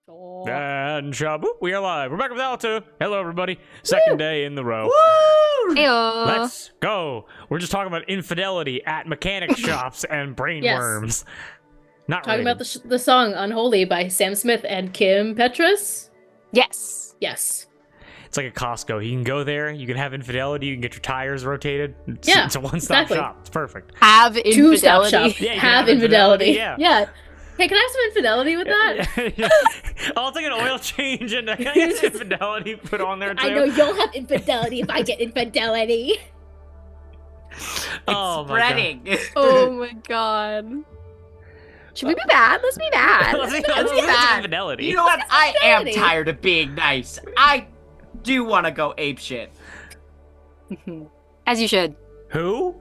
Oh. And shaboop, we are live. We're back with Allatour. Hello, everybody. Second day in the row. Woo! Heyo. Let's go. We're just talking about infidelity at mechanic shops and brainworms. Not Talking related. about the song Unholy by Sam Smith and Kim Petras. Yes. Yes. It's like a Costco. You can go there, you can have infidelity, you can get your tires rotated. It's a one-stop exactly. shop. It's perfect. Have Two-stop infidelity. shop. Yeah, you can have have infidelity, infidelity. yeah. Hey, can I have some infidelity with that? I'll take an oil change and I get some infidelity put on there, too. I know you'll have infidelity if I get infidelity. Oh, my God. Spreading. Oh my god. Should we be bad? Let's be bad. Let's Let's be- let's be bad. infidelity. You know what? I am infidelity. tired of being nice. I do want to go ape shit. As you should. Who?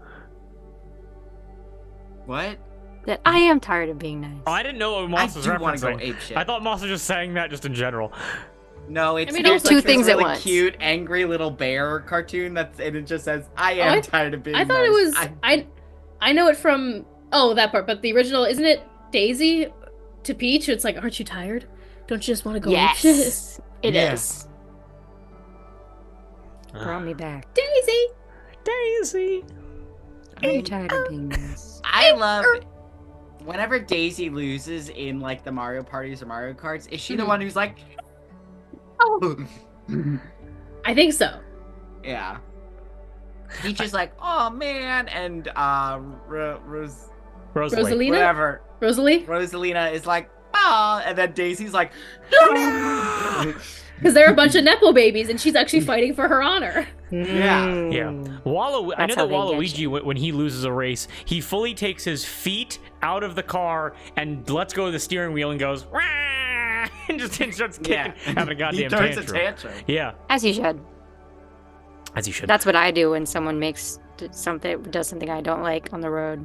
What? That I am tired of being nice. Oh, I didn't know what I Moss was do want to go referencing. ape shit. I thought Moss was just saying that just in general. No, it's I mean, there's also- like Two things this at really once. cute, angry little bear cartoon and it just says, "I am tired of being I thought nice." it was I know it from that part, but the original, isn't it Daisy to Peach? It's like, aren't you tired? Don't you just want to go ape shit? Yes. It Yeah. is. Brought me back. Daisy. Daisy. I'm tired of being nice. I love whenever Daisy loses in like the Mario parties or Mario Karts. Is she the Mhm. one who's like, Oh. I think so. yeah? Peach is like, oh man, and Rosalie. Rosalina? whatever. Rosalie? Rosalina is like, oh, and then Daisy's like, Because they're a bunch of Nepo babies, and she's actually fighting for her honor. Yeah. Yeah. I know That's that how they get Waluigi, you. when he loses a race, he fully takes his feet out of the car and lets go of the steering wheel and goes, "Rah!" and just starts kicking, yeah, having a goddamn he throws tantrum. a tantrum. Yeah, As you should. as you should. That's what I do when someone does something I don't like on the road.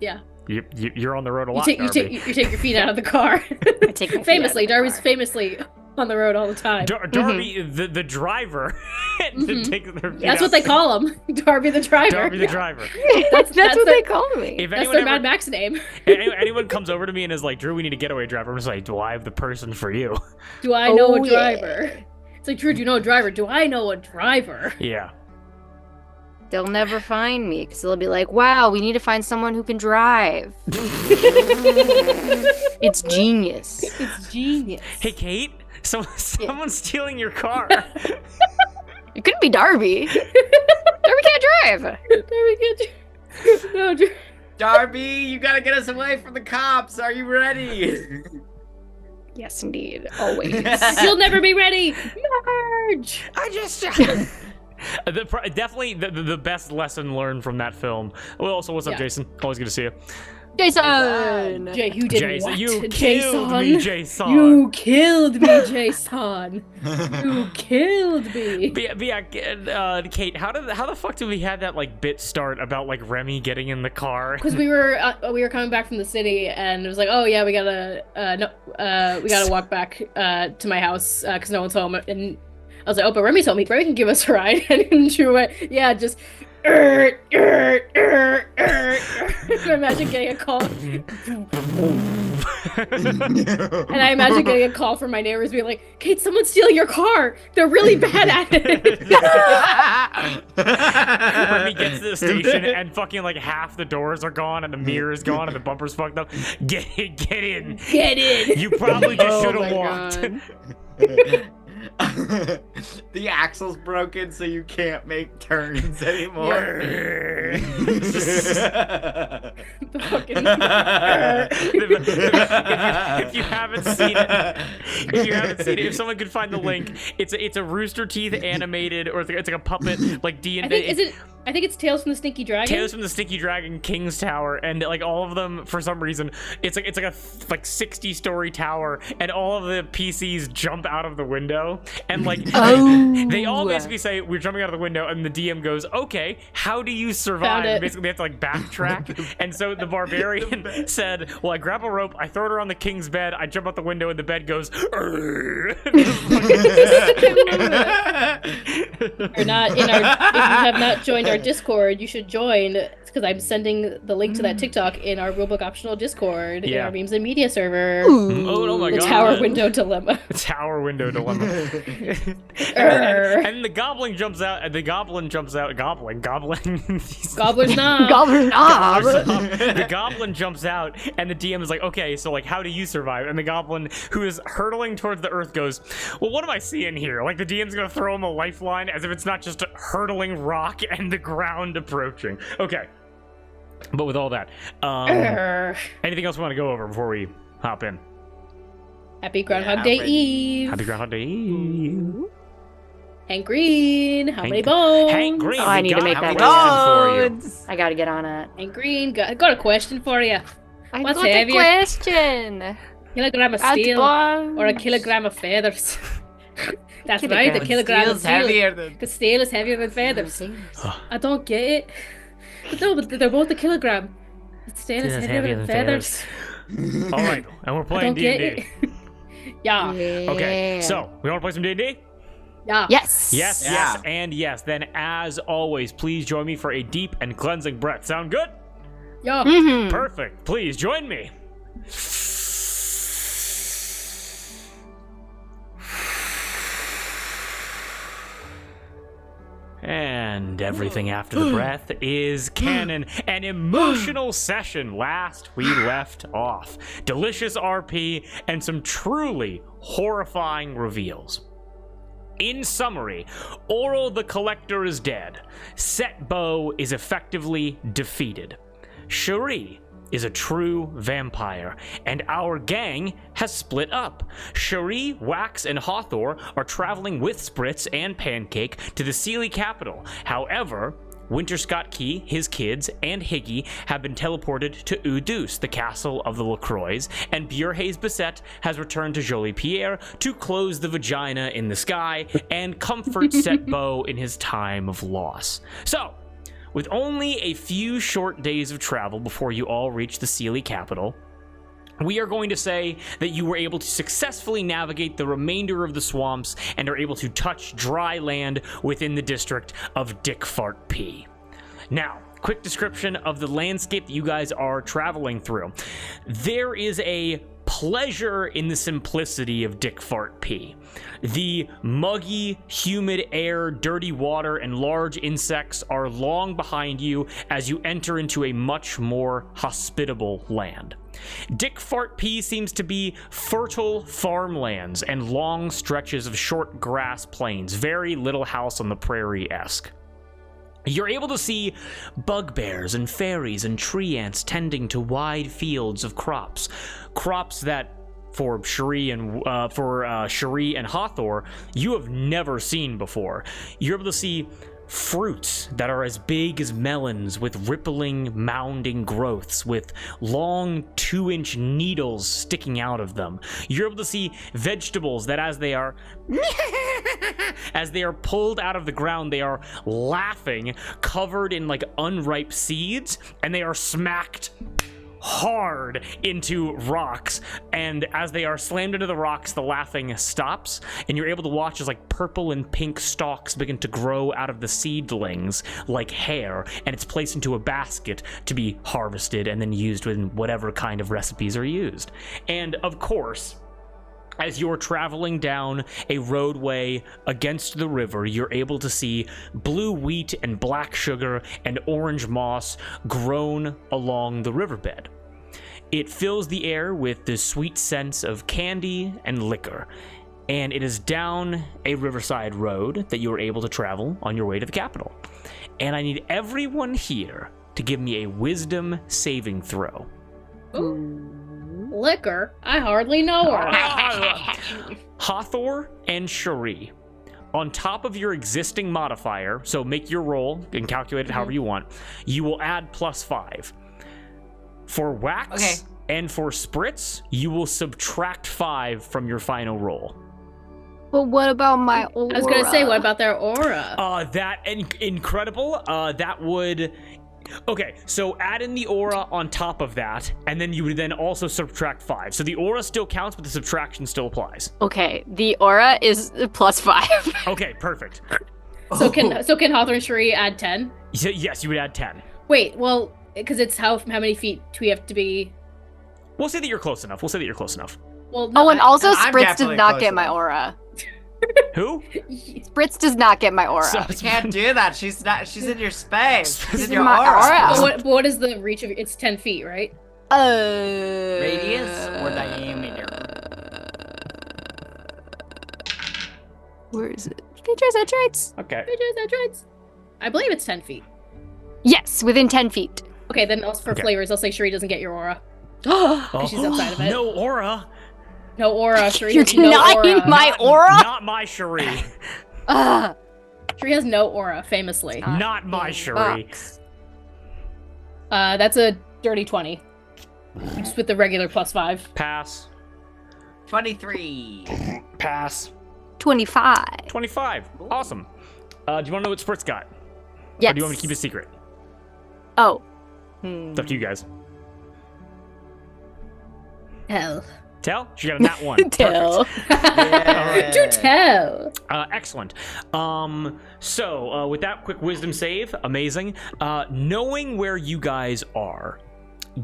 Yeah. You're on the road a You lot, take, Darby. you take your feet out of the car. I take my feet Famously, out of the Darby's car. famously on the road all the time. Darby, the driver, Mhm. takes their feet That's out. what they call him. Darby the driver. Darby the driver. That's that's what their- they call me. If That's anyone their ever, Mad Max name. anyone comes over to me and is like, "Drew, we need a getaway driver," I'm just like, "Do I have the person for you?" Do I know Oh, a yeah. driver? It's like, Drew, do you know a driver? Do I know a driver? Yeah. They'll never find me because they'll be like, wow, we need to find someone who can drive. It's genius. It's genius. Hey, Kate. Someone's stealing your car. It couldn't be Darby. Darby can't drive. Darby can't. No, Drew. Darby, you gotta get us away from the cops. Are you ready? Yes, indeed. Always. You'll never be ready. Marge. I just. Definitely the best lesson learned from that film. Well, also, what's up, Yeah. Jason? Always good to see you. Jason! Jay, you did Jason, what? you Jason? killed me, Jason. You killed me, Jason. You killed me. But yeah, Kate, how the fuck did we have that like bit start about like Remy getting in the car? Because we were coming back from the city, and it was like, oh yeah, we gotta walk back to my house because no one's home. And I was like, oh, but Remy told me Remy can give us a ride, and she went, yeah, just. And I imagine getting a call. And I imagine getting a call from my neighbors being like, Kate, someone's stealing your car. They're really bad at it. Remy gets to the station and fucking like half the doors are gone and the mirror is gone and the bumper's fucked up. Get in. Get in. You probably just Oh should my have walked. God. The axle's broken, so you can't make turns anymore. The fucking. If you haven't seen it, if someone could find the link, it's a Rooster Teeth animated, or it's like a puppet like D&D. I think it's Tales from the Stinky Dragon. Tales from the Stinky Dragon King's Tower, and like all of them for some reason it's like a 60-story tower, and all of the PCs jump out of the window, and like they all basically say we're jumping out of the window, and the DM goes, okay, how do you survive? Found it. Basically they have to like backtrack. And so the barbarian said, well, I grab a rope, I throw it around the king's bed, I jump out the window, and the bed goes You're not in our. If you have not joined our Discord, you should join. Because I'm sending the link to that TikTok in our Rulebook optional Discord in Yeah. our memes and media server. Oh no, my The god. tower window dilemma. Tower window dilemma. and the goblin jumps out, and the goblin jumps out. Goblin. Gobbler's knob. Gobbler's knob. The goblin jumps out, and the DM is like, okay, so like, how do you survive? And the goblin, who is hurtling towards the earth, goes, well, what am I seeing here? Like, the DM's gonna throw him a lifeline as if it's not just a hurtling rock and the ground approaching. Okay. But with all that, anything else we want to go over before we hop in? Happy Groundhog Day Eve. Happy Groundhog Day Eve. Hank Green, how many bones? Hank Green, Oh, I need to make that question for you. I gotta get on it. Hank Green, got a question for you. I What's got a heavier? question. Kilogram of steel or a kilogram of feathers? That's right, the kilogram of Steel's steel. heavier than... Because steel is heavier than feathers. I don't get it. But no, but they're both a kilogram. Steel is heavier than feathers. All right, and we're I playing don't get D&D. it. Yeah. Okay, so we want to play some D&D? Yeah. Yes. Yes, Yeah. yes, and yes. Then, as always, please join me for a deep and cleansing breath. Sound good? Yeah. Mm-hmm. Perfect. Please join me. And everything after the breath is canon. An emotional session last we left off. Delicious RP and some truly horrifying reveals. In summary, Oral the Collector is dead. Setbo is effectively defeated. Cherie is a true vampire, and our gang has split up. Cherie, Wax, and Hawthor are traveling with Spritz and Pancake to the Seelie Capitol. However, Winterscott Key, his kids, and Higgy have been teleported to Udus, the castle of the LaCroix, and Bierhaze Basset has returned to Jolie Pierre to close the vagina in the sky and comfort Setbo in his time of loss. So, with only a few short days of travel before you all reach the Seelie Capitol, we are going to say that you were able to successfully navigate the remainder of the swamps and are able to touch dry land within the district of Dickfart P. Now, quick description of the landscape that you guys are traveling through. There is a pleasure in the simplicity of Dickfart P. The muggy, humid air, dirty water, and large insects are long behind you as you enter into a much more hospitable land. Dickfart P seems to be fertile farmlands and long stretches of short grass plains, very Little House on the Prairie-esque. You're able to see bugbears and fairies and tree ants tending to wide fields of crops that for Cherie and Hawthor you have never seen before. You're able to see fruits that are as big as melons with rippling, mounding growths with long 2-inch needles sticking out of them. You're able to see vegetables that as they are pulled out of the ground, they are laughing, covered in like unripe seeds, and they are smacked hard into rocks, and as they are slammed into the rocks, the laughing stops, and you're able to watch as like purple and pink stalks begin to grow out of the seedlings like hair, and it's placed into a basket to be harvested and then used in whatever kind of recipes are used. And of course, as you're traveling down a roadway against the river, you're able to see blue wheat and black sugar and orange moss grown along the riverbed. It fills the air with the sweet sense of candy and liquor, and it is down a riverside road that you are able to travel on your way to the capital. And I need everyone here to give me a wisdom saving throw. Ooh. Liquor? I hardly know her. Hawthor and Cherie, on top of your existing modifier, so make your roll and calculate it however you want, you will add +5. For Wax and for Spritz, you will subtract 5 from your final roll. But what about my aura? I was gonna say, what about their aura? Incredible. That would... Okay, so add in the aura on top of that, and then you would then also subtract 5. So the aura still counts, but the subtraction still applies. Okay, the aura is +5. Okay, perfect. So can Hawthorne and Cherie add 10? Yes, you would add 10. Wait, well, because it's how many feet do we have to be? We'll say that you're close enough. Well, no, Oh, and also and I'm Spritz definitely did not close get my enough. aura. Who? Spritz does not get my aura. So- You can't do that. She's in your space. She's She's in in your my aura. But what is the reach of it's 10 feet, right? Radius or diameter? Where is it? Features and traits. Okay. I believe it's 10 feet. Yes, within 10 feet. Okay, then also for Okay. flavors, I'll say Sheree doesn't get your aura. Oh, She's outside of it. No aura. No aura. Sheree You're has no denying aura. my Not- aura? Not my Cherie. Ugh. Sheree has no aura, famously. Not my Cherie. Box. That's a dirty 20. Just with the regular +5. Pass. 23. Pass. 25. 25. Awesome. Do you want to know what Spritz got? Yes. Or do you want me to keep it secret? Oh. It's up to you guys. Hell. Tell? She got a nat 1. Tell. Yeah. Do tell. Excellent. So with that quick wisdom save, amazing. Knowing where you guys are,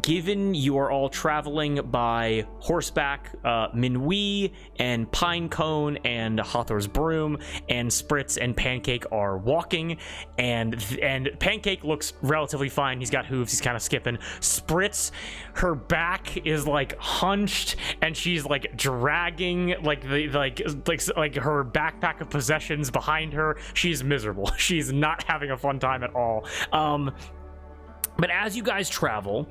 given you are all traveling by horseback, Minwee and Pinecone and Hawthorne's Broom and Spritz and Pancake are walking, and Pancake looks relatively fine. He's got hooves. He's kind of skipping. Spritz, her back is like hunched, and she's like dragging like her backpack of possessions behind her. She's miserable. She's not having a fun time at all. But as you guys travel,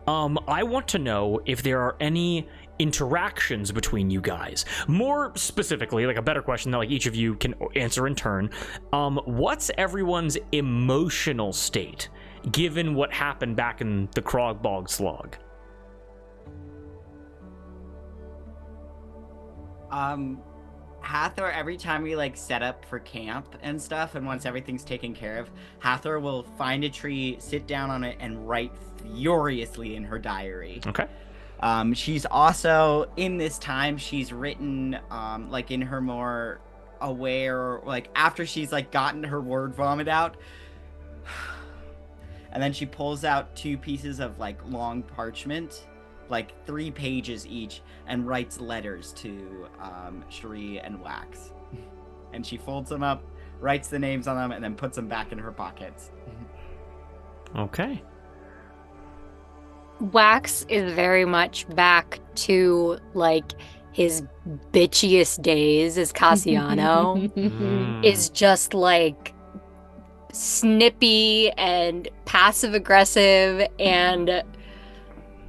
I want to know if there are any interactions between you guys. More specifically, like a better question that like each of you can answer in turn. What's everyone's emotional state, given what happened back in the Krogbog Slog? Hathor, every time we like set up for camp and stuff, and once everything's taken care of, Hathor will find a tree, sit down on it, and write furiously in her diary. Okay. She's also, in this time, she's written, like in her more aware, like after she's like gotten her word vomit out, and then she pulls out 2 pieces of like long parchment, like 3 pages each, and writes letters to Cherie and Wax. And she folds them up, writes the names on them, and then puts them back in her pockets. Okay. Wax is very much back to like his bitchiest days as Cassiano. Is just like snippy and passive aggressive and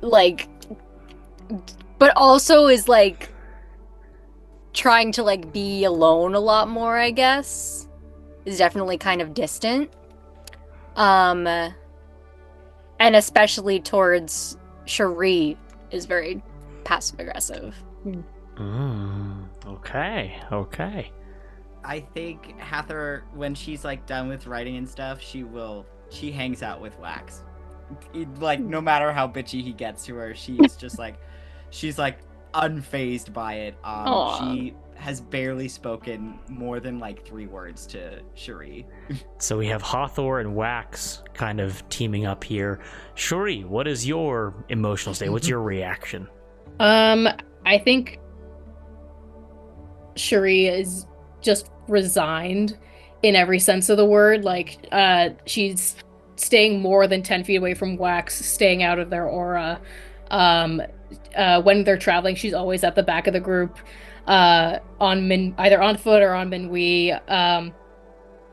like, but also is like trying to like be alone a lot more, I guess. Is definitely kind of distant. And especially towards Cherie is very passive aggressive. Okay. I think Hathor, when she's like done with writing and stuff, she hangs out with Wax. Like no matter how bitchy he gets to her, she's like unfazed by it. She has barely spoken more than like 3 words to Cherie. So we have Hawthor and Wax kind of teaming up here. Cherie, what is your emotional state? What's your reaction? I think Cherie is just resigned in every sense of the word. Like, she's staying more than 10 feet away from Wax, staying out of their aura. When they're traveling, she's always at the back of the group, either on foot or on Minwee,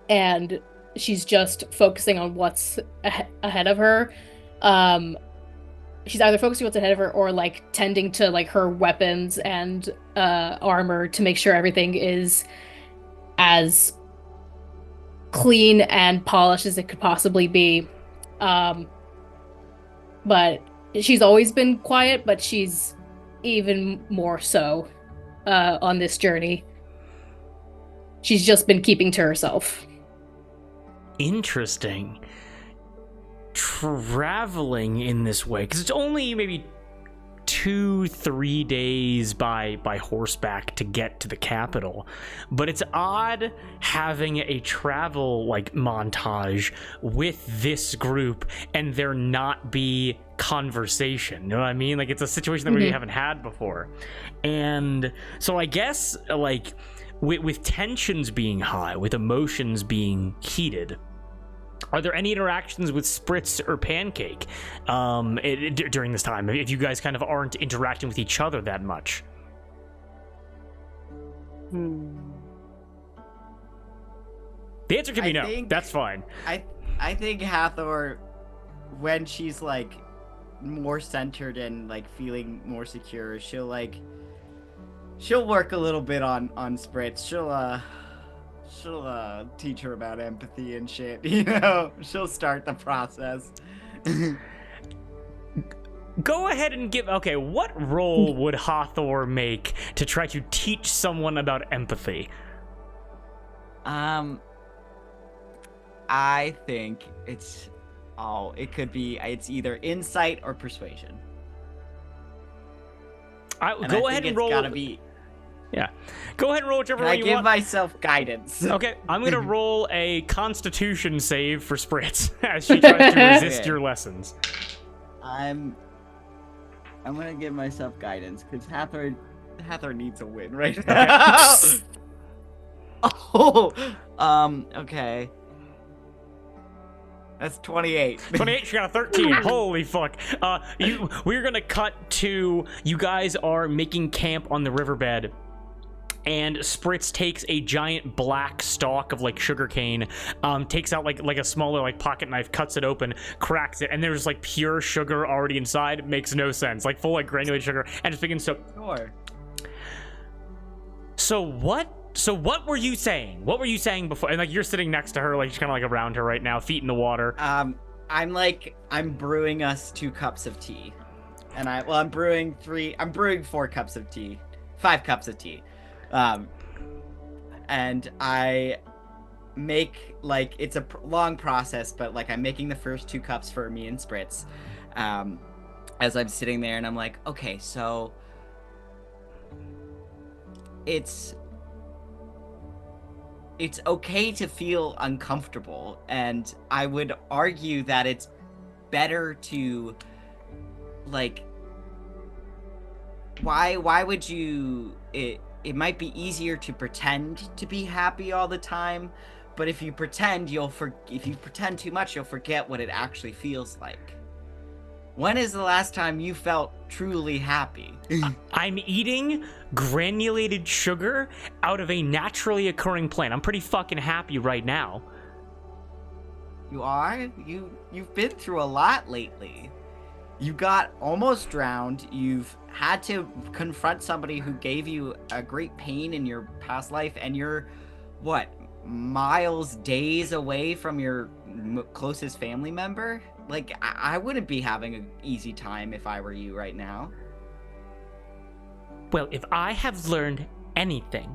and she's just focusing on what's ahead of her. She's either focusing on what's ahead of her or like tending to like her weapons and armor to make sure everything is as clean and polished as it could possibly be. But she's always been quiet, but she's even more so on this journey. She's just been keeping to herself. Interesting. Traveling in this way, because it's only maybe 2-3 days by horseback to get to the capital, but it's odd having a travel like montage with this group and there not be conversation. You know what I mean? Like, it's a situation that we haven't had before. And so I guess, like, with tensions being high, with emotions being heated, are there any interactions with Spritz or Pancake during this time, if you guys kind of aren't interacting with each other that much? The answer can be no. That's fine. I think Hathor, when she's like more centered and like feeling more secure, she'll work a little bit on Spritz. She'll teach her about empathy and shit, you know? She'll start the process. Go ahead and okay, what role would Hathor make to try to teach someone about empathy? I think it's either insight or persuasion. Go ahead and roll. Gotta be. Yeah. Go ahead and roll whichever way you want. I give myself guidance. Okay, I'm going to roll a Constitution save for Spritz as she tries to resist your lessons. I'm going to give myself guidance because Hathor needs a win right now. Okay. That's 28. 28, she got a 13. Holy fuck. We're going to cut to you guys are making camp on the riverbed. And Spritz takes a giant black stalk of like sugarcane, takes out like a smaller like pocket knife, cuts it open, cracks it, and there's like pure sugar already inside. It makes no sense, like full like granulated sugar, and just begins to. Sure. So what were you saying? What were you saying before? And like you're sitting next to her, like just kind of like around her right now, feet in the water. I'm brewing us 2 cups of tea, and I'm brewing 4 cups of tea, 5 cups of tea. And I make, like, it's a long process, but like I'm making the first 2 cups for me and Spritz, as I'm sitting there, and I'm like, okay, so it's okay to feel uncomfortable, and I would argue that it's better to, like, why would you, it might be easier to pretend to be happy all the time, but if you pretend too much, you'll forget what it actually feels like. When is the last time you felt truly happy? I'm eating granulated sugar out of a naturally occurring plant. I'm pretty fucking happy right now. You are? You've been through a lot lately. You got almost drowned. You've had to confront somebody who gave you a great pain in your past life, and you're, days away from your closest family member? Like, I wouldn't be having an easy time if I were you right now. Well, if I have learned anything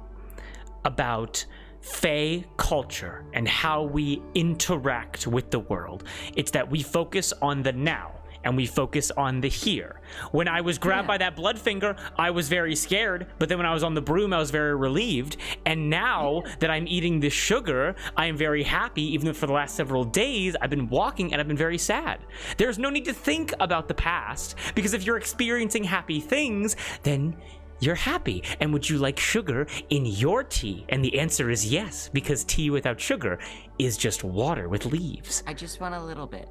about Fae culture and how we interact with the world, it's that we focus on the now. And we focus on the here. When I was grabbed by that blood finger, I was very scared, but then when I was on the broom, I was very relieved. And now that I'm eating this sugar, I am very happy, even though for the last several days, I've been walking and I've been very sad. There's no need to think about the past, because if you're experiencing happy things, then you're happy. And would you like sugar in your tea? And the answer is yes, because tea without sugar is just water with leaves. I just want a little bit.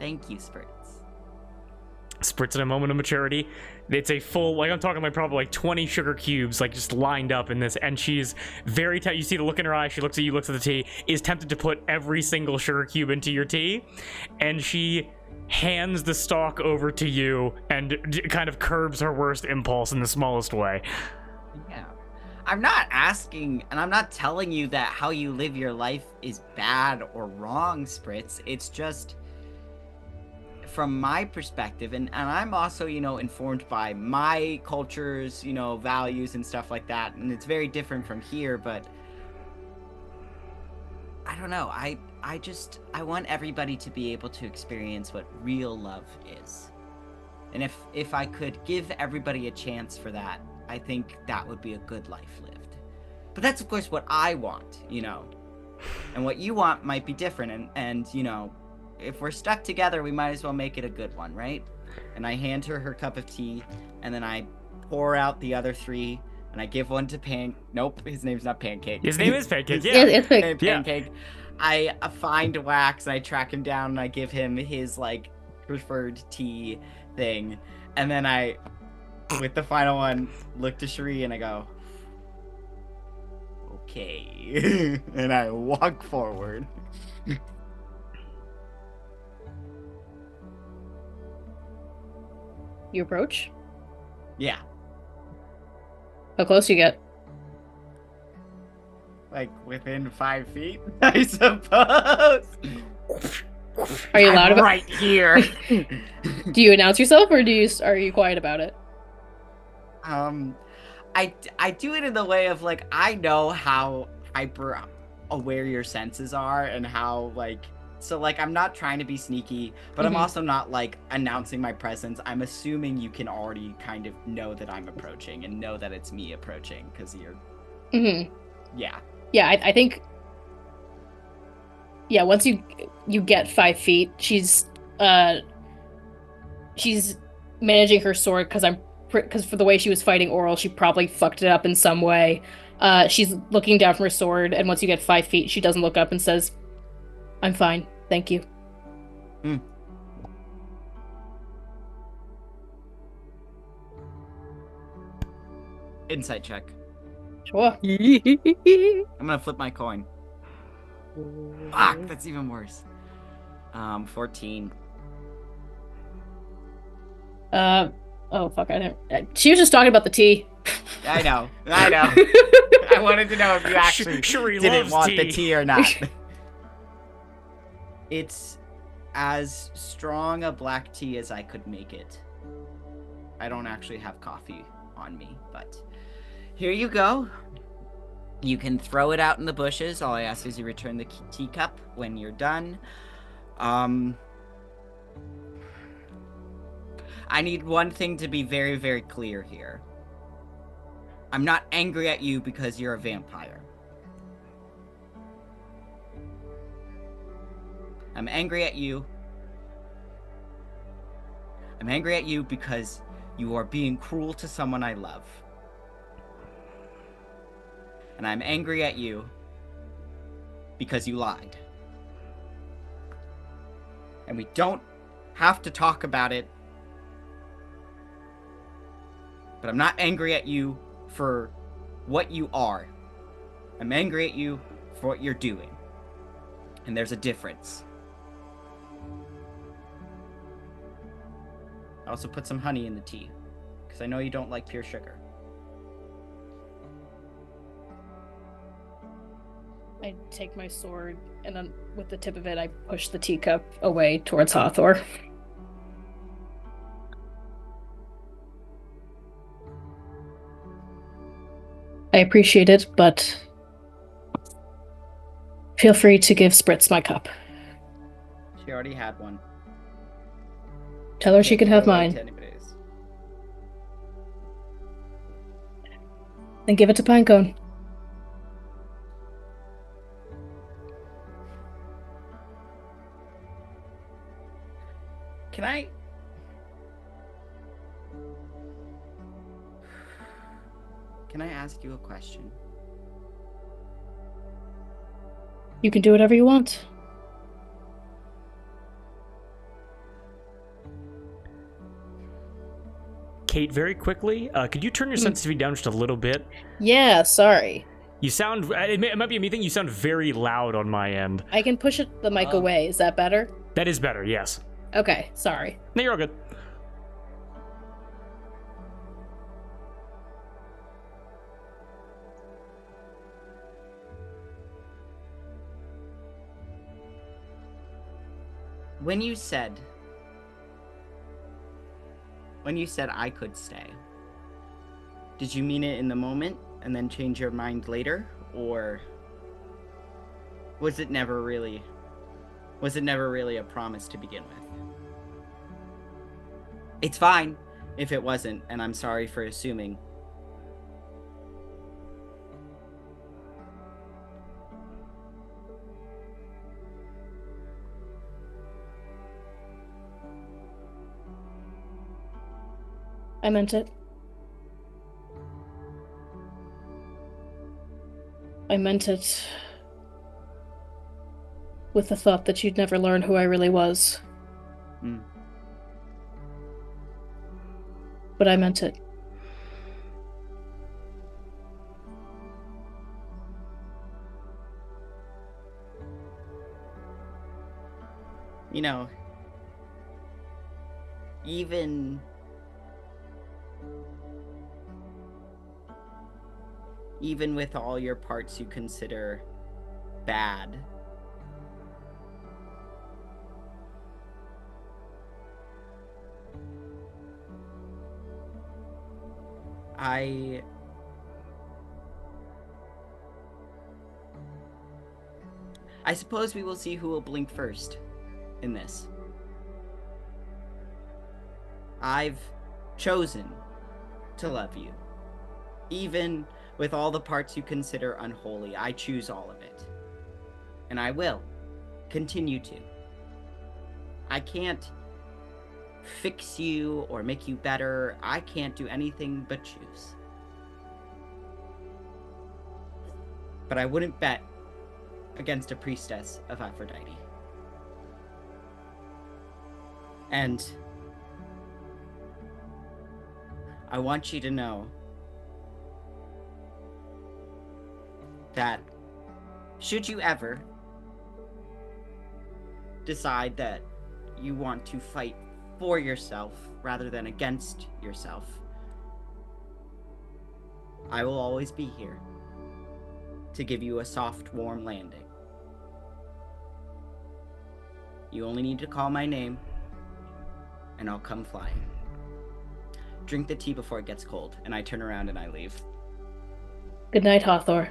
Thank you, Spritz. Spritz in a moment of maturity. It's a full, like I'm talking like probably like 20 sugar cubes like just lined up in this, and she's very you see the look in her eye, she looks at you, looks at the tea, is tempted to put every single sugar cube into your tea, and she hands the stalk over to you and kind of curbs her worst impulse in the smallest way. Yeah. I'm not asking, and I'm not telling you that how you live your life is bad or wrong, Spritz. It's just from my perspective, and I'm also, informed by my culture's, values and stuff like that, and it's very different from here, but I don't know. I want everybody to be able to experience what real love is. And if I could give everybody a chance for that, I think that would be a good life lived. But that's of course what I want, you know. And what you want might be different, and you know, if we're stuck together, we might as well make it a good one, right? And I hand her cup of tea, and then I pour out the other 3, and I give one to Nope, his name's not Pancake. His name is Pancake, Yeah, yeah. it's like Pancake. I find Wax, and I track him down, and I give him his, like, preferred tea thing. And then I, with the final one, look to Cherie, and I go, okay. And I walk forward. you approach. Yeah. How close you get? Like, within 5 feet, I suppose. Are you loud I'm about? right here. Do you announce yourself, or are you quiet about it? I do it in the way of, like, I know how hyper aware your senses are and how, like, so, like, I'm not trying to be sneaky, but I'm also not, like, announcing my presence. I'm assuming you can already kind of know that I'm approaching and know that it's me approaching because you're, yeah. Yeah, I think. Yeah, once you get 5 feet, she's managing her sword because for the way she was fighting Oral, she probably fucked it up in some way. She's looking down from her sword, and once you get 5 feet, she doesn't look up and says, "I'm fine, thank you." Insight check. Sure. I'm gonna flip my coin. Fuck, that's even worse. 14. Oh fuck, I didn't. She was just talking about the tea. I know. I wanted to know if you actually Cherie didn't loves want tea. the tea or not. It's as strong a black tea as I could make it. I don't actually have coffee on me, but here you go. You can throw it out in the bushes. All I ask is you return the teacup when you're done. I need one thing to be very, very clear here. I'm not angry at you because you're a vampire. I'm angry at you. I'm angry at you because you are being cruel to someone I love. And I'm angry at you because you lied. And we don't have to talk about it. But I'm not angry at you for what you are. I'm angry at you for what you're doing. And there's a difference. I also put some honey in the tea, because I know you don't like pure sugar. I take my sword, and then with the tip of it, I push the teacup away towards Hathor. I appreciate it, but feel free to give Spritz my cup. She already had one. Tell her she can have mine. Then give it to Pinecone. Can I ask you a question? You can do whatever you want. Kate, very quickly, could you turn your sensitivity down just a little bit? Yeah, sorry. You sound, it might be a me thing, you sound very loud on my end. I can push the mic away. Is that better? That is better, yes. Okay, sorry. No, you're all good. When you said I could stay, did you mean it in the moment and then change your mind later, or Was it never really a promise to begin with? It's fine if it wasn't, and I'm sorry for assuming. I meant it. I meant it with the thought that you'd never learn who I really was. But I meant it. You know, even with all your parts you consider bad, I suppose we will see who will blink first in this. I've chosen to love you. Even with all the parts you consider unholy, I choose all of it. And I will continue to. I can't fix you or make you better. I can't do anything but choose. But I wouldn't bet against a priestess of Aphrodite. And I want you to know that should you ever decide that you want to fight for yourself rather than against yourself, I will always be here to give you a soft, warm landing. You only need to call my name, and I'll come flying. Drink the tea before it gets cold, and I turn around and I leave. Good night, Hathor.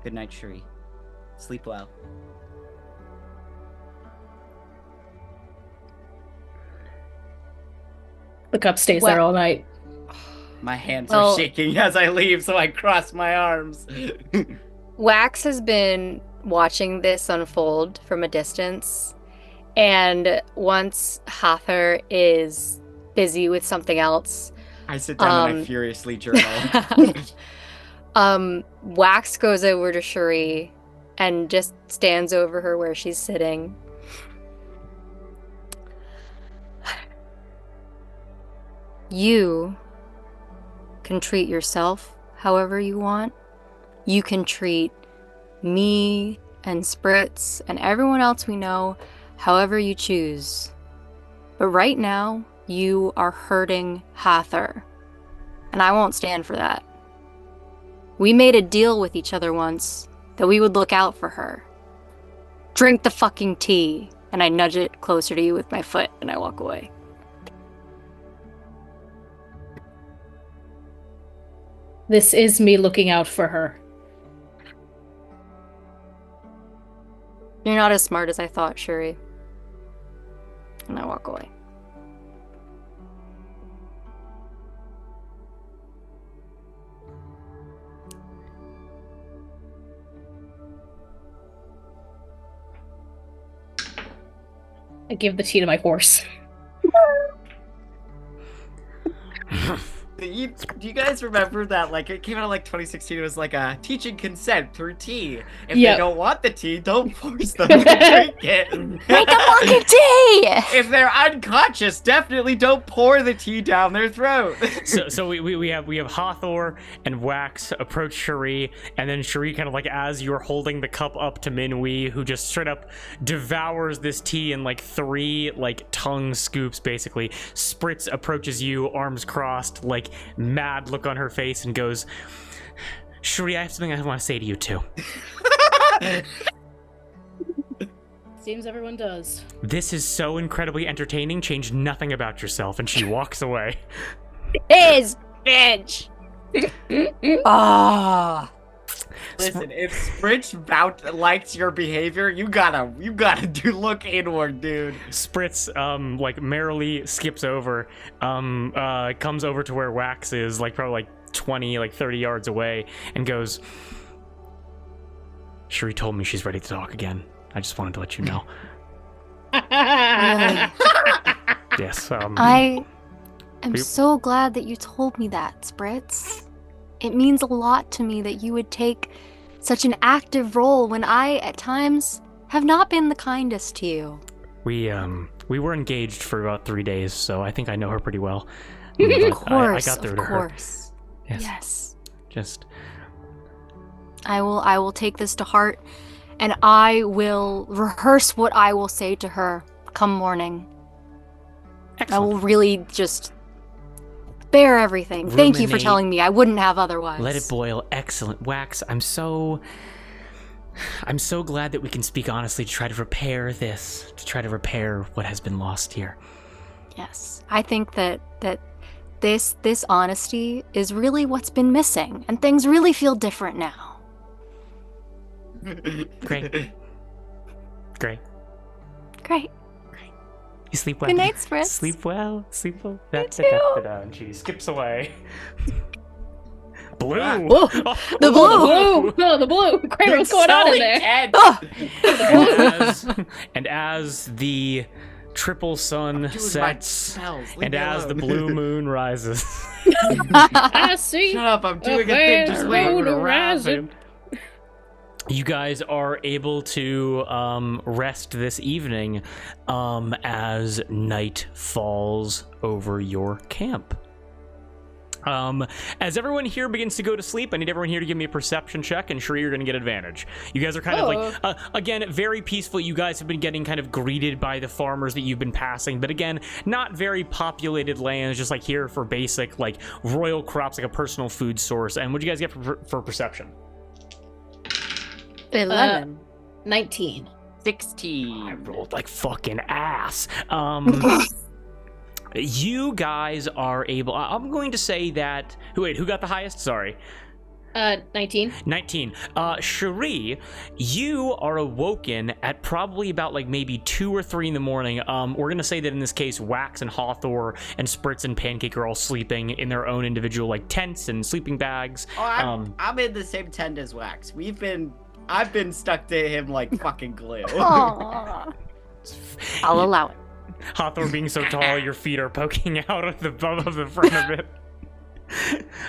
Good night, Cherie. Sleep well. The cup stays there all night. My hands are shaking as I leave, so I cross my arms. Wax has been watching this unfold from a distance, and once Hathor is busy with something else, I sit down and I furiously journal. Wax goes over to Cherie and just stands over her where she's sitting. You can treat yourself however you want. You can treat me and Spritz and everyone else we know however you choose. But right now, you are hurting Hathor, and I won't stand for that. We made a deal with each other once that we would look out for her. Drink the fucking tea, and I nudge it closer to you with my foot, and I walk away. This is me looking out for her. You're not as smart as I thought, Cherie. And I walk away. I give the tea to my horse. Do you guys remember that, like, it came out in, like, 2016, it was, like, a teaching consent through tea. If they don't want the tea, don't force them to drink it. Make them want the tea! If they're unconscious, definitely don't pour the tea down their throat. So we have Hathor and Wax approach Cherie, and then Cherie kind of, like, as you're holding the cup up to Minwee, who just straight up devours this tea in, like, 3, like, tongue scoops, basically. Spritz approaches you, arms crossed, like, mad look on her face, and goes, Cherie, I have something I want to say to you too. Seems everyone does. This is so incredibly entertaining, change nothing about yourself. And she walks away. This bitch! Ah. Listen, if Spritz likes your behavior, you gotta look inward, dude. Spritz, like merrily skips over, comes over to where Wax is, like probably like 20, like 30 yards away, and goes, Cherie told me she's ready to talk again. I just wanted to let you know. Really? Yes, I am so glad that you told me that, Spritz. It means a lot to me that you would take such an active role when I, at times, have not been the kindest to you. we were engaged for about 3 days, so I think I know her pretty well. Of course, I got through of to her. course. Yes. Yes. Just I will take this to heart, and I will rehearse what I will say to her come morning. excellent. I will really just bear everything. Thank you for Ruminate. telling me. I wouldn't have otherwise. Let it boil. Excellent. Wax, I'm so glad that we can speak honestly to try to repair this, to try to repair what has been lost here. Yes. I think that this honesty is really what's been missing, and things really feel different now. Great. Great. Great. You sleep well. Good night, Spritz. Sleep well. Sleep well. too. And she skips away. Blue. Whoa, the blue. Oh, the blue. Kramer, what's going on in there? Oh, And as the triple sun Dude, my sets, spells, leave and me as the alone. blue moon rises, I see. Shut up, I'm doing a man thing, just road wait. horizon. you guys are able to rest this evening as night falls over your camp. As everyone here begins to go to sleep, I need everyone here to give me a perception check, and Cherie, you're going to get advantage. You guys are kind of like, again, very peaceful. You guys have been getting kind of greeted by the farmers that you've been passing, but again, not very populated lands, just like here for basic, like, royal crops, like a personal food source. And what'd you guys get for perception? 11. 19. 16. I rolled like fucking ass. You guys are able. I'm going to say that. Wait, who got the highest? Sorry. 19. 19. Cherie, you are awoken at probably about like maybe 2 or 3 in the morning. We're gonna say that in this case, Wax and Hawthor and Spritz and Pancake are all sleeping in their own individual like tents and sleeping bags. Oh, I'm in the same tent as Wax. I've been stuck to him like fucking glue. Aw. I'll allow it. Hawthor being so tall, your feet are poking out of the front of it.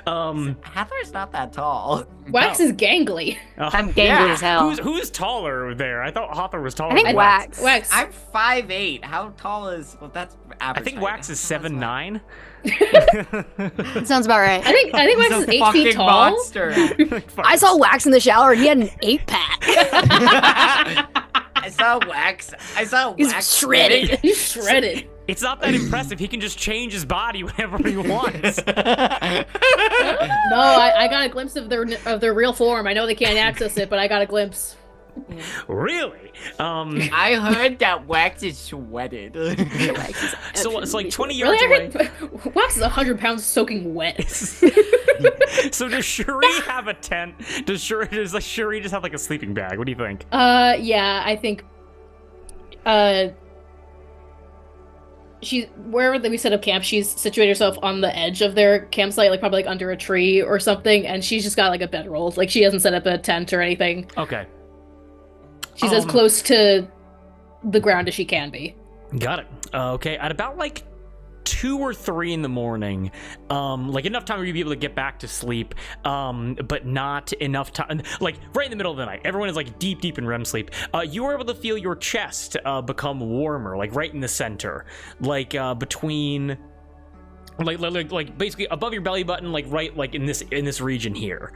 Hathor's not that tall. Wax is gangly. I'm gangly Yeah. as hell. Who's taller there? I thought Hawthor was taller. I think than Wax. Wax. I'm 5'8". How tall is? Well, that's average. I think height. Wax is 7'9". That sounds about right. I think Wax He's is a 8 feet fucking tall. monster. I saw Wax in the shower and he had an 8-pack. I saw Wax. He's shredded. He's shredded. It's not that impressive. He can just change his body whenever he wants. No, I got a glimpse of their real form. I know they can't access it, but I got a glimpse. Really? I heard that Wax is shredded. So it's like 20 Really? yards away. Wax is 100 pounds soaking wet. So does Cherie have a tent? Does Cherie just have like a sleeping bag? What do you think? Yeah, I think, she's wherever we set up camp, she's situated herself on the edge of their campsite, like probably like under a tree or something, and she's just got like a bedroll. Like she hasn't set up a tent or anything. Okay. She's as close to the ground as she can be. Got it. Okay, at about like 2 or 3 in the morning, like enough time for you to be able to get back to sleep, but not enough time, like right in the middle of the night. Everyone is like deep in REM sleep. You were able to feel your chest become warmer, like right in the center, like between, like basically above your belly button, like right, like in this region here.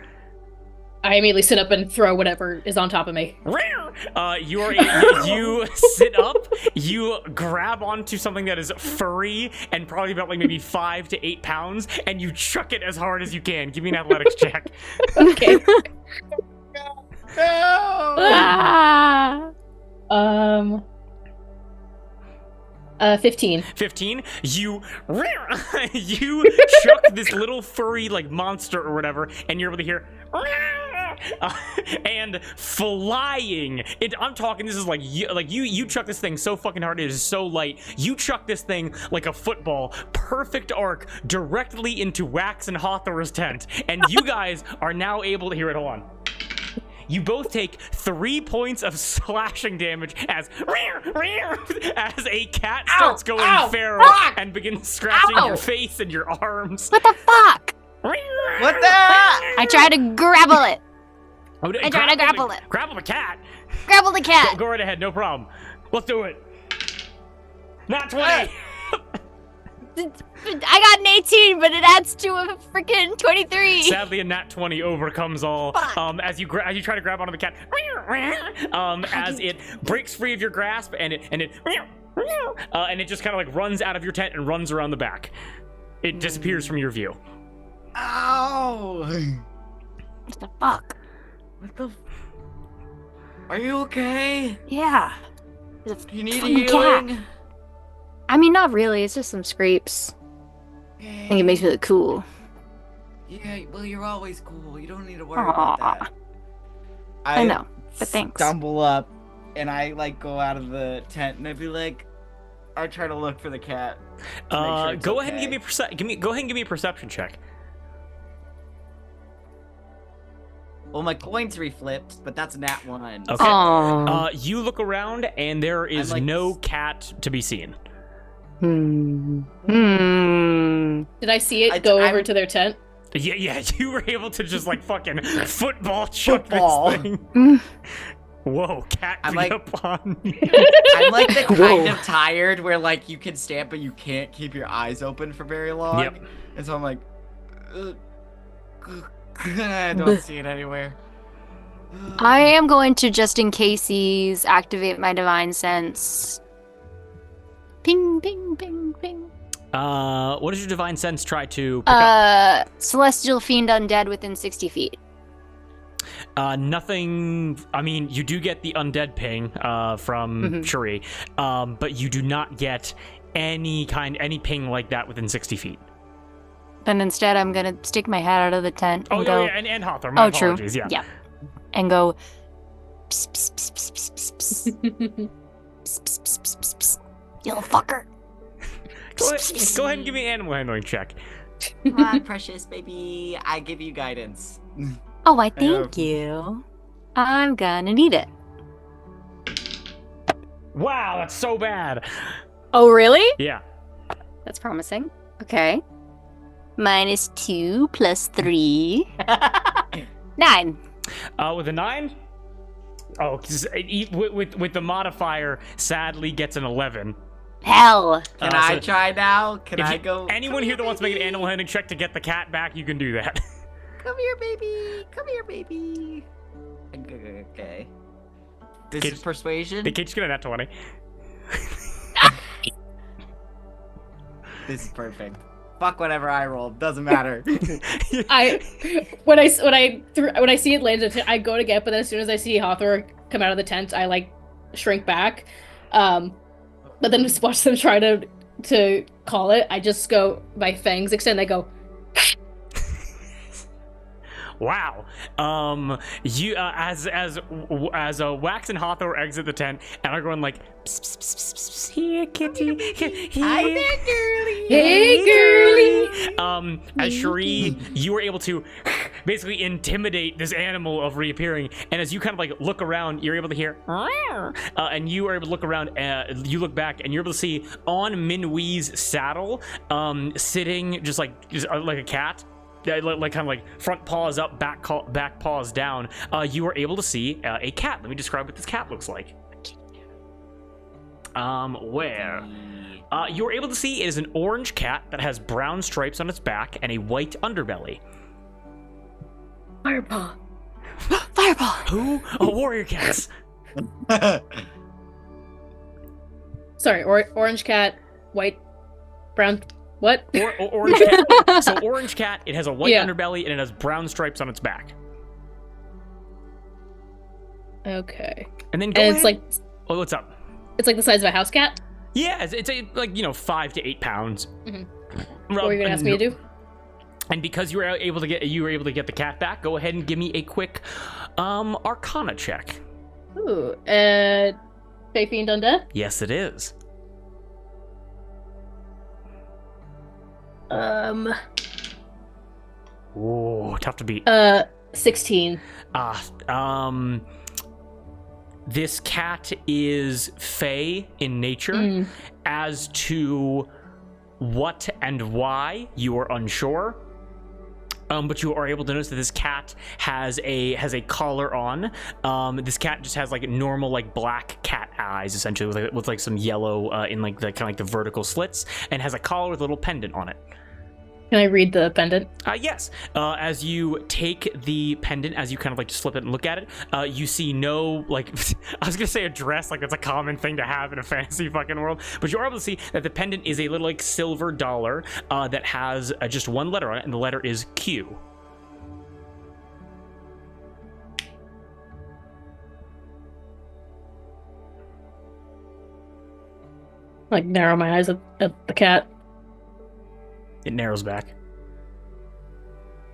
I immediately sit up and throw whatever is on top of me. You sit up, you grab onto something that is furry and probably about like maybe 5 to 8 pounds, and you chuck it as hard as you can. Give me an athletics check. Okay. Ah. 15. 15. You chuck this little furry like monster or whatever, and you're able to hear, and flying. I'm talking. This is like you chuck this thing so fucking hard. It is so light. You chuck this thing like a football, perfect arc directly into Wax and Hawthorne's tent, and you guys are now able to hear it. Hold on. You both take 3 points of slashing damage as a cat starts going feral and begins scratching your face and your arms. What the fuck? What the? I try to grapple it. I try to grapple it. Grapple the cat. Grapple the cat. Go right ahead, no problem. Let's do it. Not 20. I got an 18, but it adds to a freaking 23. Sadly, a nat 20 overcomes all. As you try to grab onto the cat, as it breaks free of your grasp, and it just kind of like runs out of your tent and runs around the back. It disappears from your view. Ow! What the fuck? What the? Are you okay? Yeah. You need fucking healing. cat. I mean, not really. It's just some scrapes. I think it makes me look cool. Yeah, well, you're always cool. You don't need to worry about that. I know, but thanks. Stumble up, and I like go out of the tent, and I'd be like, I try to look for the cat. Go ahead and give me go ahead and give me a perception check. Well, my coin's reflipped, but that's a nat 1. Okay. You look around, and there is like, no cat to be seen. Hmm. Did I see it go over to their tent? Yeah, you were able to just like fucking football chuck this thing. Whoa, cat I'm beat like- up on you. I'm like the kind of tired where like you can stand, but you can't keep your eyes open for very long. Yep. And so I'm like, I don't see it anywhere. I am going to, just in case, activate my divine sense. Ping, ping, ping, ping. What does your divine sense try to pick up? Celestial fiend undead within 60 feet. Nothing. I mean, you do get the undead ping from Cherie, but you do not get any ping like that within 60 feet. Then instead, I'm gonna stick my head out of the tent and go. Oh, yeah, and Hawthorne. My apologies. True. Yeah. And go. Psst, psst, psst, psst, psst, psst, psst. Psst, psst, psst, psst, psst. You little fucker. Go ahead and give me an animal handling check. Come on, precious baby. I give you guidance. Oh, I thank you. I'm gonna need it. Wow, that's so bad. Oh, really? Yeah. That's promising. Okay. -2 + 3. 9. With a 9? Oh, 'cause with the modifier, sadly gets an 11. Hell. Can I try now? Can I go? Anyone here that wants to make an animal handling check to get the cat back, you can do that. Come here, baby. Come here, baby. Okay. This is persuasion. The kid's gonna nat 20. This is perfect. Fuck whatever I rolled. Doesn't matter. When I see it land, I go to get, but then as soon as I see Hawthorne come out of the tent, I like shrink back. But then just watch them try to call it. I just go, my fangs extend. I go. Wow. You as Wax and Hawthorne exit the tent and are going like, psst, psst, psst, psst, psst, here, kitty. Hi there, girly. Hey, girly. As Cherie, you were able to basically intimidate this animal of reappearing, and as you kind of like look around, you're able to hear, and you are able to look around. You look back, and you're able to see on Minwee's saddle, sitting just like a cat. Like kind of like front paws up, back paws down. You are able to see a cat. Let me describe what this cat looks like. Where? You're able to see it is an orange cat that has brown stripes on its back and a white underbelly. Fireball. Fireball. Who? Oh, warrior cats. Sorry, orange cat, white, brown. What? Orange cat. So orange cat, it has a white underbelly and it has brown stripes on its back. Okay. And then it's like. Oh, what's up? It's like the size of a house cat. Yeah, it's like 5 to 8 pounds. Mm-hmm. What were you gonna ask me to do? And because you were able to get the cat back, go ahead and give me a quick Arcana check. Ooh, Fey Fiend Undead? Yes, it is. Ooh, tough to beat. 16. This cat is fey in nature. As to what and why, you are unsure. But you are able to notice that this cat has a collar on. This cat just has like normal like black cat eyes, essentially, with like some yellow in like the kind of like the vertical slits, and has a collar with a little pendant on it. Can I read the pendant? Yes. As you take the pendant, as you kind of like slip it and look at it, you see no, like, I was going to say a dress, like that's a common thing to have in a fantasy fucking world, but you're able to see that the pendant is a little like silver dollar that has just one letter on it, and the letter is Q. Like, narrow my eyes at the cat. It narrows back.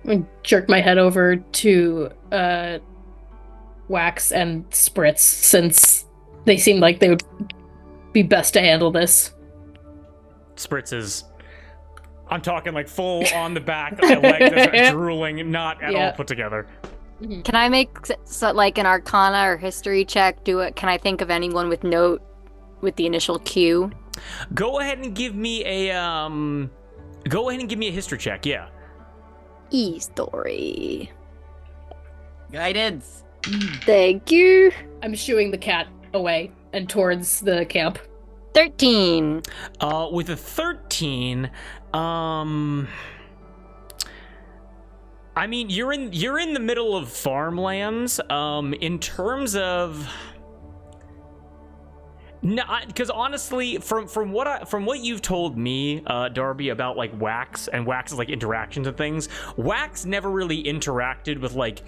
I jerk my head over to Wax and Spritz, since they seem like they would be best to handle this. Spritz is... I'm talking like full on the back, legs that are drooling, not at all put together. Can I make like an Arcana or History check? Can I think of anyone with the initial Q? Go ahead and give me a history check, yeah. E-story. Guidance. Thank you. I'm shooing the cat away and towards the camp. 13. With a 13, I mean, you're in the middle of farmlands. In terms of... No, because honestly, from what you've told me, Darby, about like Wax and Wax's like interactions and things, Wax never really interacted with like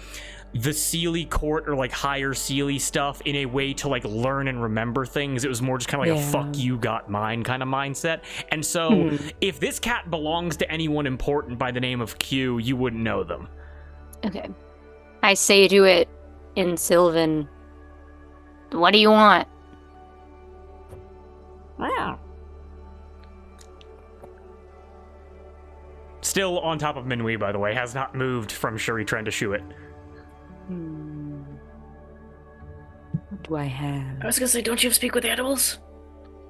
the Seelie court or like higher Seelie stuff in a way to like learn and remember things. It was more just kind of like a fuck you got mine kind of mindset. And so if this cat belongs to anyone important by the name of Q, you wouldn't know them. Okay. I say to it in Sylvan, what do you want? Wow. Still on top of Minhui, by the way, has not moved from Shuri trying to shoo it. What do I have? I was gonna say, don't you speak with animals?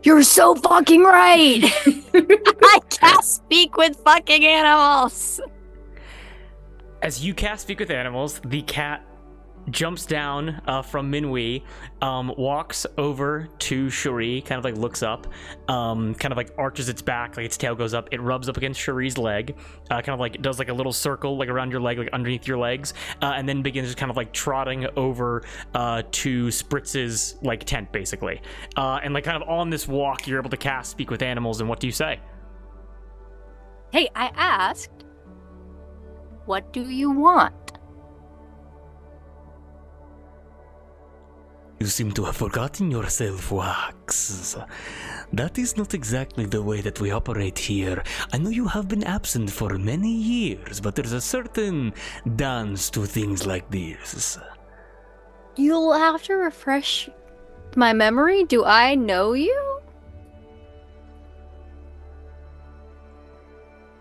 You're so fucking right! I can't speak with fucking animals! As you cast Speak with Animals, the cat jumps down from Minhui, walks over to Shuri, kind of like looks up, kind of like arches its back, like its tail goes up, it rubs up against Shuri's leg, kind of like does like a little circle like around your leg, like underneath your legs, and then begins just kind of like trotting over to Spritz's like tent, basically. And like kind of on this walk, you're able to cast Speak with Animals, and what do you say? Hey, I asked, what do you want? You seem to have forgotten yourself, Wax. That is not exactly the way that we operate here. I know you have been absent for many years, but there's a certain dance to things like this. You'll have to refresh my memory? Do I know you?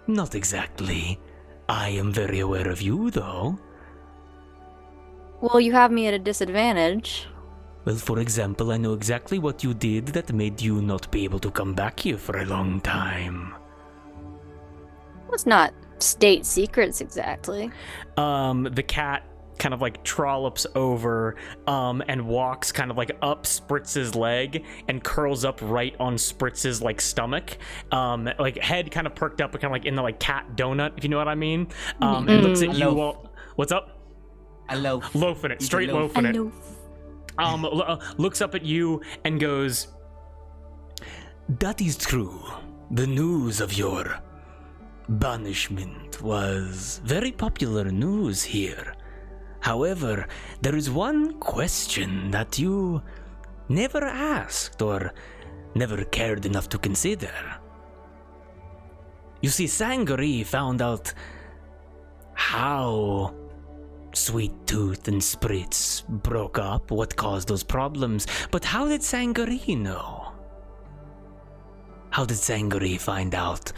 Not exactly. I am very aware of you, though. Well, you have me at a disadvantage. Well, for example, I know exactly what you did that made you not be able to come back here for a long time. It's not state secrets exactly. The cat kind of like trollops over and walks kind of like up Spritz's leg and curls up right on Spritz's like stomach, like head kind of perked up, kind of like in the like cat donut, if you know what I mean, and looks at you all. What's up? A loaf. Loafing it, straight loafing it. Looks up at you and goes, That is true. The news of your banishment was very popular news here. However, there is one question that you never asked or never cared enough to consider. You see, Sangori found out how Sweet Tooth and Spritz broke up, what caused those problems, but how did Sangaree know? How did Sangaree find out?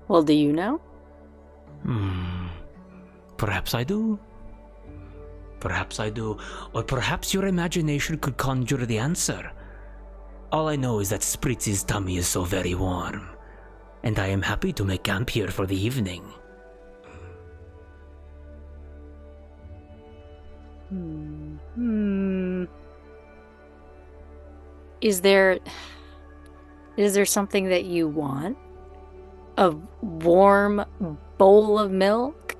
Well, do you know? Perhaps I do. Perhaps I do. Or perhaps your imagination could conjure the answer. All I know is that Spritz's tummy is so very warm, and I am happy to make camp here for the evening. Is there something that you want? A warm bowl of milk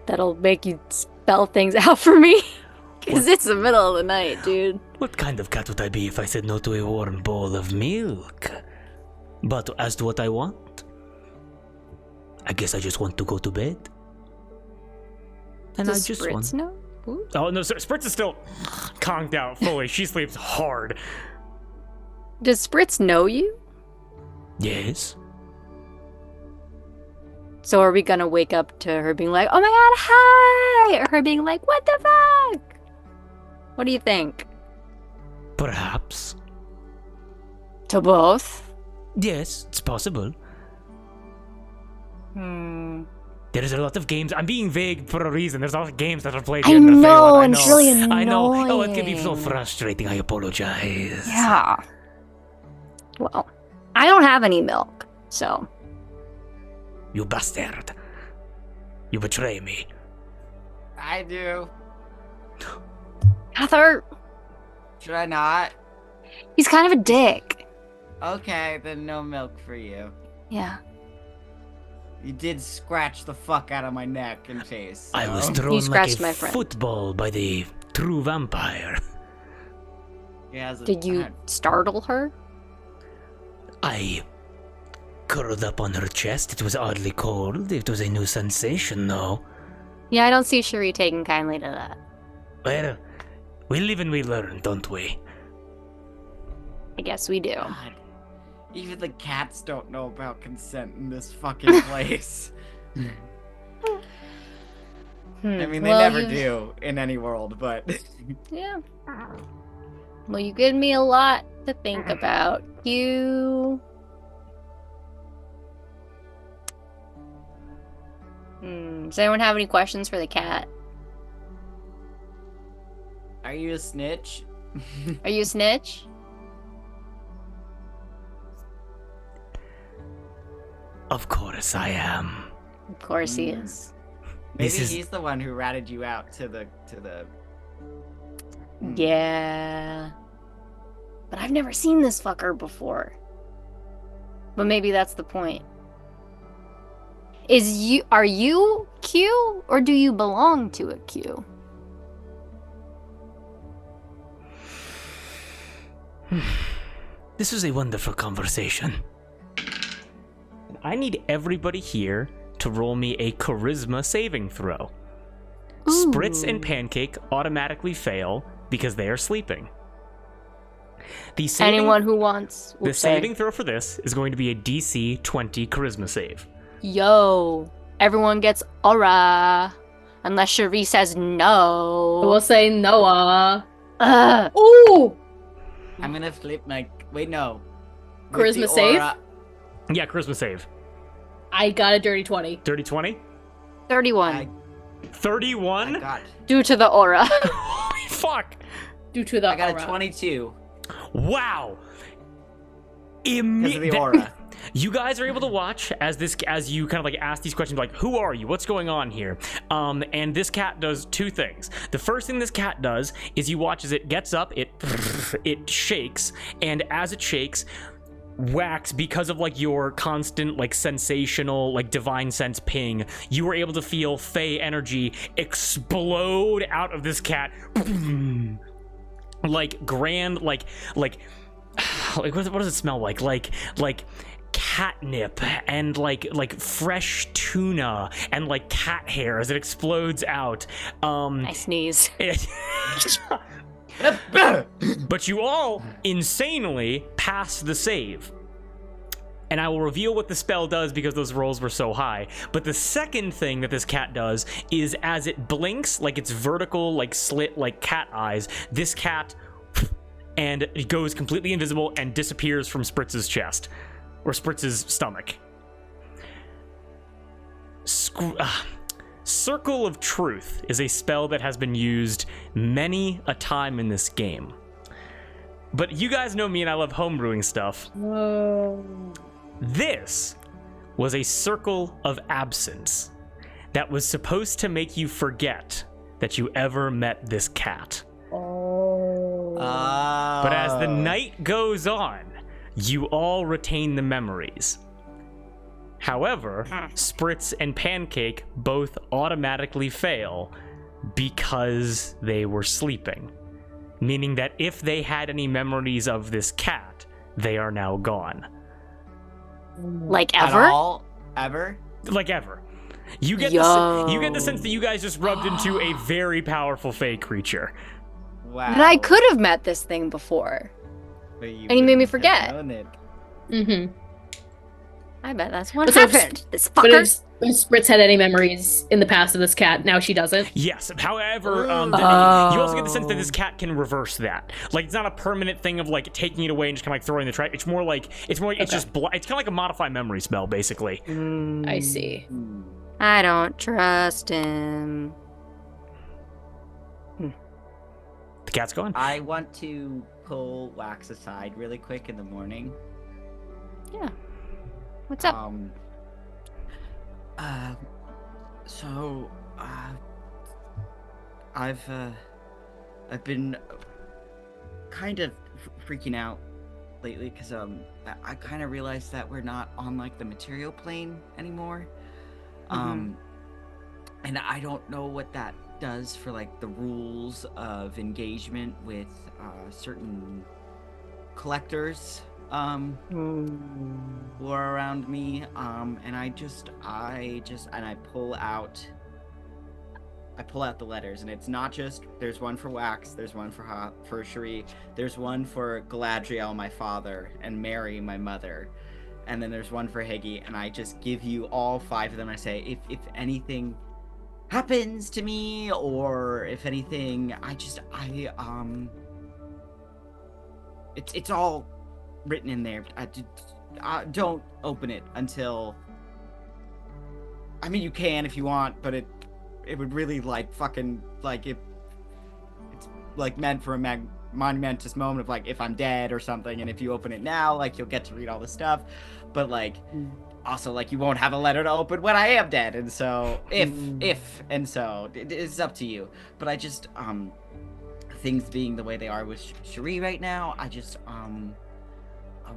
that'll make you spell things out for me? Because it's the middle of the night, dude. What kind of cat would I be if I said no to a warm bowl of milk? But as to what I want, I guess I just want to go to bed. And Does I just Spritz want... know? Ooh. Oh no, Spritz is still conked out fully. She sleeps hard. Does Spritz know you? Yes. So are we gonna wake up to her being like, oh my god, hi! Or her being like, what the fuck? What do you think? Perhaps. To both? Yes, it's possible. There's a lot of games. I'm being vague for a reason. There's a lot of games that are played I here in the know, Feywild. and it's really annoying. I know. Oh, it can be so frustrating. I apologize. Yeah. Well, I don't have any milk, so. You bastard. You betray me. I do. Heather, Should I not? he's kind of a dick. Okay, then no milk for you. Yeah. You did scratch the fuck out of my neck and face. I was so- thrown like scratched a my friend. football by the true vampire. Yeah, Did you startle her? I curled up on her chest. It was oddly cold. It was a new sensation, though. Yeah, I don't see Cherie taking kindly to that. Well, we live and we learn, don't we? I guess we do. God. Even the cats don't know about consent in this fucking place. I mean, they never do in any world, but... Yeah. Well, you give me a lot to think about. Does anyone have any questions for the cat? Are you a snitch? Are you a snitch? Of course I am. Of course he is. Maybe This is- he's the one who ratted you out to the... Yeah. But I've never seen this fucker before. But maybe that's the point. Are you Q or do you belong to a Q? This was a wonderful conversation. I need everybody here to roll me a charisma saving throw. Ooh. Spritz and Pancake automatically fail because they are sleeping. The saving, Anyone who wants. the Oops, sorry. saving throw for this is going to be a DC 20 charisma save. Yo, everyone gets aura. Unless Cherie says no. We'll say Noah. Ugh. Ooh! I'm gonna flip my... Wait, no. With Charisma the save? aura- Yeah, charisma save. I got a dirty 20. Dirty 20? 31. I 31? got... Due to the aura. Holy fuck! Due to the I got aura. a 22 Wow! because of the aura. You guys are able to watch as you kind of like ask these questions like, who are you? What's going on here? And this cat does two things. The first thing this cat does is you watch as it gets up, it shakes, and as it shakes, Wax, because of like your constant like sensational like divine sense ping, you were able to feel Fey energy explode out of this cat. Like grand like what does it smell like? Like catnip and like fresh tuna and like cat hair as it explodes out. I sneeze. But you all insanely pass the save. And I will reveal what the spell does because those rolls were so high. But the second thing that this cat does is as it blinks, like its vertical, like slit, like cat eyes, this cat and it goes completely invisible and disappears from Spritz's chest or Spritz's stomach. Circle of Truth is a spell that has been used many a time in this game. But you guys know me and I love homebrewing stuff. Whoa. This was a Circle of Absence that was supposed to make you forget that you ever met this cat. Oh. But as the night goes on, you all retain the memories. However, Spritz and Pancake both automatically fail because they were sleeping. Meaning that if they had any memories of this cat, they are now gone. Like At ever? all? Ever? Like ever. You get the sense that you guys just rubbed into a very powerful fey creature. Wow. But I could have met this thing before. But you and he made me wouldn't forget. have known it. Mm-hmm. I bet that's what But so- happened. This But fucker. if Spritz had any memories in the past of this cat, now she doesn't. Yes. However, you Oh. also get the sense that this cat can reverse that. Like, it's not a permanent thing of like taking it away and just kind of like throwing the trash. It's more like it's just it's kind of like a modify memory spell, basically. I see. I don't trust him. The cat's gone. I want to pull Wax aside really quick in the morning. Yeah. What's up? So, I've been kind of freaking out lately because I kind of realized that we're not on like the material plane anymore. And I don't know what that does for like the rules of engagement with certain collectors who are around me, and I pull out the letters, and it's not just there's one for Wax, there's one for Cherie, there's one for Galadriel, my father, and Mary, my mother, and then there's one for Higgy, and I just give you all 5 of them. I say if anything happens to me, or if anything, it's all written in there. I don't open it until, I mean, you can if you want, but it would really like fucking like it's like meant for a monumentous moment of like if I'm dead or something, and if you open it now, like you'll get to read all the stuff, but like also like you won't have a letter to open when I am dead, and so and so it's up to you. But I just things being the way they are with Cherie right now, I just I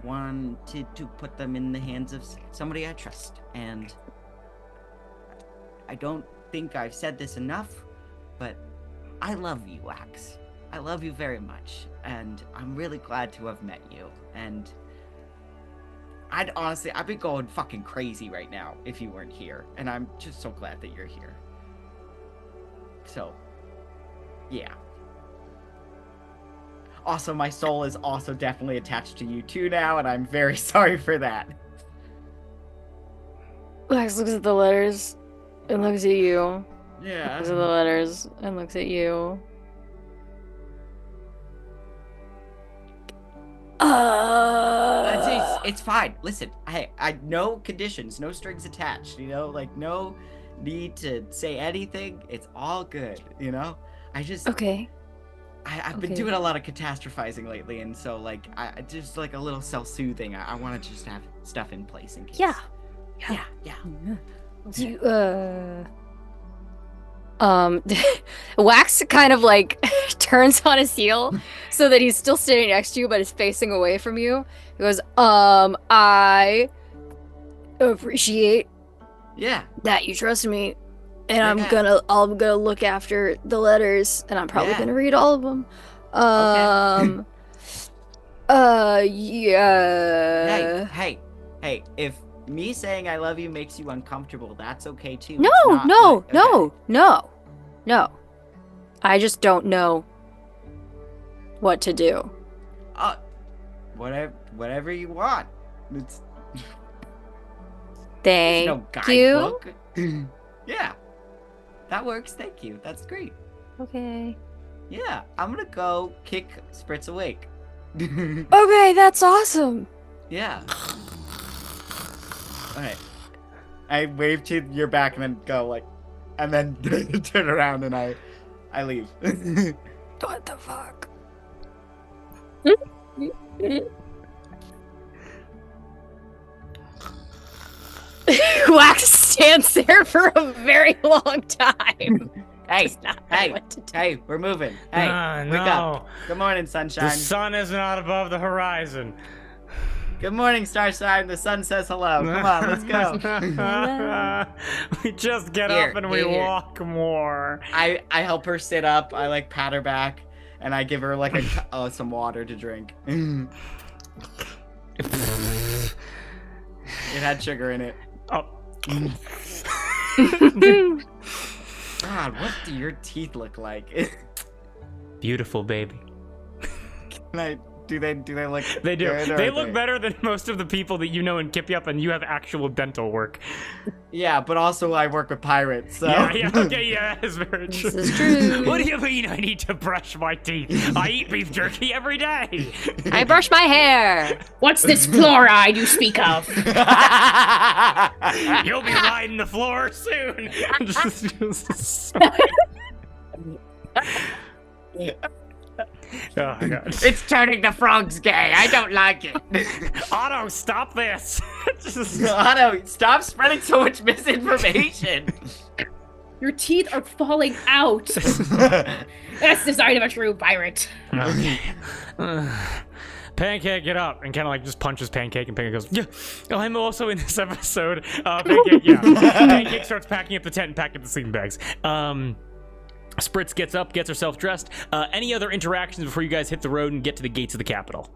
wanted to put them in the hands of somebody I trust, and I don't think I've said this enough, but I love you, Wax. I love you very much, and I'm really glad to have met you, and I'd be going fucking crazy right now if you weren't here, and I'm just so glad that you're here. So, yeah. Also, my soul is also definitely attached to you too now, and I'm very sorry for that. Wax looks at the letters and looks at you. Yeah. Looks at the letters and looks at you. It's fine. Listen, I no conditions, no strings attached, you know, like no need to say anything. It's all good, you know? Okay. I've been doing a lot of catastrophizing lately, and so like I just like a little self-soothing. I want to just have stuff in place in case. Yeah. Yeah. Wax kind of like turns on his heel so that he's still standing next to you but is facing away from you. He goes, I appreciate that you trust me, and I'm gonna look after the letters, and I'm probably gonna read all of them. Yeah. Hey, if me saying I love you makes you uncomfortable, that's okay too. No. I just don't know what to do. Whatever you want. It's Thank no you. guidebook. Yeah, that works. Thank you. That's great. Okay. Yeah, I'm gonna go kick Spritz awake. Okay, that's awesome. Yeah. All right. I wave to your back and then go like, and then turn around and I leave. What the fuck? Wax stands there for a very long time. Hey, Does not know what to do. hey, we're moving. Hey, wake up. Good morning, sunshine. The sun is not above the horizon. Good morning, star sign. The sun says hello. Come on, let's go. We just get Here, up and we here. walk more. I help her sit up. I like pat her back, and I give her like some water to drink. It had sugar in it. Oh. God, what do your teeth look like? Beautiful, baby. Do they look? They do. good, or They are look better than most of the people that you know in Kipyup, and you have actual dental work. Yeah, but also I work with pirates, so. Yeah, okay, yeah, that is very true. This is true. What do you mean I need to brush my teeth? I eat beef jerky every day. I brush my hair. What's this fluoride you speak of? You'll be riding the floor soon. Oh my god. It's turning the frogs gay. I don't like it. Otto, stop this. Otto, stop spreading so much misinformation. Your teeth are falling out. That's the sign of a true pirate. Okay. Pancake, get up, and kind of like just punches Pancake, and Pancake goes, yeah, oh, I'm also in this episode. Pancake, yeah. Pancake starts packing up the tent and packing up the sleeping bags. Spritz gets up, gets herself dressed. Any other interactions before you guys hit the road and get to the gates of the capital?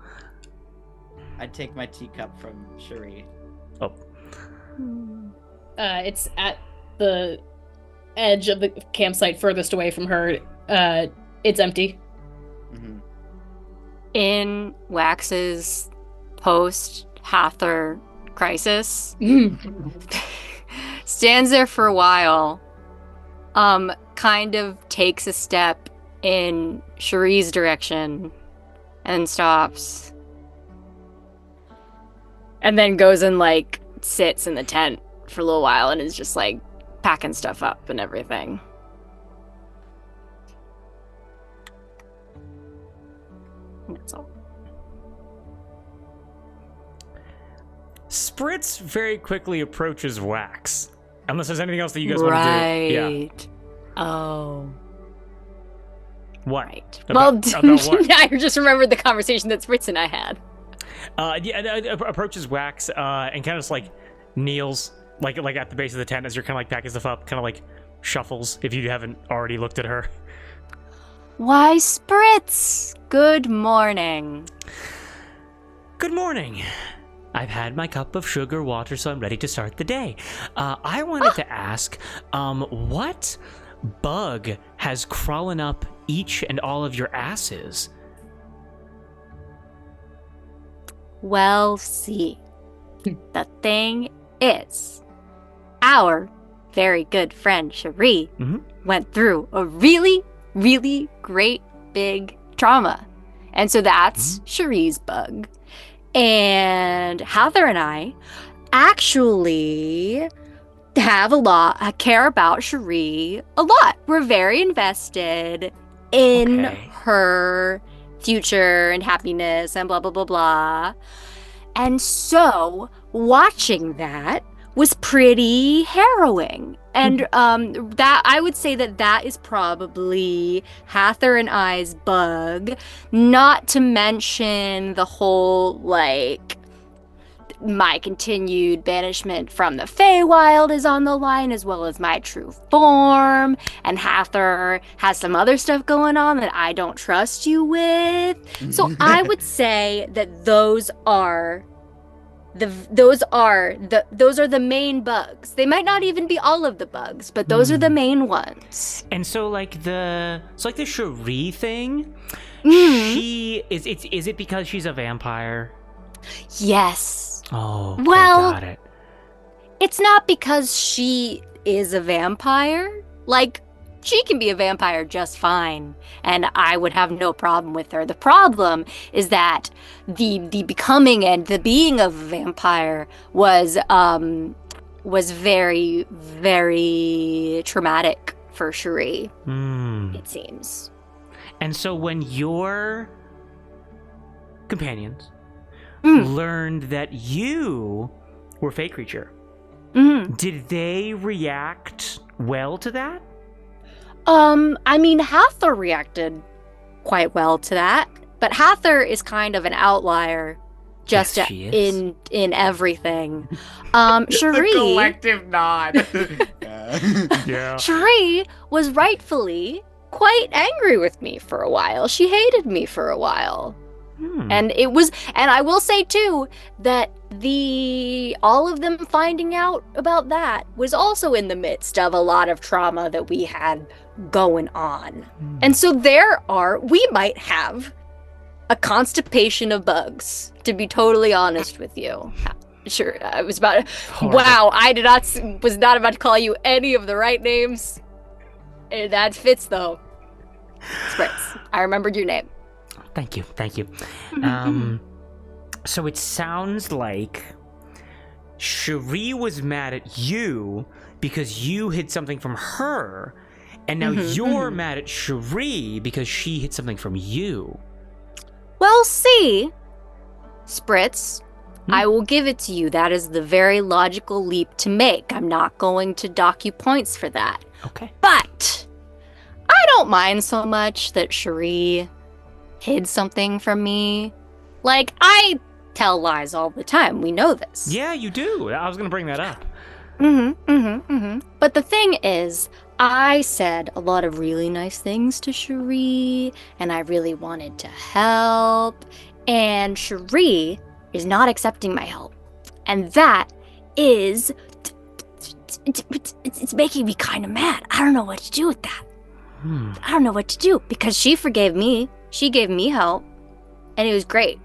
I take my teacup from Cherie. Oh. It's at the edge of the campsite furthest away from her. It's empty. Mm-hmm. In Wax's post-Hathor crisis, stands there for a while, kind of takes a step in Cherie's direction and stops. And then goes and, like, sits in the tent for a little while and is just, like, packing stuff up and everything. That's all. Spritz very quickly approaches Wax. Unless there's anything else that you guys want to do. Yeah. Right. Oh. What? Right. About what? I just remembered the conversation that Spritz and I had. Approaches Wax and kind of just like kneels like at the base of the tent as you're kind of like packing stuff up, kind of like shuffles if you haven't already looked at her. Why, Spritz! Good morning. Good morning. I've had my cup of sugar water, so I'm ready to start the day. I wanted to ask, what bug has crawling up each and all of your asses? Well, see, the thing is, our very good friend Cherie went through a really, really great big trauma. And so that's Cherie's bug. And Hathor and I actually care about Cherie a lot. We're very invested in her future and happiness and blah, blah, blah, blah. And so watching that was pretty harrowing. And that I would say that is probably Hathor and I's bug, not to mention the whole, like, my continued banishment from the Feywild is on the line, as well as my true form, and Hathor has some other stuff going on that I don't trust you with. So I would say that those are those are the main bugs. They might not even be all of the bugs, but those are the main ones. And so like the Cherie thing, she is it because she's a vampire? Yes. Oh, okay, Well, got it. it's not because she is a vampire. Like, she can be a vampire just fine, and I would have no problem with her. The problem is that the becoming and the being of a vampire was very, very traumatic for Cherie, it seems. And so when your companions learned that you were Fey Creature, did they react well to that? I mean, Hathor reacted quite well to that, but Hathor is kind of an outlier just Yes, she is. in everything. The Cherie, collective nod. Yeah. Cherie was rightfully quite angry with me for a while. She hated me for a while. And I will say too that all of them finding out about that was also in the midst of a lot of trauma that we had going on. And so we might have a constipation of bugs, to be totally honest with you. Sure, I was about Horrible. wow, was not about to call you any of the right names. That fits though. Spritz, I remembered your name. Thank you. So it sounds like Cherie was mad at you because you hid something from her, and now you're mad at Cherie because she hid something from you. Well, see, Spritz, I will give it to you. That is the very logical leap to make. I'm not going to dock you points for that. Okay. But I don't mind so much that Cherie hid something from me. Like, I tell lies all the time. We know this. Yeah, you do. I was gonna bring that up. But the thing is, I said a lot of really nice things to Cherie, and I really wanted to help, and Cherie is not accepting my help. And that is... It's making me kind of mad. I don't know what to do with that. I don't know what to do, because she forgave me. She gave me help, and it was great.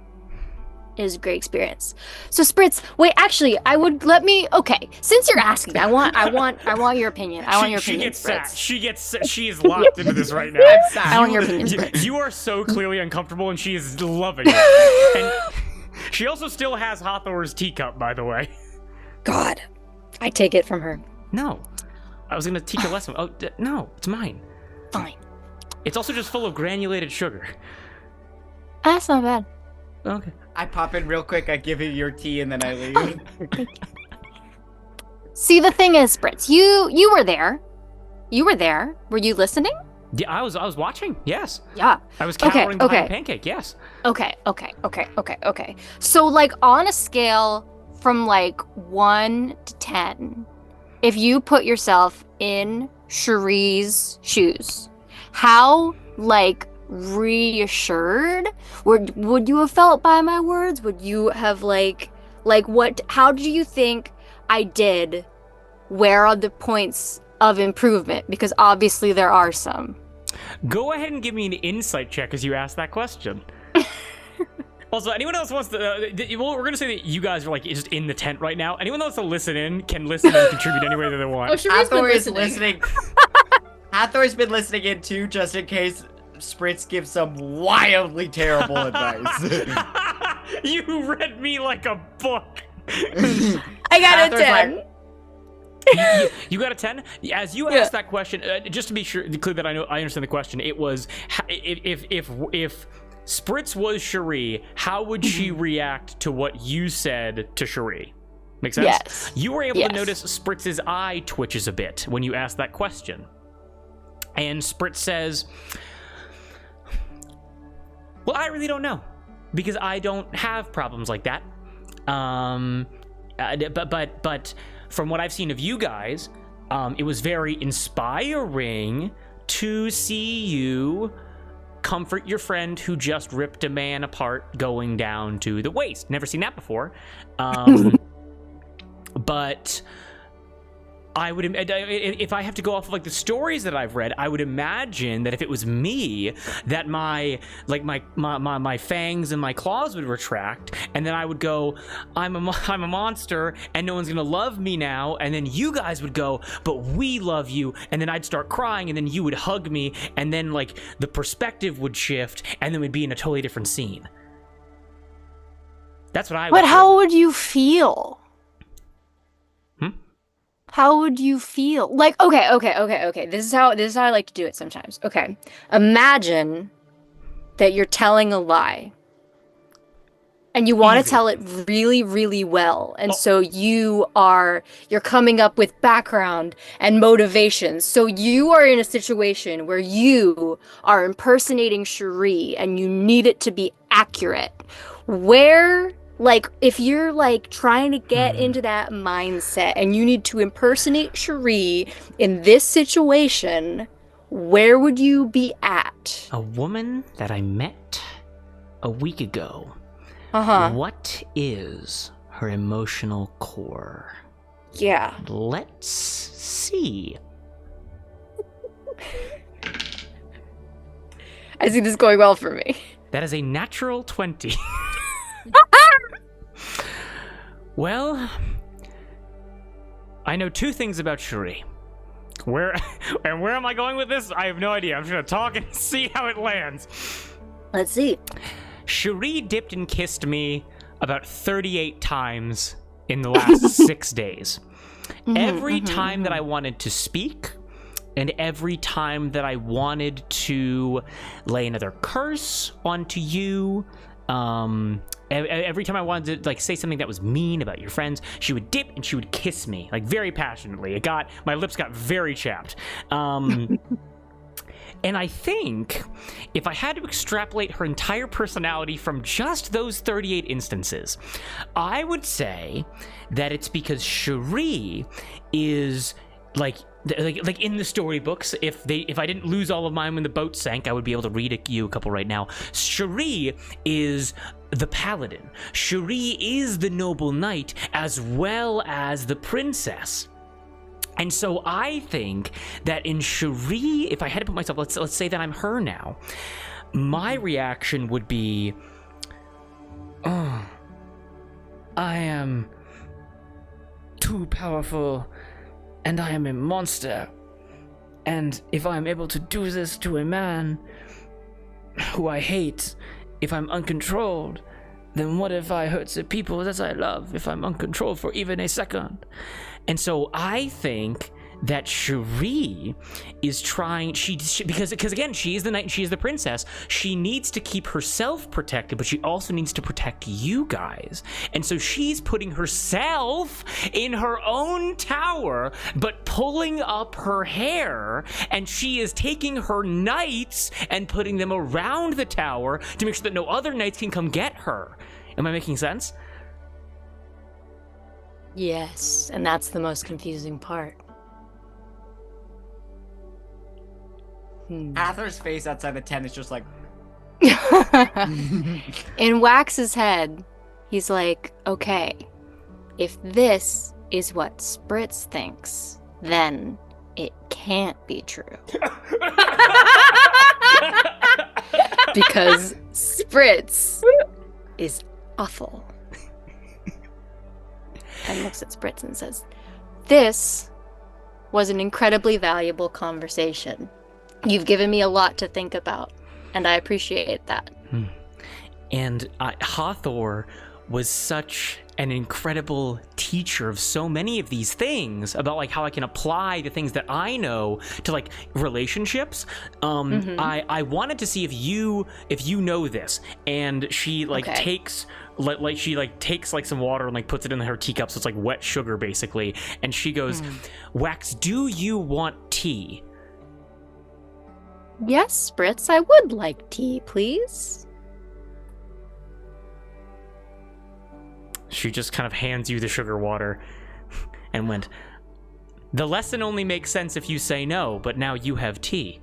It was a great experience. So Spritz, wait, actually, okay, since you're asking, I want your opinion. I want your She opinion, gets Spritz. sad. She is locked into this right now. I want your opinion, Spritz. You are so clearly uncomfortable, and she is loving it. And she also still has Hathor's teacup, by the way. God, I take it from her. No, I was gonna teach her a lesson. No, it's mine. Fine. It's also just full of granulated sugar. That's not bad. Okay. I pop in real quick, I give you your tea, and then I leave. See, the thing is, Spritz, you were there. You were there. Were you listening? Yeah, I was watching. Yes. Yeah. I was cowering behind okay. Pancake. Yes. Okay. So, like, on a scale from, 1 to 10, if you put yourself in Cherie's shoes, how, reassured would you have felt by my words? Would you have, how do you think I did? Where are the points of improvement? Because obviously there are some. Go ahead and give me an insight check as you ask that question. Also, anyone else wants to... we're going to say that you guys are, just in the tent right now. Anyone else to listen in can listen and contribute any way that they want. Oh, Cherie's been Hathor is listening. listening. Hathor's been listening in too, just in case Spritz gives some wildly terrible advice. You read me like a book. I got Hathor's a 10. You got a 10? As you asked that question, just to be clear that I understand the question, it was if Spritz was Cherie, how would she react to what you said to Cherie? Make sense? Yes. You were able Yes. to notice Spritz's eye twitches a bit when you asked that question. And Spritz says, well, I really don't know, because I don't have problems like that. But from what I've seen of you guys, it was very inspiring to see you comfort your friend who just ripped a man apart going down to the waist. Never seen that before. But I would, if I have to go off of like the stories that I've read, I would imagine that if it was me, that my fangs and my claws would retract, and then I would go, I'm a monster, and no one's gonna love me now, and then you guys would go, but we love you, and then I'd start crying, and then you would hug me, and then like the perspective would shift, and then we'd be in a totally different scene. That's what I would. But how would you feel? How would you feel? Like, okay. This is how I like to do it sometimes. Okay. Imagine that you're telling a lie. And you want to tell it really, really well. And so you're coming up with background and motivation. So you are in a situation where you are impersonating Cherie and you need it to be accurate. Where, like, if you're like trying to get into that mindset and you need to impersonate Cherie in this situation, where would you be at? A woman that I met a week ago. What is her emotional core? Yeah. Let's see. I see this going well for me. That is a natural 20. Well, I know two things about Cherie. Where am I going with this? I have no idea. I'm just gonna talk and see how it lands. Let's see. Cherie dipped and kissed me about 38 times in the last 6 days. Every time that I wanted to speak, and every time that I wanted to lay another curse onto you, every time I wanted to like say something that was mean about your friends, she would dip and she would kiss me, like very passionately. My lips got very chapped. And I think if I had to extrapolate her entire personality from just those 38 instances, I would say that it's because Cherie is like in the storybooks, if I didn't lose all of mine when the boat sank, I would be able to read you a couple right now. Cherie is the paladin. Cherie is the noble knight as well as the princess. And so I think that in Cherie, if I had to put myself, let's say that I'm her now, my reaction would be, oh, I am too powerful, and I am a monster. And if I'm able to do this to a man who I hate, if I'm uncontrolled, then what if I hurt the people that I love if I'm uncontrolled for even a second? And so I think that Cherie is trying, because again, she is the knight and she is the princess. She needs to keep herself protected, but she also needs to protect you guys. And so she's putting herself in her own tower, but pulling up her hair, and she is taking her knights and putting them around the tower to make sure that no other knights can come get her. Am I making sense? Yes, and that's the most confusing part. Ather's face outside the tent is just like... In Wax's head, he's like, okay, if this is what Spritz thinks, then it can't be true. Because Spritz is awful. And looks at Spritz and says, this was an incredibly valuable conversation. You've given me a lot to think about, and I appreciate that. And Hathor was such an incredible teacher of so many of these things about like how I can apply the things that I know to like relationships. I wanted to see if you know this. And she takes some water and like puts it in her teacup, so it's like wet sugar basically. And she goes, Wax, do you want tea? Yes, Spritz, I would like tea, please. She just kind of hands you the sugar water and went, the lesson only makes sense if you say no, but now you have tea.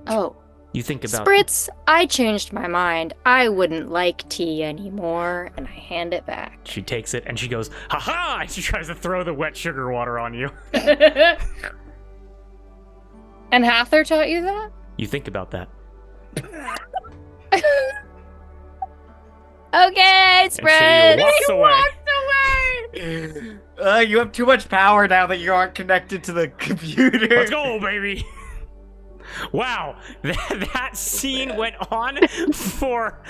Oh, You think about Spritz, I changed my mind. I wouldn't like tea anymore, and I hand it back. She takes it and she goes, "Ha-ha!" And she tries to throw the wet sugar water on you. And Hathor taught you that? You think about that. Okay, And she Spritz! walks away. You have too much power now that you aren't connected to the computer. Let's go, baby! Wow, that scene went on for...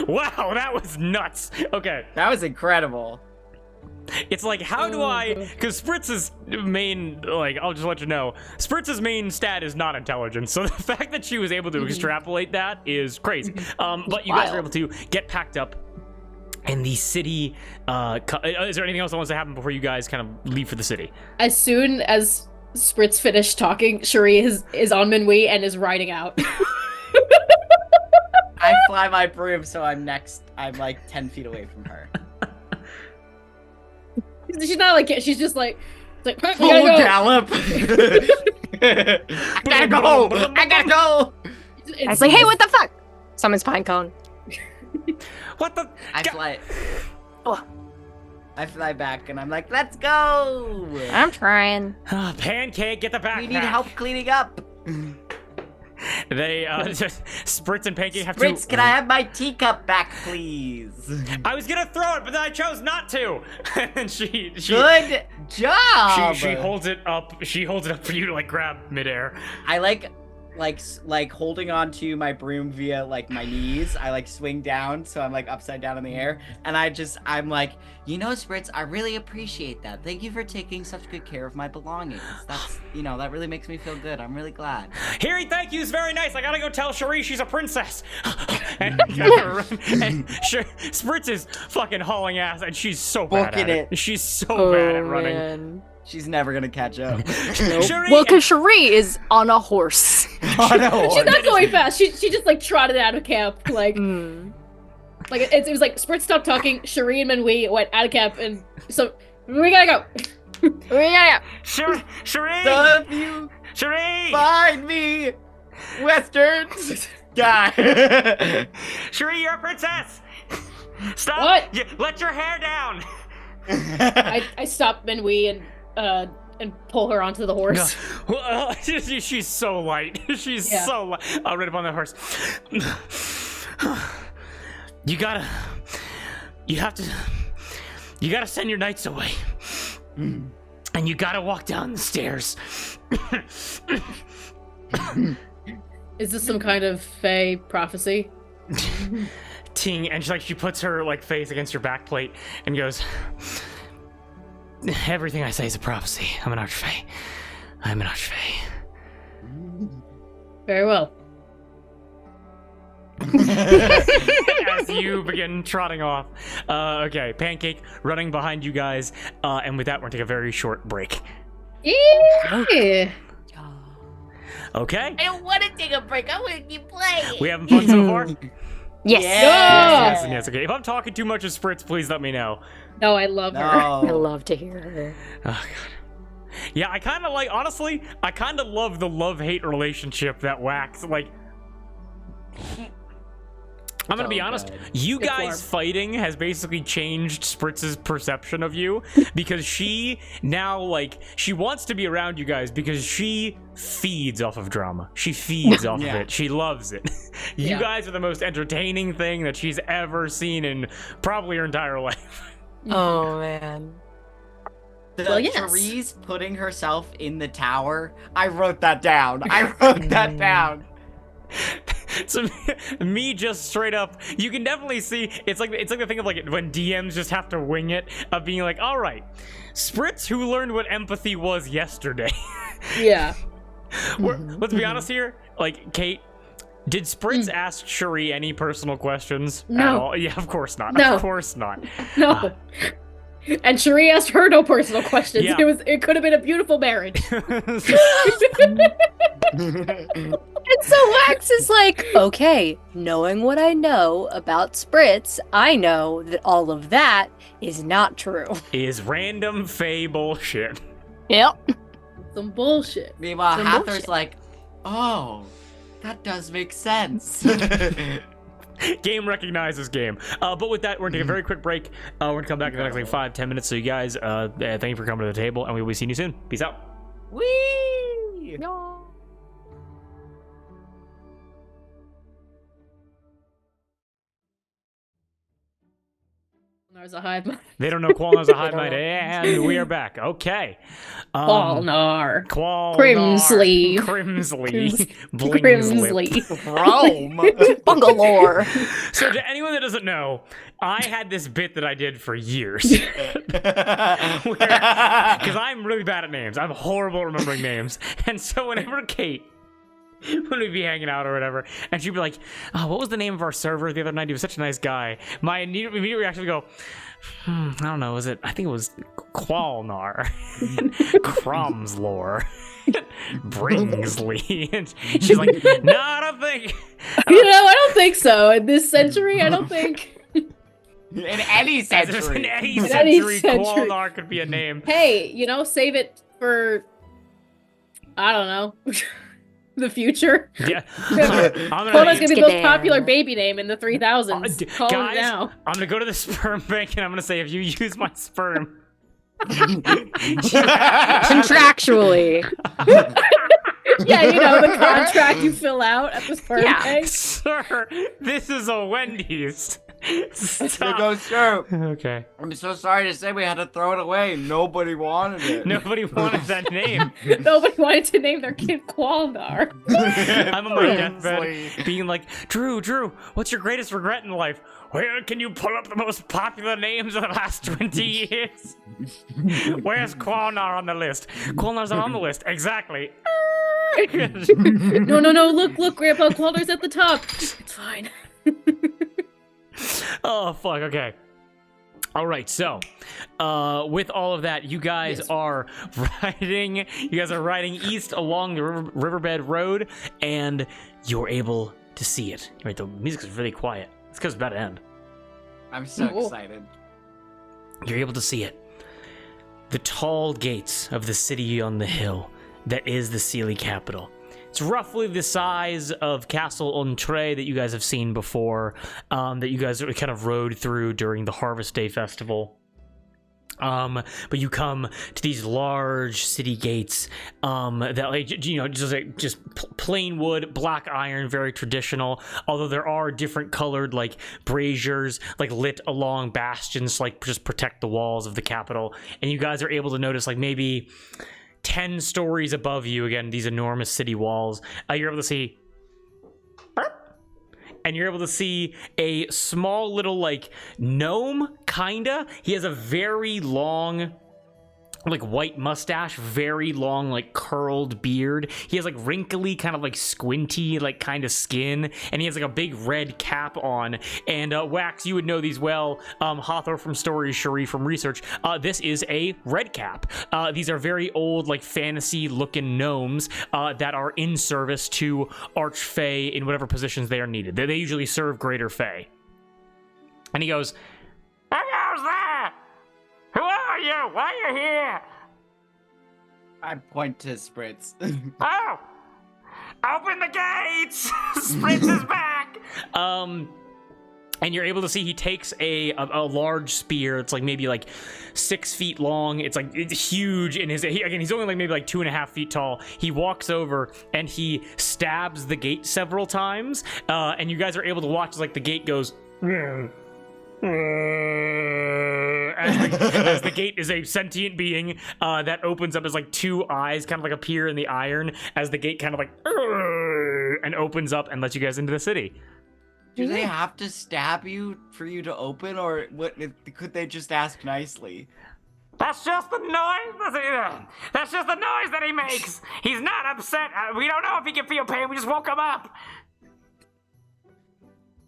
Wow, that was nuts. Okay. That was incredible. It's like, how do I... Because Spritz's main... Like, I'll just let you know. Spritz's main stat is not intelligence. So the fact that she was able to extrapolate that is crazy. But you guys were able to get packed up. And the city... is there anything else that wants to happen before you guys kind of leave for the city? As soon as Spritz finished talking, Cherie is on Minhui and is riding out. I fly my broom, so I'm like 10 feet away from her. She's not like, she's just like we Full gotta go. gallop! I gotta go! I gotta go! I was like, hey, what the fuck? Summons pine cone. What the... I fly back and I'm like, let's go! I'm trying. Pancake, get the backpack. We need help cleaning up. They, just Spritz and Pancake have Spritz, to... can I have my teacup back, please? I was gonna throw it, but then I chose not to. And she Good job! She holds it up. She holds it up for you to like grab midair. I like holding on to my broom via like my knees. I like swing down, so I'm like upside down in the air, and I'm like, you know, Spritz, I really appreciate that. Thank you for taking such good care of my belongings. That's, you know, that really makes me feel good. I'm really glad. Harry, thank you. It's very nice. I gotta go tell Cherie she's a princess. and Spritz is fucking hauling ass, and she's so bad Booking at it. She's so bad at running. Man. She's never gonna catch up. Cherie, Well, because Cherie is on a horse. She's not going fast. She just like trotted out of camp. Like, like it was like Spritz stopped talking. Cherie and Minhui went out of camp, and so we gotta go. Cherie, Love you. Cherie, Find me, Western guy. Cherie, you're a princess. Stop. What? Let your hair down. I stopped Minhui and pull her onto the horse. No. She's so light. She's so light. I'll ride up on the horse. You gotta send your knights away. And you gotta walk down the stairs. Is this some kind of Fae prophecy? Ting, and she puts her like face against your back plate and goes, everything I say is a prophecy. I'm an archfey. I'm an archfey. Very well. As you begin trotting off. Okay, Pancake running behind you guys. And with that, we're gonna take a very short break. Yeah. Okay? I don't want to take a break. I want to keep playing. We having fun so far? Yes. Yes. Okay. If I'm talking too much of Spritz, please let me know. No, I love her. I love to hear her. Oh, God. Yeah, I kind of like, honestly, I kind of love the love-hate relationship that Wax, like... I'm gonna be honest, you guys fighting has basically changed Spritz's perception of you, because she now, like, she wants to be around you guys because she feeds off of drama. She feeds off of it. She loves it. You guys are the most entertaining thing that she's ever seen in probably her entire life. Oh, man. Cherie's putting herself in the tower. I wrote that down. I wrote that down. So me just straight up, you can definitely see it's like the thing of like when DMs just have to wing it, of being like, all right, Spritz, who learned what empathy was yesterday. Yeah. Let's be honest here, like, Kate, did Spritz ask Cherie any personal questions at all? Yeah, of course not. No. Of course not. No. And Cherie asked her no personal questions. Yeah. It could have been a beautiful marriage. And so Wax is like, okay, knowing what I know about Spritz, I know that all of that is not true. Is random Fae bullshit. Yep. Some bullshit. Meanwhile, Some Hathor's bullshit. like, oh, That does make sense. Game recognizes game. But with that, we're gonna take a very quick break. We're gonna come back in the next like 5-10 minutes. So you guys, thank you for coming to the table, and we'll be seeing you soon. Peace out. Whee! There's a hive mind. They don't know Qualnar's a hive mind, and we are back. Okay. Qualnar. Qualnar. Crimsley. Crimsley. Grimsley. Rome. Bungalore. So to anyone that doesn't know, I had this bit that I did for years. Because I'm really bad at names. I'm horrible at remembering names. And so whenever Kate when we'd be hanging out or whatever, and she'd be like, "Oh, what was the name of our server the other night? He was such a nice guy." My immediate reaction would go, I don't know, I think it was Qualnar, Cromslore, Bringsley. And she's like, "No, I don't think." I don't think so. In this century, I don't think. In any century. In any century, Qualnar could be a name. Hey, save it for, I don't know. The future. Yeah. Qualnar's gonna be the most popular baby name in the 3000s. Call guys, it now. I'm gonna go to the sperm bank and I'm gonna say, if you use my sperm. Contractually. Yeah, the contract you fill out at the sperm bank. Sir, this is a Wendy's. Stop. Go, sir. Okay. I'm so sorry to say we had to throw it away. Nobody wanted it. Nobody wanted that name. Nobody wanted to name their kid Qualnar. I'm on my deathbed being like, Drew, what's your greatest regret in life? Where can you pull up the most popular names of the last 20 years? Where's Qualnar on the list? Qualnar's not on the list. Exactly. No, look, Grandpa, Qualnar's at the top. It's fine. Oh, fuck, okay. All right, so with all of that, you guys are riding east along the riverbed road, and you're able to see it. Right, the music is really quiet. It's because it's about to end. I'm so excited. You're able to see it. The tall gates of the city on the hill that is the Seelie Capitol. It's roughly the size of Castle Untitled that you guys have seen before, that you guys kind of rode through during the Harvest Day Festival. But you come to these large city gates that just plain wood, black iron, very traditional. Although there are different colored braziers lit along bastions to just protect the walls of the Capitol. And you guys are able to notice maybe 10 stories above you, again, these enormous city walls, you're able to see, and you're able to see a small little gnome, kinda. He has a very long white mustache, very long curled beard. He has wrinkly, kind of squinty kind of skin, and he has a big red cap on. And Wax, you would know these well. Hawthor from Stories, Cherie from Research. This is a red cap. These are very old fantasy looking gnomes that are in service to Archfey in whatever positions they are needed. They usually serve Greater Fey. And he goes, "Who's there? Who are you? Why are you here?" I point to Spritz. Oh! Open the gates! Spritz is back! And you're able to see he takes a large spear. It's maybe 6 feet long. It's huge in his. He's only maybe 2.5 feet tall. He walks over and he stabs the gate several times. And you guys are able to watch as the gate goes. As the gate is a sentient being that opens up as 2 eyes kind of appear in the iron as the gate kind of and opens up and lets you guys into the city. Do they have to stab you for you to open, or what? Could they just ask nicely? That's just the noise. That's just the noise that he makes. He's not upset. We don't know if he can feel pain. We just woke him up.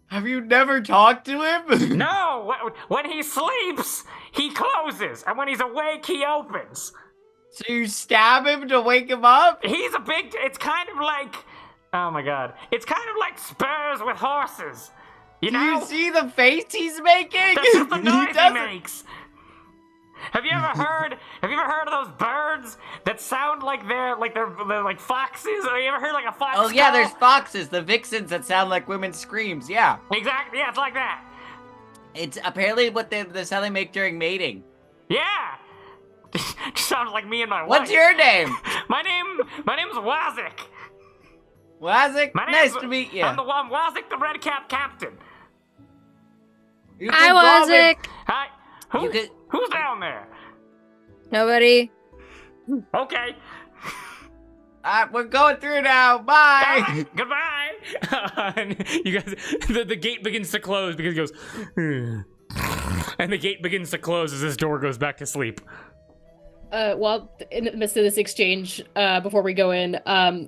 Have you never talked to him? No, when he sleeps, he closes, and when he's awake, he opens. So you stab him to wake him up? It's kind of oh my god, it's kind of like spurs with horses. You know? Do you see the face he's making? That's just the noise he makes. Have you ever heard of those birds that that sound like they're like foxes. Have you ever heard like a fox? Oh yeah, call? there's foxes, the vixens that sound like women's screams. Yeah, Exactly. Yeah, it's like that. it's apparently what the sound they make during mating. Yeah. Just sounds like me and my wife. What's your name? My name's Wazik. Wazik? My Nice name's- to meet you. I'm Wazik, the Red Cap Captain. You Hi, can call me- Wazik. Hi. You could- Who's down there? Nobody. Okay. We're going through now. Bye. Bye. Goodbye. And you guys, the gate begins to close because he goes, and the gate begins to close as this door goes back to sleep. While in the midst of this exchange, before we go in,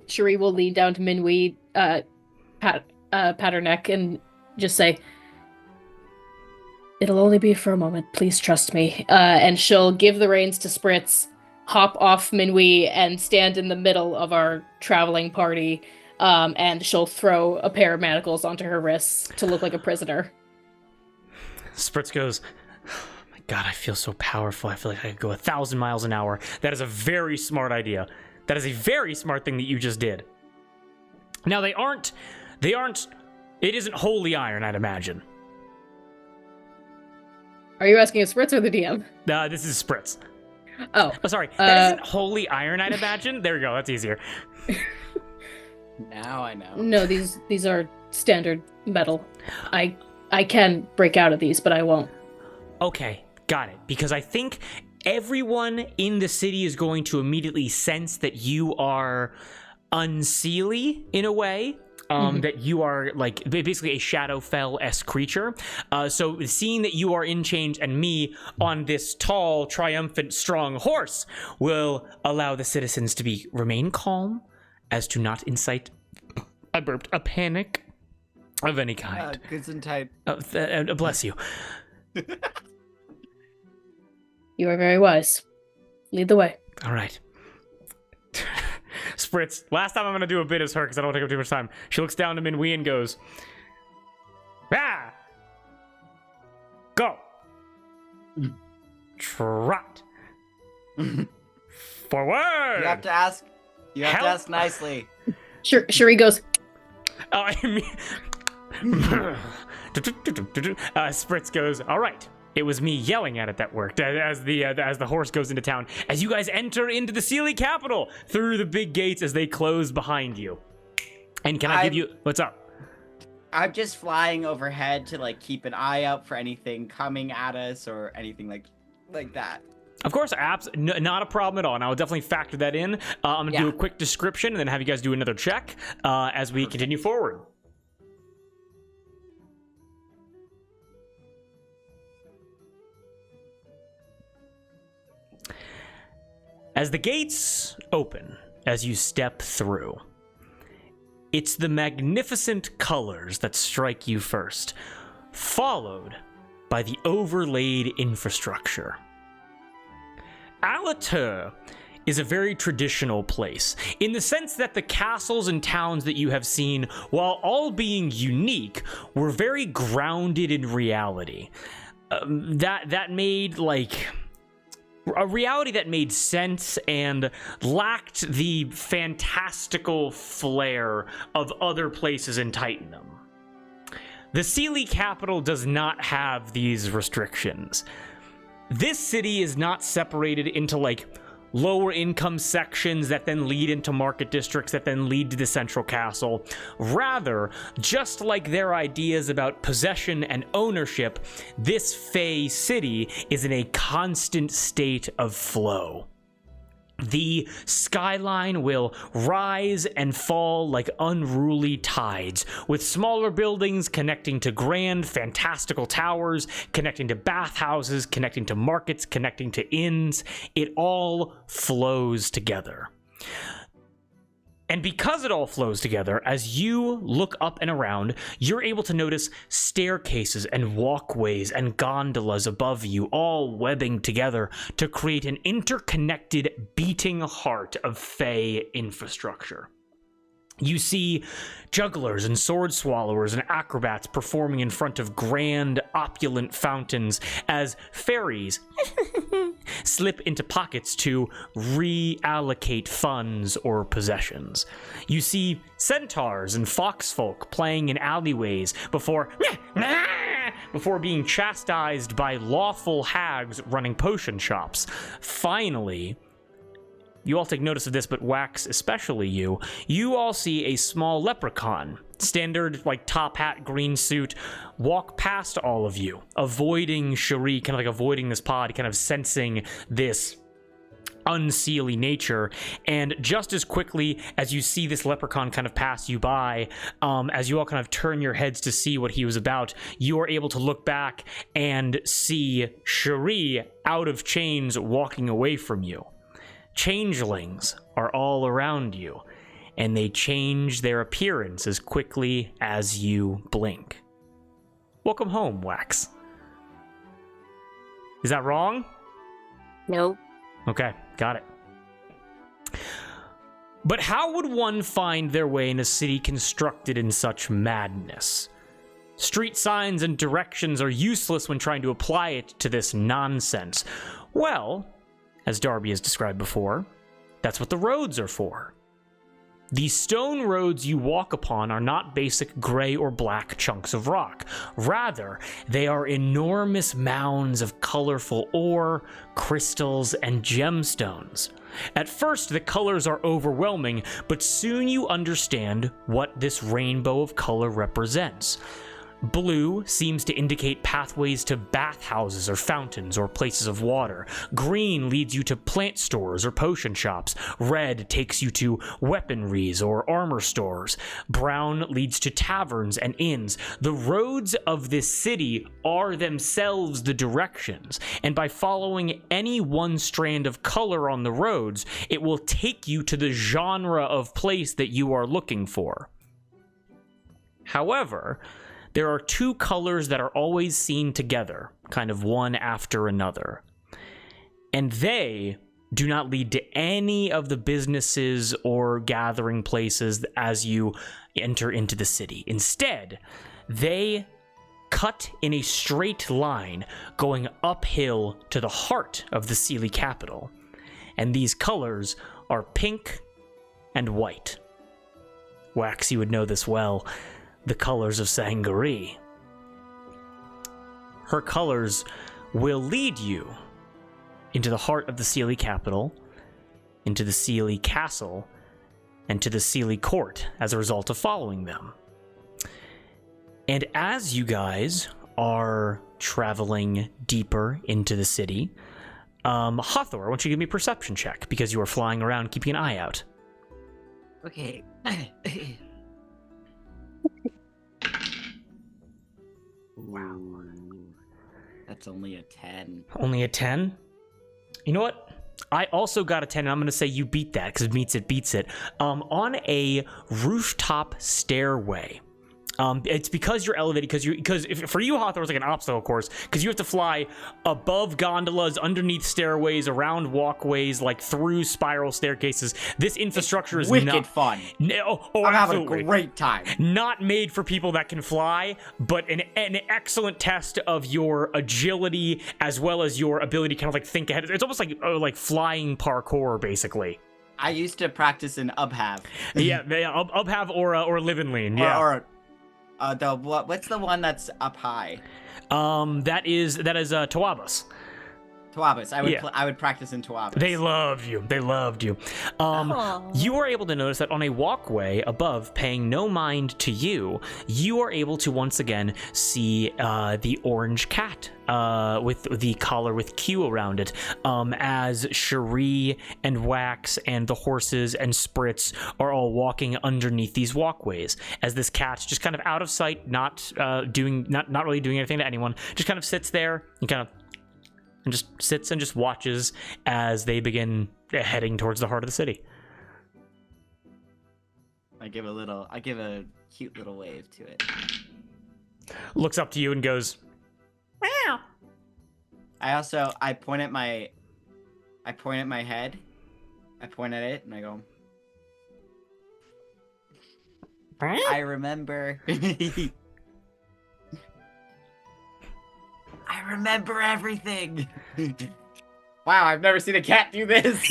Cherie will lean down to Minwee, pat her neck, and just say, "It'll only be for a moment. Please trust me." And she'll give the reins to Spritz, hop off Minwee, and stand in the middle of our traveling party. And she'll throw a pair of manacles onto her wrists to look like a prisoner. Spritz goes, God, I feel so powerful. I feel like I could go 1,000 miles an hour. That is a very smart idea. That is a very smart thing that you just did. Now, it isn't wholly iron, I'd imagine. Are you asking a Spritz or the DM? This is Spritz. Oh, Sorry. That isn't wholly iron, I'd imagine. There we go. That's easier. Now I know. no, these are standard metal. I can break out of these, but I won't. Okay, got it. Because I think everyone in the city is going to immediately sense that you are unseelie in a way. That you are like basically a Shadowfell-esque creature. So seeing that you are in chains and me on this tall, triumphant, strong horse will allow the citizens to remain calm as to not incite, I burped, a panic of any kind. Gesundheit. Bless you. You are very wise. Lead the way. All right. Spritz, last time I'm going to do a bit as her because I don't want to take up too much time. She looks down to Minwee and goes, "Ah! Go! Trot! Forward!" You have to ask. You have to Help. ask nicely. Cherie goes, Oh, I mean... Spritz goes, "All right. It was me yelling at it that worked." As the horse goes into town, as you guys enter into the Seelie Capitol through the big gates as they close behind you. And can I give you what's up? I'm just flying overhead to like keep an eye out for anything coming at us or anything like that. Of course, not a problem at all. And I will definitely factor that in. I'm gonna do a quick description and then have you guys do another check as we continue forward. As the gates open, as you step through, it's the magnificent colors that strike you first, followed by the overlaid infrastructure. Allatour is a very traditional place, in the sense that the castles and towns that you have seen, while all being unique, were very grounded in reality. That made, like... a reality that made sense and lacked the fantastical flair of other places in Titanum. The Seelie Capitol does not have these restrictions. This city is not separated into like lower income sections that then lead into market districts that then lead to the central castle. Rather, just like their ideas about possession and ownership, this Fey city is in a constant state of flow. The skyline will rise and fall like unruly tides, with smaller buildings connecting to grand, fantastical towers, connecting to bathhouses, connecting to markets, connecting to inns. It all flows together. And because it all flows together, as you look up and around, you're able to notice staircases and walkways and gondolas above you, all webbing together to create an interconnected, beating heart of Fey infrastructure. You see jugglers and sword swallowers and acrobats performing in front of grand, opulent fountains as fairies slip into pockets to reallocate funds or possessions. You see centaurs and foxfolk playing in alleyways before being chastised by lawful hags running potion shops. Finally, you all take notice of this, but Wax, especially you all see a small leprechaun, standard, like, top hat, green suit, walk past all of you, avoiding Cherie, kind of like avoiding this pod, kind of sensing this unseelie nature. And just as quickly as you see this leprechaun kind of pass you by, as you all kind of turn your heads to see what he was about, you are able to look back and see Cherie out of chains walking away from you. Changelings are all around you, and they change their appearance as quickly as you blink. Welcome home, Wax. Is that wrong? Nope. Okay, got it. But how would one find their way in a city constructed in such madness? Street signs and directions are useless when trying to apply it to this nonsense. Well, as Darby has described before, that's what the roads are for. The stone roads you walk upon are not basic gray or black chunks of rock. Rather, they are enormous mounds of colorful ore, crystals, and gemstones. At first, the colors are overwhelming, but soon you understand what this rainbow of color represents. Blue seems to indicate pathways to bathhouses or fountains or places of water. Green leads you to plant stores or potion shops. Red takes you to weaponries or armor stores. Brown leads to taverns and inns. The roads of this city are themselves the directions, and by following any one strand of color on the roads, it will take you to the genre of place that you are looking for. However, there are two colors that are always seen together, kind of one after another. And they do not lead to any of the businesses or gathering places as you enter into the city. Instead, they cut in a straight line going uphill to the heart of the Seelie Capitol. And these colors are pink and white. Wax, you would know this well. The colors of Sangaree. Her colors will lead you into the heart of the Seelie Capitol, into the Seelie Castle, and to the Seelie Court as a result of following them. And as you guys are traveling deeper into the city, Hathor, I want you to give me a perception check because you are flying around keeping an eye out. Okay. Wow. That's only a 10. Only a 10? You know what? I also got a 10, and I'm going to say you beat that, because it beats it. On a rooftop stairway. It's because you're elevated, because for you, Hawthorne, it's like an obstacle course, because you have to fly above gondolas, underneath stairways, around walkways, like through spiral staircases. This infrastructure is wicked not fun. No, I'm having absolutely. a great time. Not made for people that can fly, but an excellent test of your agility as well as your ability to kind of like think ahead. It's almost like flying parkour, basically. I used to practice in Ubhav. Yeah, Ubhav or Live and Lean. Yeah. What's the one that's up high? That is Tawabas. Tawabas. I would practice in Tawabas. They loved you. You are able to notice that on a walkway above, paying no mind to you, you are able to once again see the orange cat with the collar with Q around it, as Cherie and Wax and the horses and Spritz are all walking underneath these walkways. As this cat's just kind of out of sight, not really doing anything to anyone, just kind of sits there and just sits and just watches as they begin heading towards the heart of the city. I give a cute little wave to it. Looks up to you and goes, "Meow." I point at my head. I point at it and I go, I remember. I remember everything. Wow, I've never seen a cat do this.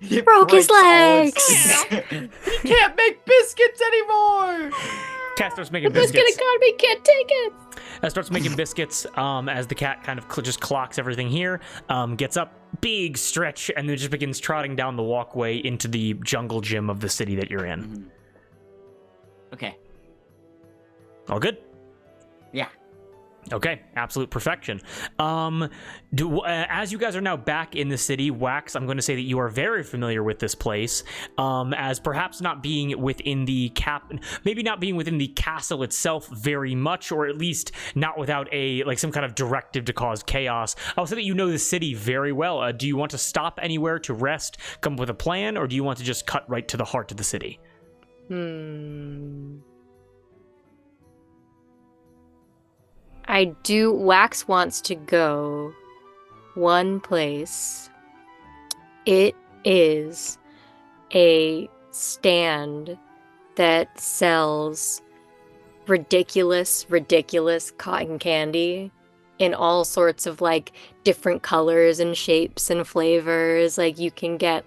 He Broke his breaks all its legs. teeth. He can't make biscuits anymore. Cat starts making The biscuit biscuits. economy can't take it. Starts making biscuits as the cat kind of just clocks everything here, gets up, big stretch, and then just begins trotting down the walkway into the jungle gym of the city that you're in. Okay. All good? Yeah. Okay, absolute perfection. As you guys are now back in the city, Wax, I'm going to say that you are very familiar with this place, as perhaps not being within the maybe not being within the castle itself very much, or at least not without some kind of directive to cause chaos. I'll say that you know the city very well. Do you want to stop anywhere to rest, come up with a plan, or do you want to just cut right to the heart of the city? Wax wants to go one place. It is a stand that sells ridiculous cotton candy in all sorts of like different colors and shapes and flavors. Like you can get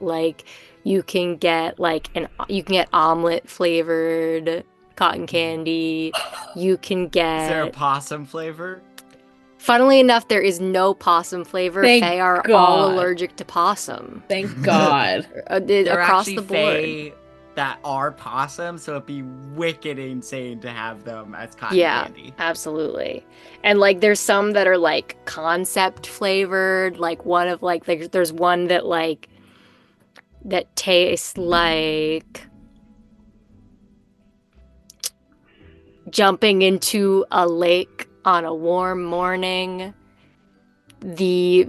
omelet flavored cotton candy. You can get... Is there a possum flavor? Funnily enough, there is no possum flavor. Thank Fae are God. all allergic to possum. Thank God. There Across actually the board. Fae that are possums, so it'd be wicked insane to have them as cotton Yeah, candy. absolutely. And like there's some that are like concept flavored, like one of like there's one that tastes like jumping into a lake on a warm morning. The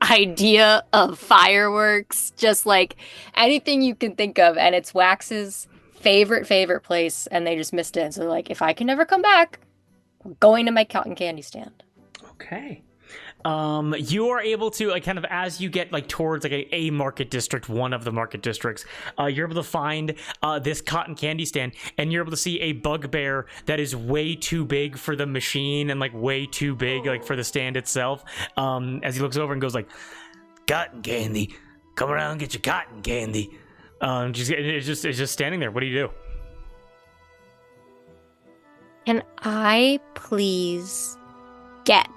idea of fireworks, just like anything you can think of, and it's Wax's favorite place, and they just missed it. And so like, if I can never come back, I'm going to my cotton candy stand. Okay. You are able to, like, kind of as you get like towards like a market district, one of the market districts, you're able to find this cotton candy stand, and you're able to see a bugbear that is way too big for the machine and like way too big like for the stand itself. As he looks over and goes like, Cotton candy. Come around and get your cotton candy. it's just standing there. What do you do? Can I please get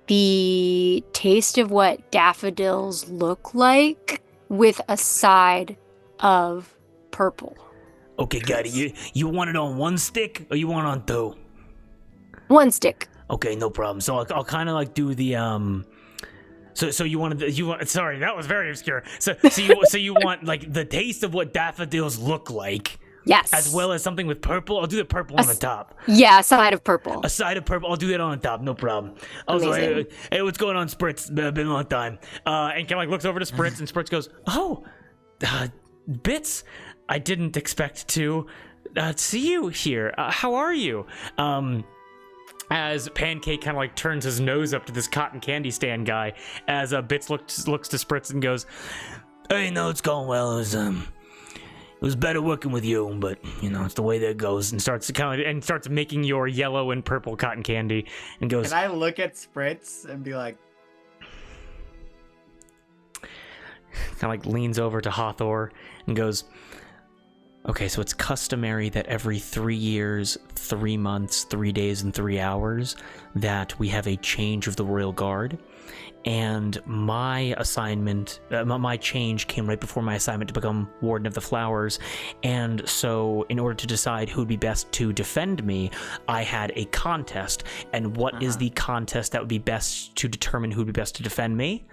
the taste of what daffodils look like with a side of purple? Okay, got it. You want it on one stick or you want it on two? One stick. Okay, no problem. So I'll kind of like do the So you want sorry, that was very obscure. So you want like the taste of what daffodils look like. Yes. As well as something with purple. I'll do the purple on the top. Yeah, a side of purple. A side of purple. I'll do that on the top. No problem. Also, Amazing. hey, what's going on, Spritz? Been a long time. And Ken like looks over to Spritz, and Spritz goes, "Oh, Bits. I didn't expect to see you here. How are you?" As Pancake kind of like turns his nose up to this cotton candy stand guy, as Bits looks to Spritz and goes, Hey, no, it's going well. It was better working with you, but you know it's the way that goes. and starts making your yellow and purple cotton candy, and goes, Can I look at Spritz and be like, kind of like leans over to Hathor and goes, okay, so it's customary that every 3 years, 3 months, 3 days, and 3 hours that we have a change of the Royal Guard. And my assignment, my change came right before my assignment to become Warden of the Flowers. And so in order to decide who would be best to defend me, I had a contest. And what is the contest that would be best to determine who would be best to defend me?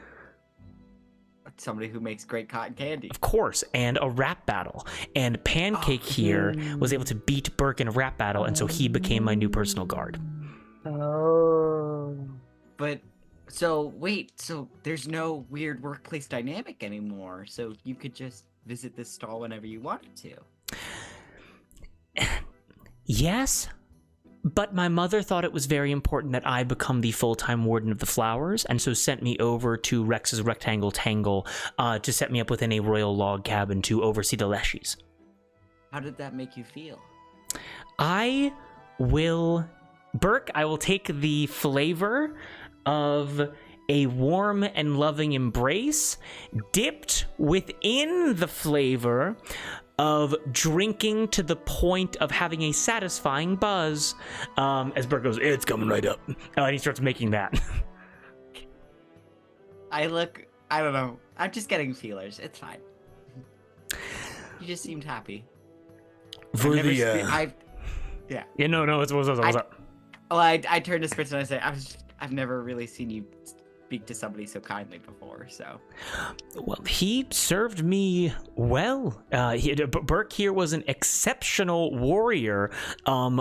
somebody who makes great cotton candy? Of course, and a rap battle. And Pancake here was able to beat Burke in a rap battle, and so he became my new personal guard. Oh. But, so, wait, so there's no weird workplace dynamic anymore, so you could just visit this stall whenever you wanted to. Yes, but my mother thought it was very important that I become the full-time warden of the flowers, and so sent me over to Rex's Rectangle Tangle to set me up within a royal log cabin to oversee the leshies. How did that make you feel? I Burke, I will take the flavor of a warm and loving embrace dipped within the flavor of drinking to the point of having a satisfying buzz. As Burke goes, it's coming right up. And he starts making that. I don't know. I'm just getting feelers. It's fine. You just seemed happy. For the Yeah. Yeah, no, what's up? Well, I turned to Spritz and I say, I've never really seen you speak to somebody so kindly before, so. Well, he served me well. Burke here was an exceptional warrior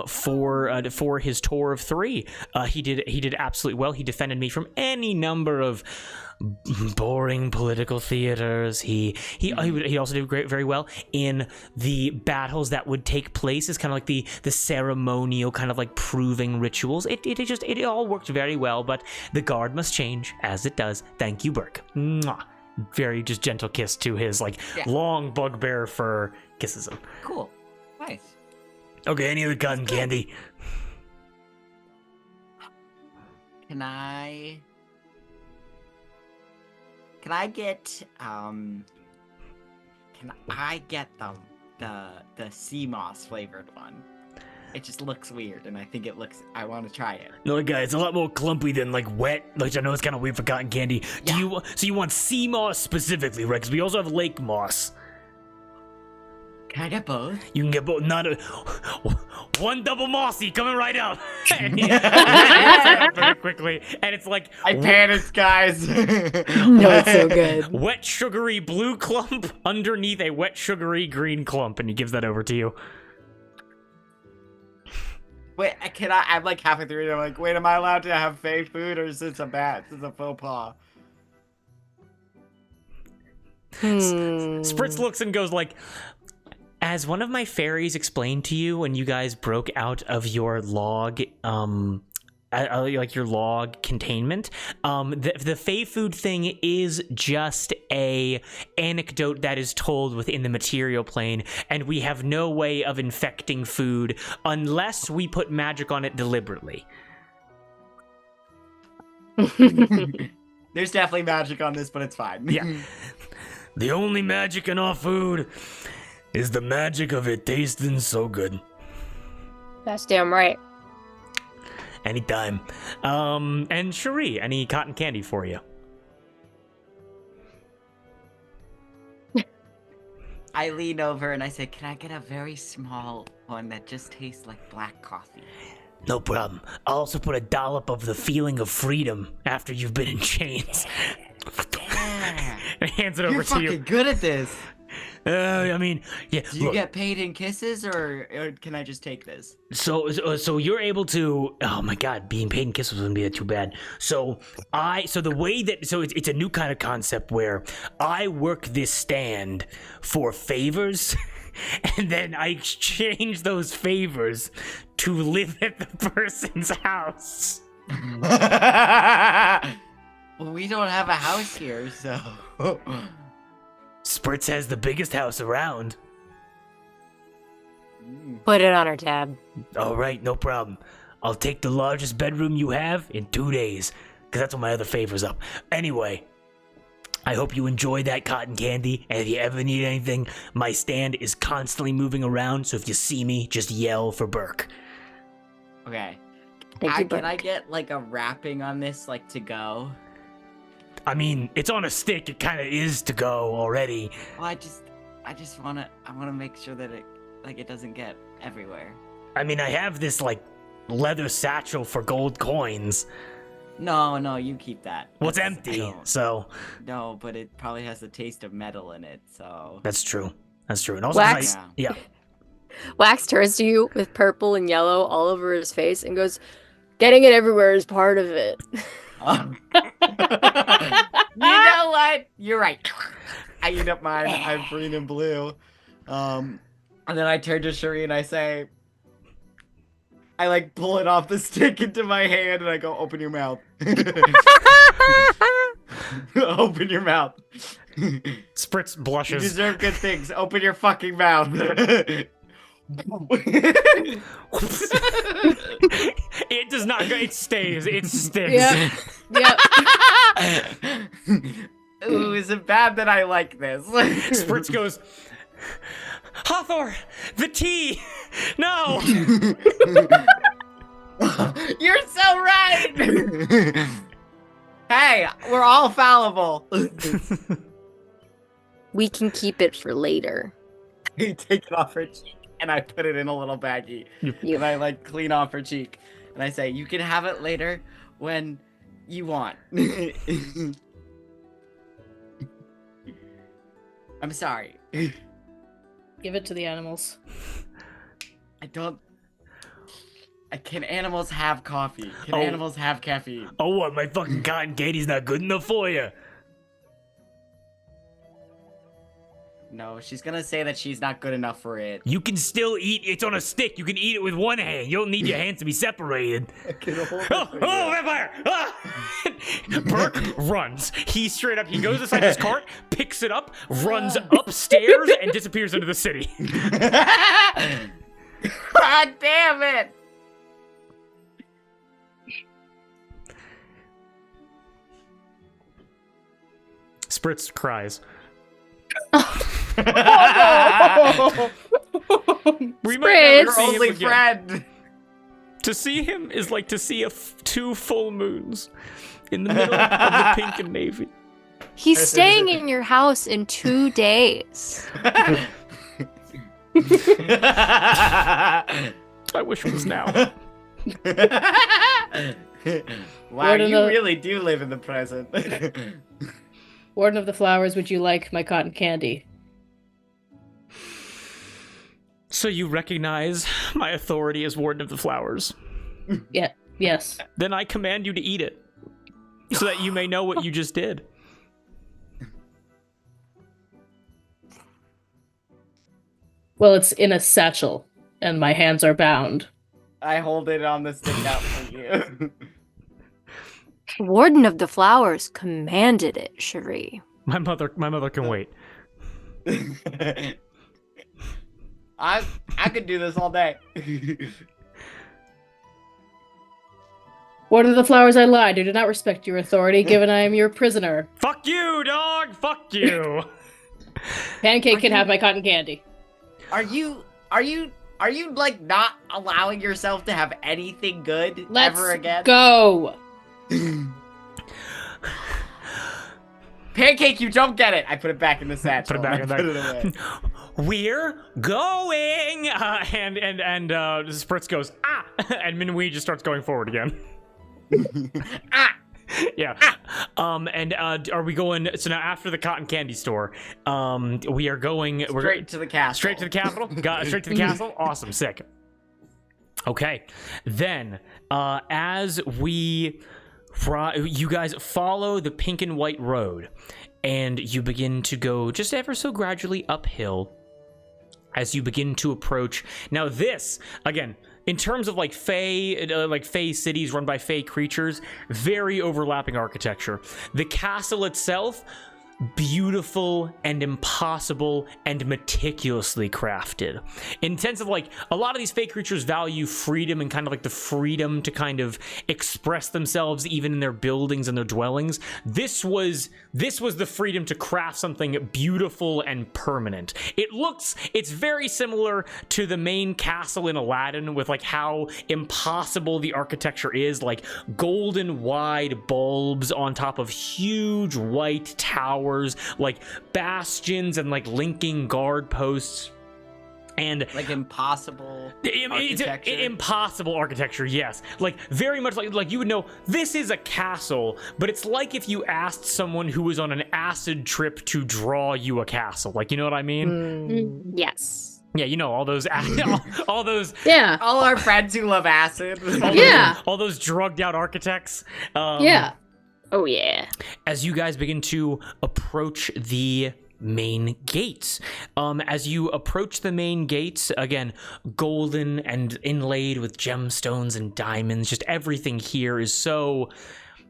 for his tour of 3. He did absolutely well. He defended me from any number of boring political theaters. He also did very well in the battles that would take place. It's kind of like the ceremonial kind of like proving rituals. It all worked very well, but the guard must change as it does. Thank you, Burke. Mwah. Very just gentle kiss to his long bugbear fur. Kisses him. Cool. Nice. Okay, any other cotton candy? Can I get the sea moss flavored one? It just looks weird, and I want to try it. No, guys, it's a lot more clumpy than like wet. Like I know it's kind of weird for cotton candy. Yeah. So you want sea moss specifically, right? Because we also have lake moss. Can I get both? You can get both. One double mossy coming right up. And he very quickly, and it's like I panicked, guys. No, it's so good. wet sugary blue clump underneath a wet sugary green clump, and he gives that over to you. Wait, I'm like halfway through it. I'm like, wait, am I allowed to have fake food, or is this a faux pas? Spritz looks and goes like, as one of my fairies explained to you when you guys broke out of your log, like your log containment, the Fey food thing is just a anecdote that is told within the material plane, and we have no way of infecting food unless we put magic on it deliberately. There's definitely magic on this, but it's fine. Yeah. The only magic in our food is the magic of it tasting so good. That's damn right. Anytime. And Cherie, any cotton candy for you? I lean over and I say, can I get a very small one that just tastes like black coffee? No problem. I'll also put a dollop of the feeling of freedom after you've been in chains. Yeah. And hands it over You're to fucking you. good at this. I mean, yeah. Do you look, get paid in kisses, or can I just take this? So you're able to. Oh my God, being paid in kisses wouldn't be too bad. So the way that it's a new kind of concept where I work this stand for favors, and then I exchange those favors to live at the person's house. Well, we don't have a house here, so. Spritz has the biggest house around. Put it on our tab. All right, no problem. I'll take the largest bedroom you have in 2 days, because that's when my other favor's up. Anyway, I hope you enjoy that cotton candy, and if you ever need anything, my stand is constantly moving around, so if you see me, just yell for Burke. Okay. Thank you, Can I Burke. get like a wrapping on this, like to go? I mean, it's on a stick, it kind of is to go already. Well, I just wanna make sure that it doesn't get everywhere. I mean, I have this, leather satchel for gold coins. No, you keep that. Well, it's That's- empty, no. so... No, but it probably has the taste of metal in it, so. That's true. And also, Wax? yeah. Wax turns to you with purple and yellow all over his face and goes, "Getting it everywhere is part of it." You know what? You're right. I eat up mine. I'm green and blue. And then I turn to Cherie and I say, I pull it off the stick into my hand and I go, open your mouth. Open your mouth. Spritz You blushes. deserve good things. Open your fucking mouth. It stays. It sticks. Yep. Yep. Ooh, is it bad that I like this? Spritz goes, Hathor, the tea. No. You're so right. Hey, we're all fallible. We can keep it for later. You take it off her cheek, and I put it in a little baggie. And I like clean off her cheek, and I say, "You can have it later when you want." I'm sorry. Give it to the animals. I don't. Can animals have coffee? Can animals have caffeine? Oh, what? My fucking cotton candy's not good enough for you? No, she's gonna say that she's not good enough for it. You can still eat. It's on a stick. You can eat it with one hand. You don't need your hands to be separated. Oh, vampire! Ah! Burke runs. He straight up, he goes inside his cart, picks it up, runs upstairs, and disappears into the city. God damn it! Spritz cries. We might never Spritz! see him Only again. friend. To see him is like to see two full moons in the middle of the pink and navy. He's staying in your house in 2 days. I wish it was now. Wow, Warden you of- really do live in the present. Warden of the Flowers, would you like my cotton candy? So you recognize my authority as Warden of the Flowers. Yeah. Yes. Then I command you to eat it, so that you may know what you just did. Well, it's in a satchel, and my hands are bound. I hold it on the stick out for you. Warden of the Flowers commanded it, Cherie. My mother can wait. I could do this all day. Warden of the Flowers, I lied. I do not respect your authority, given I am your prisoner. Fuck you, dog! Fuck you! Pancake can have my cotton candy. Are you like not allowing yourself to have anything good Let's ever again? go. Pancake, you don't get it. I put it back in the satchel. Put it back in and I there. put it away. We're going! And Spritz goes, ah! And Minhui just starts going forward again. Ah! Yeah. Are we going, so now after the cotton candy store, we are going... Straight to the castle. Straight to the capital? Got it, straight to the castle? Awesome, sick. Okay, then, as we... You guys follow the pink and white road, and you begin to go just ever so gradually uphill as you begin to approach. Now this, again, in terms of like Fey cities run by Fey creatures, very overlapping architecture. The castle itself, beautiful and impossible and meticulously crafted. In sense of like, a lot of these Fey creatures value freedom and kind of like the freedom to kind of express themselves even in their buildings and their dwellings. This was the freedom to craft something beautiful and permanent. It's very similar to the main castle in Aladdin with like how impossible the architecture is, like golden wide bulbs on top of huge white towers, like bastions and like linking guard posts. And like impossible architecture. Impossible architecture, yes. Like very much like you would know this is a castle, but it's like if you asked someone who was on an acid trip to draw you a castle. Like, you know what I mean? Yes. Yeah, you know all those all those Yeah. All our friends who love acid. Yeah. all those drugged out architects. Yeah. Oh, yeah. As you guys begin to approach the main gates. As you approach the main gates, again, golden and inlaid with gemstones and diamonds, just everything here is so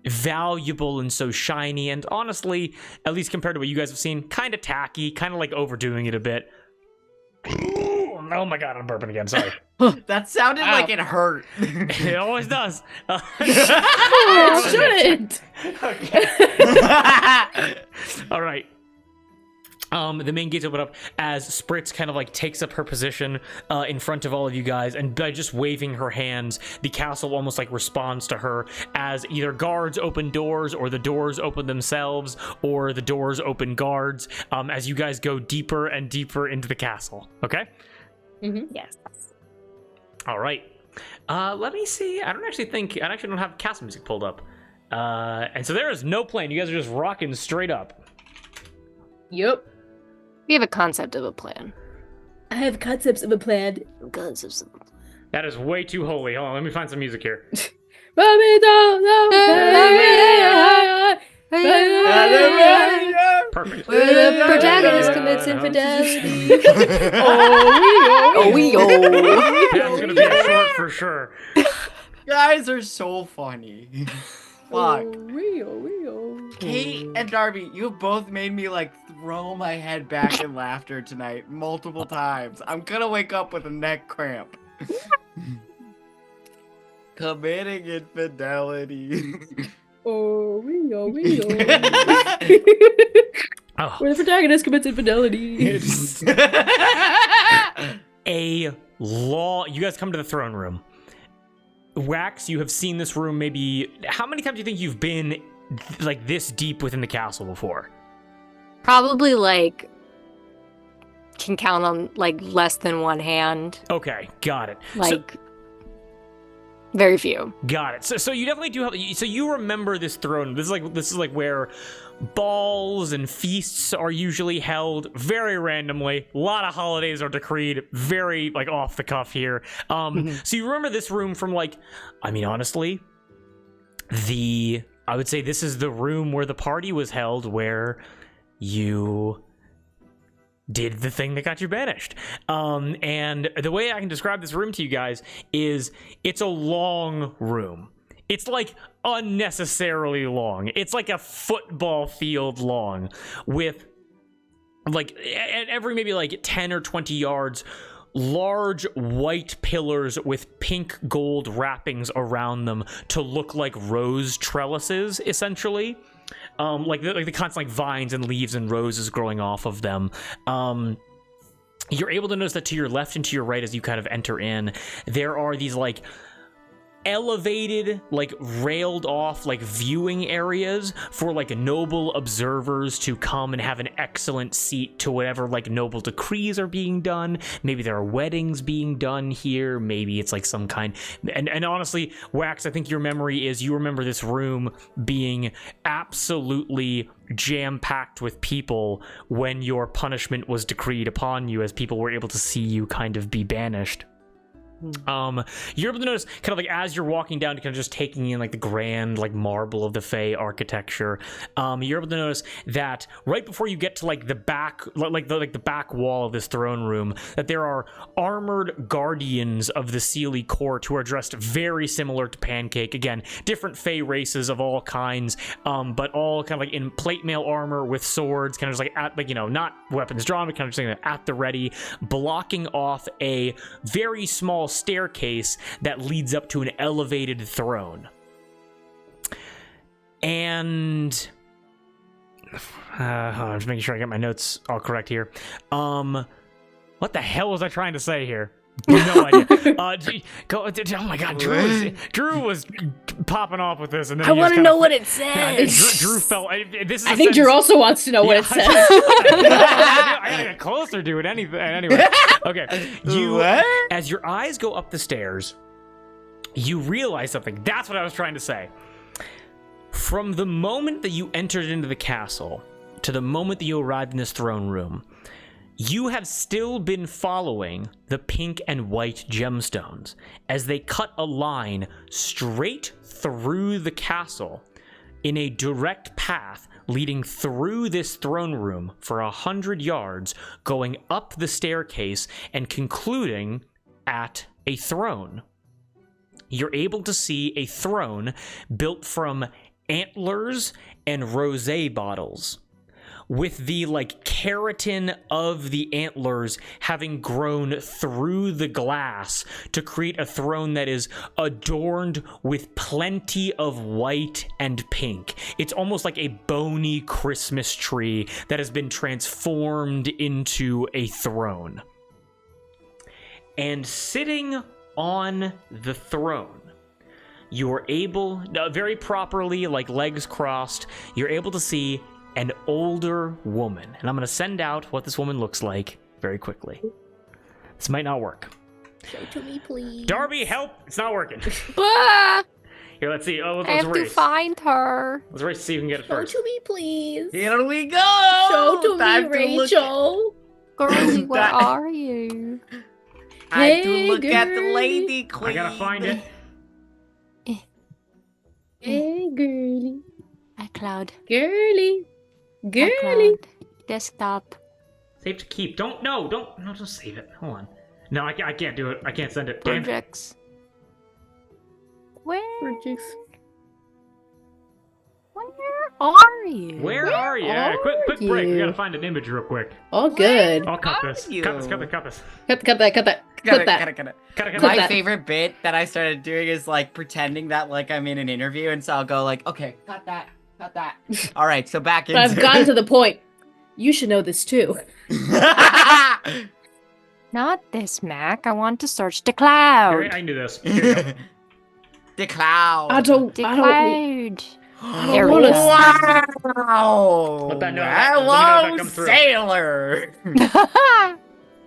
valuable and so shiny, and honestly, at least compared to what you guys have seen, kind of tacky, kind of like overdoing it a bit. Oh my god, I'm burping again. Sorry. That sounded like it hurt. It always does. Oh, it shouldn't. All right. The main gates open up as Spritz kind of like takes up her position in front of all of you guys, and by just waving her hands, the castle almost like responds to her as either guards open doors, or the doors open themselves, or the doors open guards, as you guys go deeper and deeper into the castle. Okay? Mm-hmm. Yes. All right. Let me see. I actually don't have castle music pulled up. And so there is no plan. You guys are just rocking straight up. Yep. We have a concept of a plan. I have concepts of a plan. Concepts of a plan. That is way too holy. Hold on, let me find some music here. Perfect. Where the protagonist commits infidelity. That's gonna be a short for sure. Guys are so funny. Fuck. Oh, Kate and Darby, you both made me like throw my head back in laughter tonight multiple times. I'm gonna wake up with a neck cramp. Committing infidelity. Oh. Oh. Where the protagonist commits infidelity. It's a law. You guys come to the throne room. Wax, you have seen this room maybe. How many times do you think you've been like this deep within the castle before? Probably like can count on like less than one hand. Okay, got it. Like very few. Got it. So you definitely do have. So you remember this throne. This is like where balls and feasts are usually held very randomly. A lot of holidays are decreed very like off the cuff here. So you remember this room from like, I mean, honestly, I would say this is the room where the party was held, where you did the thing that got you banished. And the way I can describe this room to you guys is it's a long room. It's like unnecessarily long. It's like a football field long, with like at every maybe like 10 or 20 yards, large white pillars with pink gold wrappings around them to look like rose trellises, essentially. Like the constant like vines and leaves and roses growing off of them. You're able to notice that to your left and to your right as you kind of enter in, there are these like elevated, like railed off, like viewing areas for like noble observers to come and have an excellent seat to whatever like noble decrees are being done. Maybe there are weddings being done here. Maybe it's like some kind. And honestly, Wax, I think your memory is you remember this room being absolutely jam-packed with people when your punishment was decreed upon you, as people were able to see you kind of be banished. You're able to notice kind of like as you're walking down, kind of just taking in like the grand like marble of the Fae architecture. You're able to notice that right before you get to like the back, like the back wall of this throne room, that there are armored guardians of the Seelie court who are dressed very similar to Pancake. Again, different Fae races of all kinds, but all kind of like in plate mail armor with swords, kind of just like at like, you know, not weapons drawn, but kind of just like at the ready, blocking off a very small staircase that leads up to an elevated throne. And hold on, I'm just making sure I get my notes all correct here. What the hell was I trying to say here? No idea. Oh my god, Drew was popping off with this, and then I want to know what it says. Drew felt. This is. I think Drew also wants to know what it says. I gotta get closer to it. Anyway, okay. As your eyes go up the stairs, you realize something. That's what I was trying to say. From the moment that you entered into the castle to the moment that you arrived in this throne room, you have still been following the pink and white gemstones as they cut a line straight through the castle in a direct path leading through this throne room for 100 yards, going up the staircase and concluding at a throne. You're able to see a throne built from antlers and rosé bottles. with the like keratin of the antlers having grown through the glass to create a throne that is adorned with plenty of white and pink. It's almost like a bony Christmas tree that has been transformed into a throne. And sitting on the throne, you are able, very properly, like legs crossed, you're able to see an older woman. And I'm going to send out what this woman looks like very quickly. This might not work. Show to me, please. Darby, help! It's not working. Ah, Here, let's see. Oh, let's I have to race. find her. Let's race to see who can get it Show first. to me, please. Here we go. Show to Time me, look- Rachel. Girlie, where That- are you? Time to Hey, look at the girl. lady queen. I gotta find it. Hey, girly. iCloud. Girly. Girly. iCloud. Desktop. Save to keep. Don't save it. Hold on. No, I can't do it. I can't send it. Damn it. Projects. Where Projects. are you? Where are you? are Quick break. We you? gotta find an image real quick. All good. I'll cut are this. you? Cut this. Cut that. Cut it, Cut that. cut it, cut it. Cut it. My that. favorite bit that I started doing is like pretending that like I'm in an interview, and so I'll go like, okay, cut that. All right, so back But into. I've gotten to the point. You should know this too. Not this, Mac. I want to search the cloud. Here, I knew this. Here you go. The cloud. I don't. The I don't. cloud. I There don't we want go. to. Wow. Let that know that- let me know if Hello, that comes through. sailor.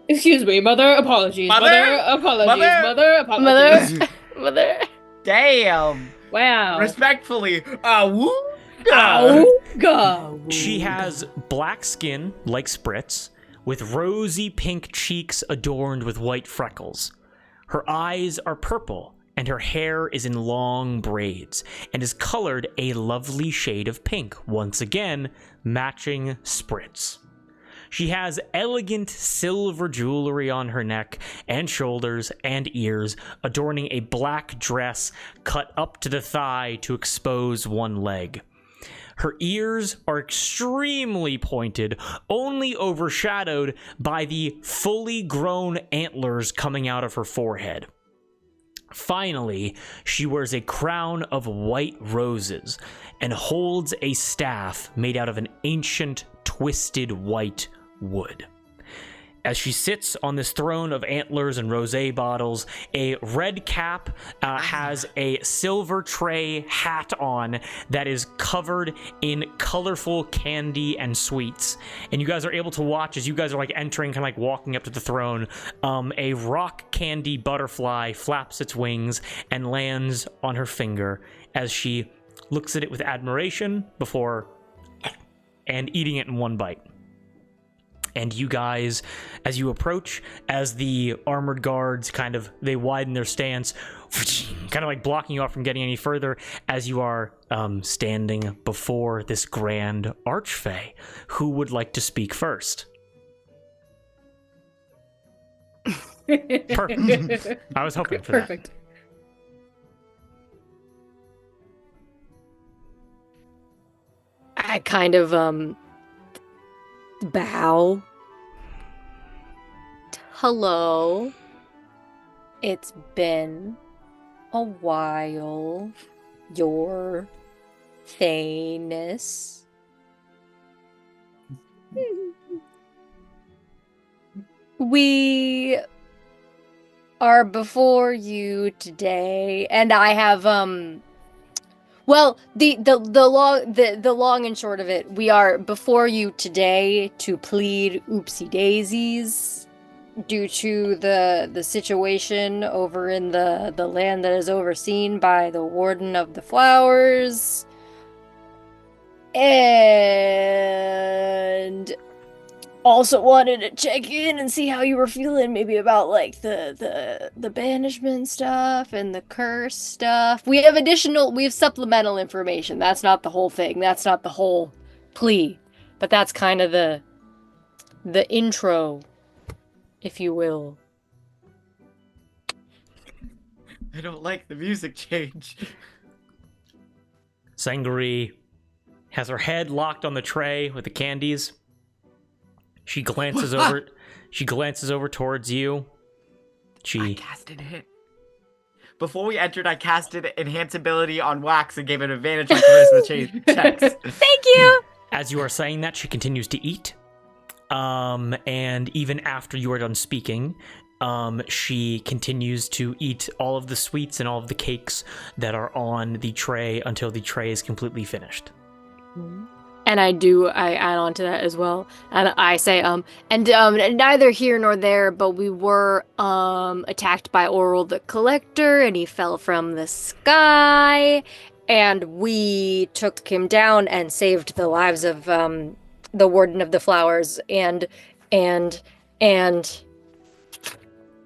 Excuse me, mother. Apologies. Mother? Mother. Apologies. Mother? Mother. Apologies. Mother. Damn. Wow. Respectfully. Woo. Ow. Go. She has black skin like Spritz, with rosy pink cheeks adorned with white freckles. Her eyes are purple, and her hair is in long braids, and is colored a lovely shade of pink, once again matching Spritz. She has elegant silver jewelry on her neck and shoulders and ears, adorning a black dress cut up to the thigh to expose one leg. Her ears are extremely pointed, only overshadowed by the fully grown antlers coming out of her forehead. Finally, she wears a crown of white roses and holds a staff made out of an ancient, twisted white wood. As she sits on this throne of antlers and rosé bottles, a red cap has a silver tray hat on that is covered in colorful candy and sweets. And you guys are able to watch as you guys are like entering, kind of like walking up to the throne. A rock candy butterfly flaps its wings and lands on her finger as she looks at it with admiration before and eating it in one bite. And you guys, as you approach, as the armored guards they widen their stance, kind of like blocking you off from getting any further, as you are standing before this grand archfey. Who would like to speak first? Perfect. I was hoping for that. Perfect. I kind of bow. Hello. It's been a while. Your Thanos. We are before you today, and I have well, the long and short of it, we are before you today to plead oopsie daisies due to the situation over in the land that is overseen by the Warden of the Flowers. And also wanted to check in and see how you were feeling, maybe about like the banishment stuff and the curse stuff. We have supplemental information. That's not the whole thing. That's not the whole plea. But that's kind of the intro, if you will. I don't like the music change. Sangri has her head locked on the tray with the candies. She glances over. She glances over towards you. I casted it. Before we entered, I casted Enhance Ability on Wax and gave it advantage on charisma checks. Thank you. As you are saying that, she continues to eat. And even after you are done speaking, she continues to eat all of the sweets and all of the cakes that are on the tray until the tray is completely finished. And I add on to that as well. And I say, neither here nor there, but we were attacked by Oral the Collector, and he fell from the sky, and we took him down and saved the lives of the Warden of the Flowers, and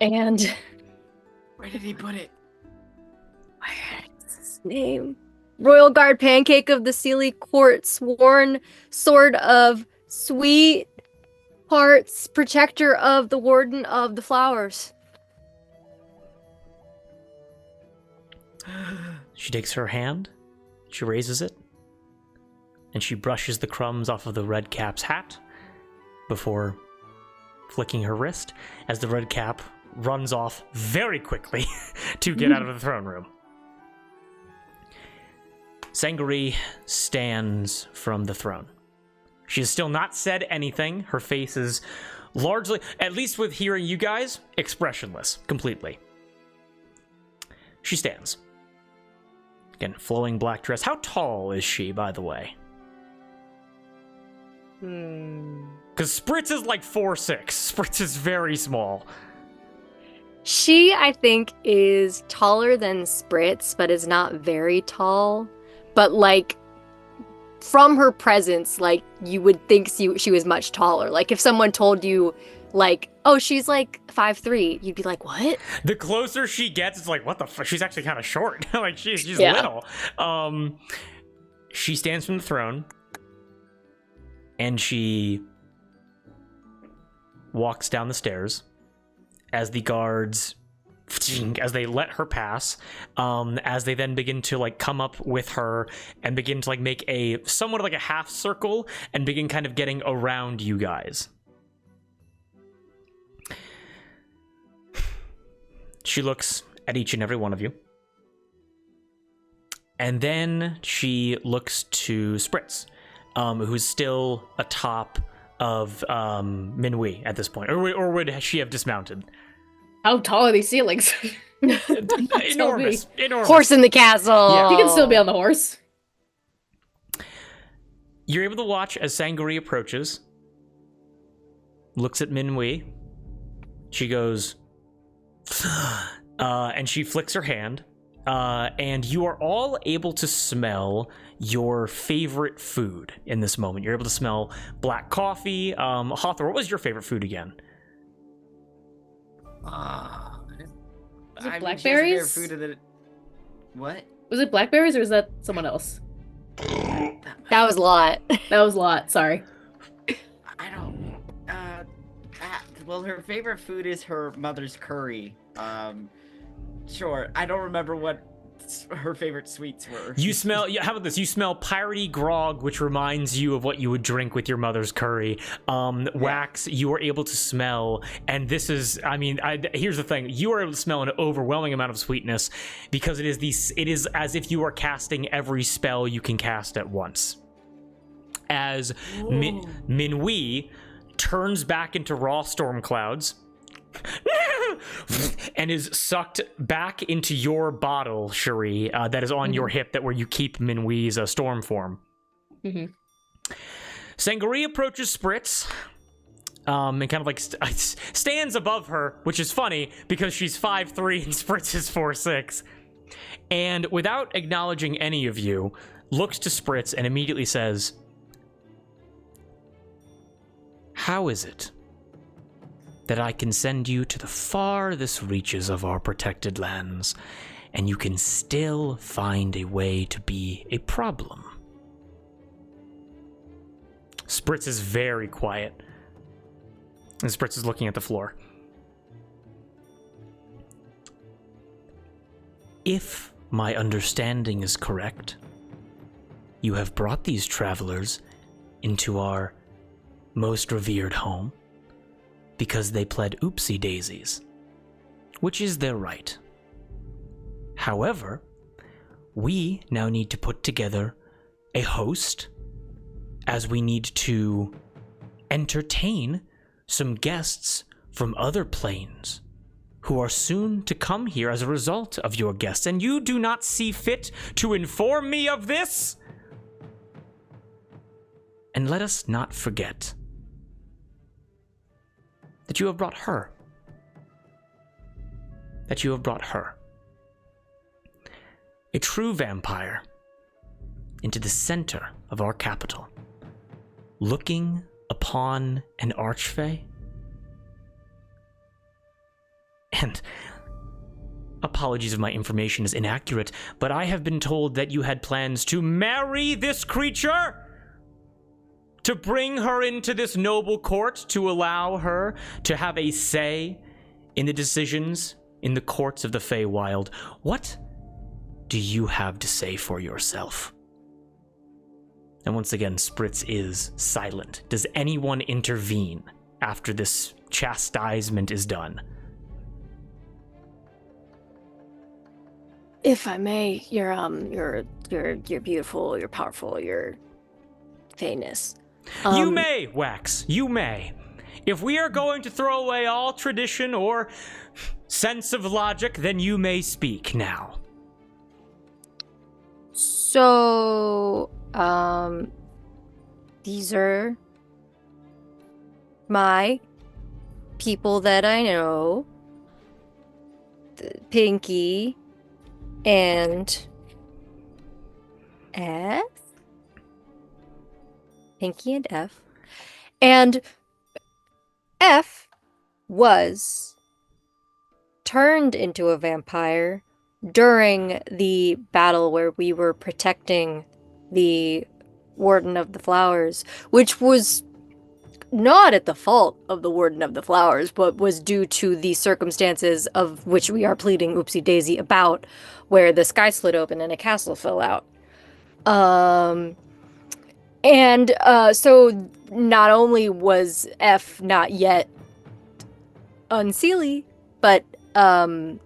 Where did he put it? where's his name? Royal Guard Pancake of the Seelie Court, sworn sword of sweet hearts, protector of the Warden of the Flowers. She takes her hand, she raises it, and she brushes the crumbs off of the red cap's hat before flicking her wrist as the red cap runs off very quickly to get out of the throne room. Sangaree stands from the throne. She has still not said anything. Her face is largely, at least with hearing you guys, expressionless, completely. She stands. Again, flowing black dress. How tall is she, by the way? Because Spritz is like 4'6". Spritz is very small. She, I think, is taller than Spritz, but is not very tall. But, like, from her presence, like, you would think she was much taller. Like, if someone told you, like, oh, she's, like, 5'3", you'd be like, what? The closer she gets, it's like, what the fuck? She's actually kind of short. Like, she's Yeah. little. She stands from the throne, and she walks down the stairs as the guards, as they let her pass, as they then begin to like come up with her and begin to like make a somewhat like a half circle and begin kind of getting around you guys. She looks at each and every one of you. And then she looks to Spritz, who's still atop of Minhui at this point. Or would she have dismounted? How tall are these ceilings? Enormous. Horse in the castle. Yeah. He can still be on the horse. You're able to watch as Sangaree approaches, looks at Minhui. She goes, and she flicks her hand, and you are all able to smell your favorite food in this moment. You're able to smell black coffee. Hawthor, what was your favorite food again? Was it blackberries? What? Was it blackberries or was that someone else? That was a lot. That was a lot. Sorry. I don't. Well, her favorite food is her mother's curry. Sure. I don't remember what her favorite sweets were. You smell, how about this? You smell piratey grog, which reminds you of what you would drink with your mother's curry. Wax, you are able to smell, and this is, I mean, here's the thing. You are able to smell an overwhelming amount of sweetness because it is as if you are casting every spell you can cast at once. As Minhui turns back into raw storm clouds, and is sucked back into your bottle, Cherie, that is on your hip, that where you keep Minhui's storm form. Sangaree approaches Spritz, and kind of like stands above her, which is funny because she's 5'3" and Spritz is 4'6", and without acknowledging any of you, looks to Spritz and immediately says, "How is it that I can send you to the farthest reaches of our protected lands, and you can still find a way to be a problem?" Spritz is very quiet, and Spritz is looking at the floor. "If my understanding is correct, you have brought these travelers into our most revered home because they pled oopsie daisies, which is their right. However, we now need to put together a host, as we need to entertain some guests from other planes who are soon to come here as a result of your guests, and you do not see fit to inform me of this? And let us not forget that you have brought her. That you have brought her. A true vampire into the center of our capital, looking upon an archfey. And apologies if my information is inaccurate, but I have been told that you had plans to marry this creature, to bring her into this noble court, to allow her to have a say in the decisions in the courts of the Feywild. What do you have to say for yourself? And once again, Spritz is silent. Does anyone intervene after this chastisement is done? If I may, you're beautiful, you're powerful, you're famous. You may, Wax, you may. If we are going to throw away all tradition or sense of logic, then you may speak now. So, these are my people that I know. Pinky and F? Pinky and F. And F was turned into a vampire during the battle where we were protecting the Warden of the Flowers, which was not at the fault of the Warden of the Flowers, but was due to the circumstances of which we are pleading Oopsie Daisy about, where the sky slid open and a castle fell out. So not only was F not yet unseelie, but the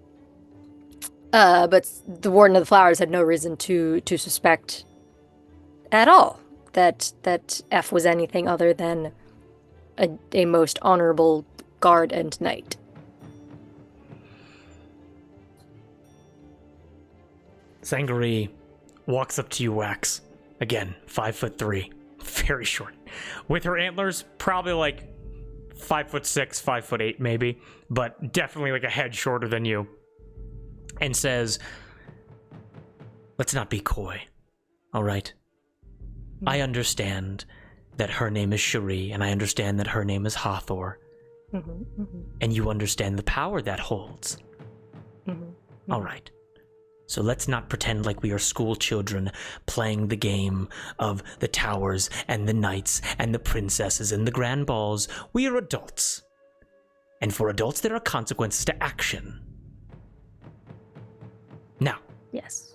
Warden of the Flowers had no reason to suspect at all that F was anything other than a most honorable guard and knight. Sangari walks up to you, Wax. Again, 5'3", very short. With her antlers, probably like 5'6", 5'8", maybe, but definitely like a head shorter than you. And says, "Let's not be coy, all right? I understand that her name is Cherie, and I understand that her name is Hathor, and you understand the power that holds. All right. So let's not pretend like we are school children playing the game of the towers and the knights and the princesses and the grand balls. We are adults. And for adults, there are consequences to action. Now. Yes.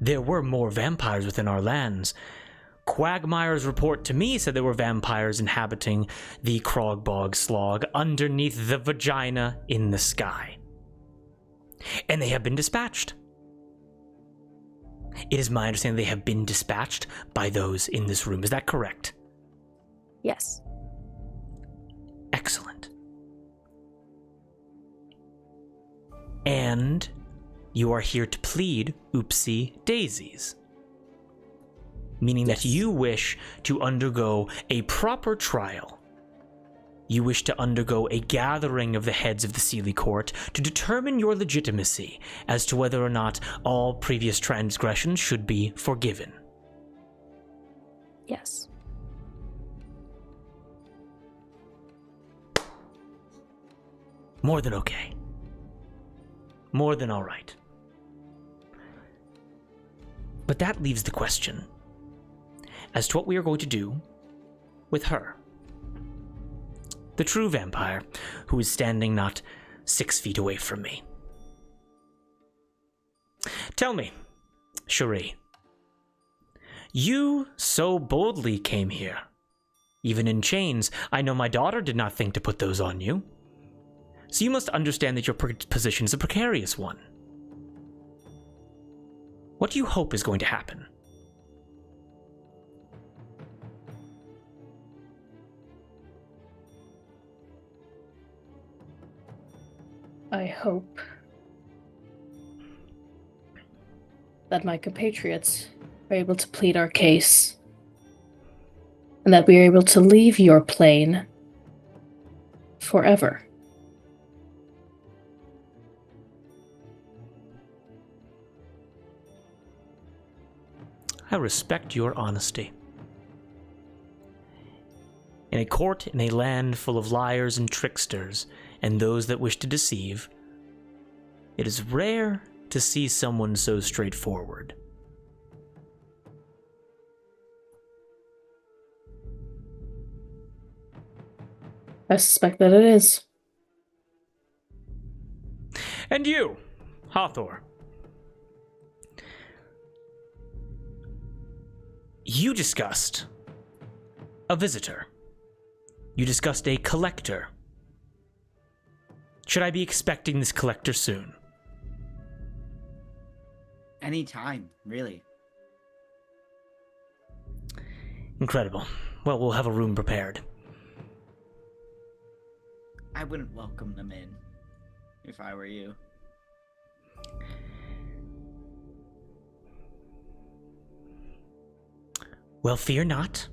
There were more vampires within our lands. Quagmire's report to me said there were vampires inhabiting the Krogbog Slog underneath the vagina in the sky. And they have been dispatched. It is my understanding they have been dispatched by those in this room. Is that correct? Yes. Excellent. And you are here to plead oopsie daisies. Meaning that you wish to undergo a proper trial. You wish to undergo a gathering of the heads of the Seelie Court to determine your legitimacy as to whether or not all previous transgressions should be forgiven. Yes. More than okay. More than all right. But that leaves the question as to what we are going to do with her. The true vampire who is standing not 6 feet away from me. Tell me, Cherie, You so boldly came here. Even in chains, I know my daughter did not think to put those on you. So you must understand that your position is a precarious one. What do you hope is going to happen? I hope that my compatriots are able to plead our case, and that we are able to leave your plane forever. I respect your honesty. In a court in a land full of liars and tricksters, and those that wish to deceive, it is rare to see someone so straightforward. I suspect that it is. And you, Hathor. You discussed a visitor. You discussed a collector. Should I be expecting this collector soon? Anytime, really. Incredible. Well, we'll have a room prepared. I wouldn't welcome them in if I were you. Well, fear not,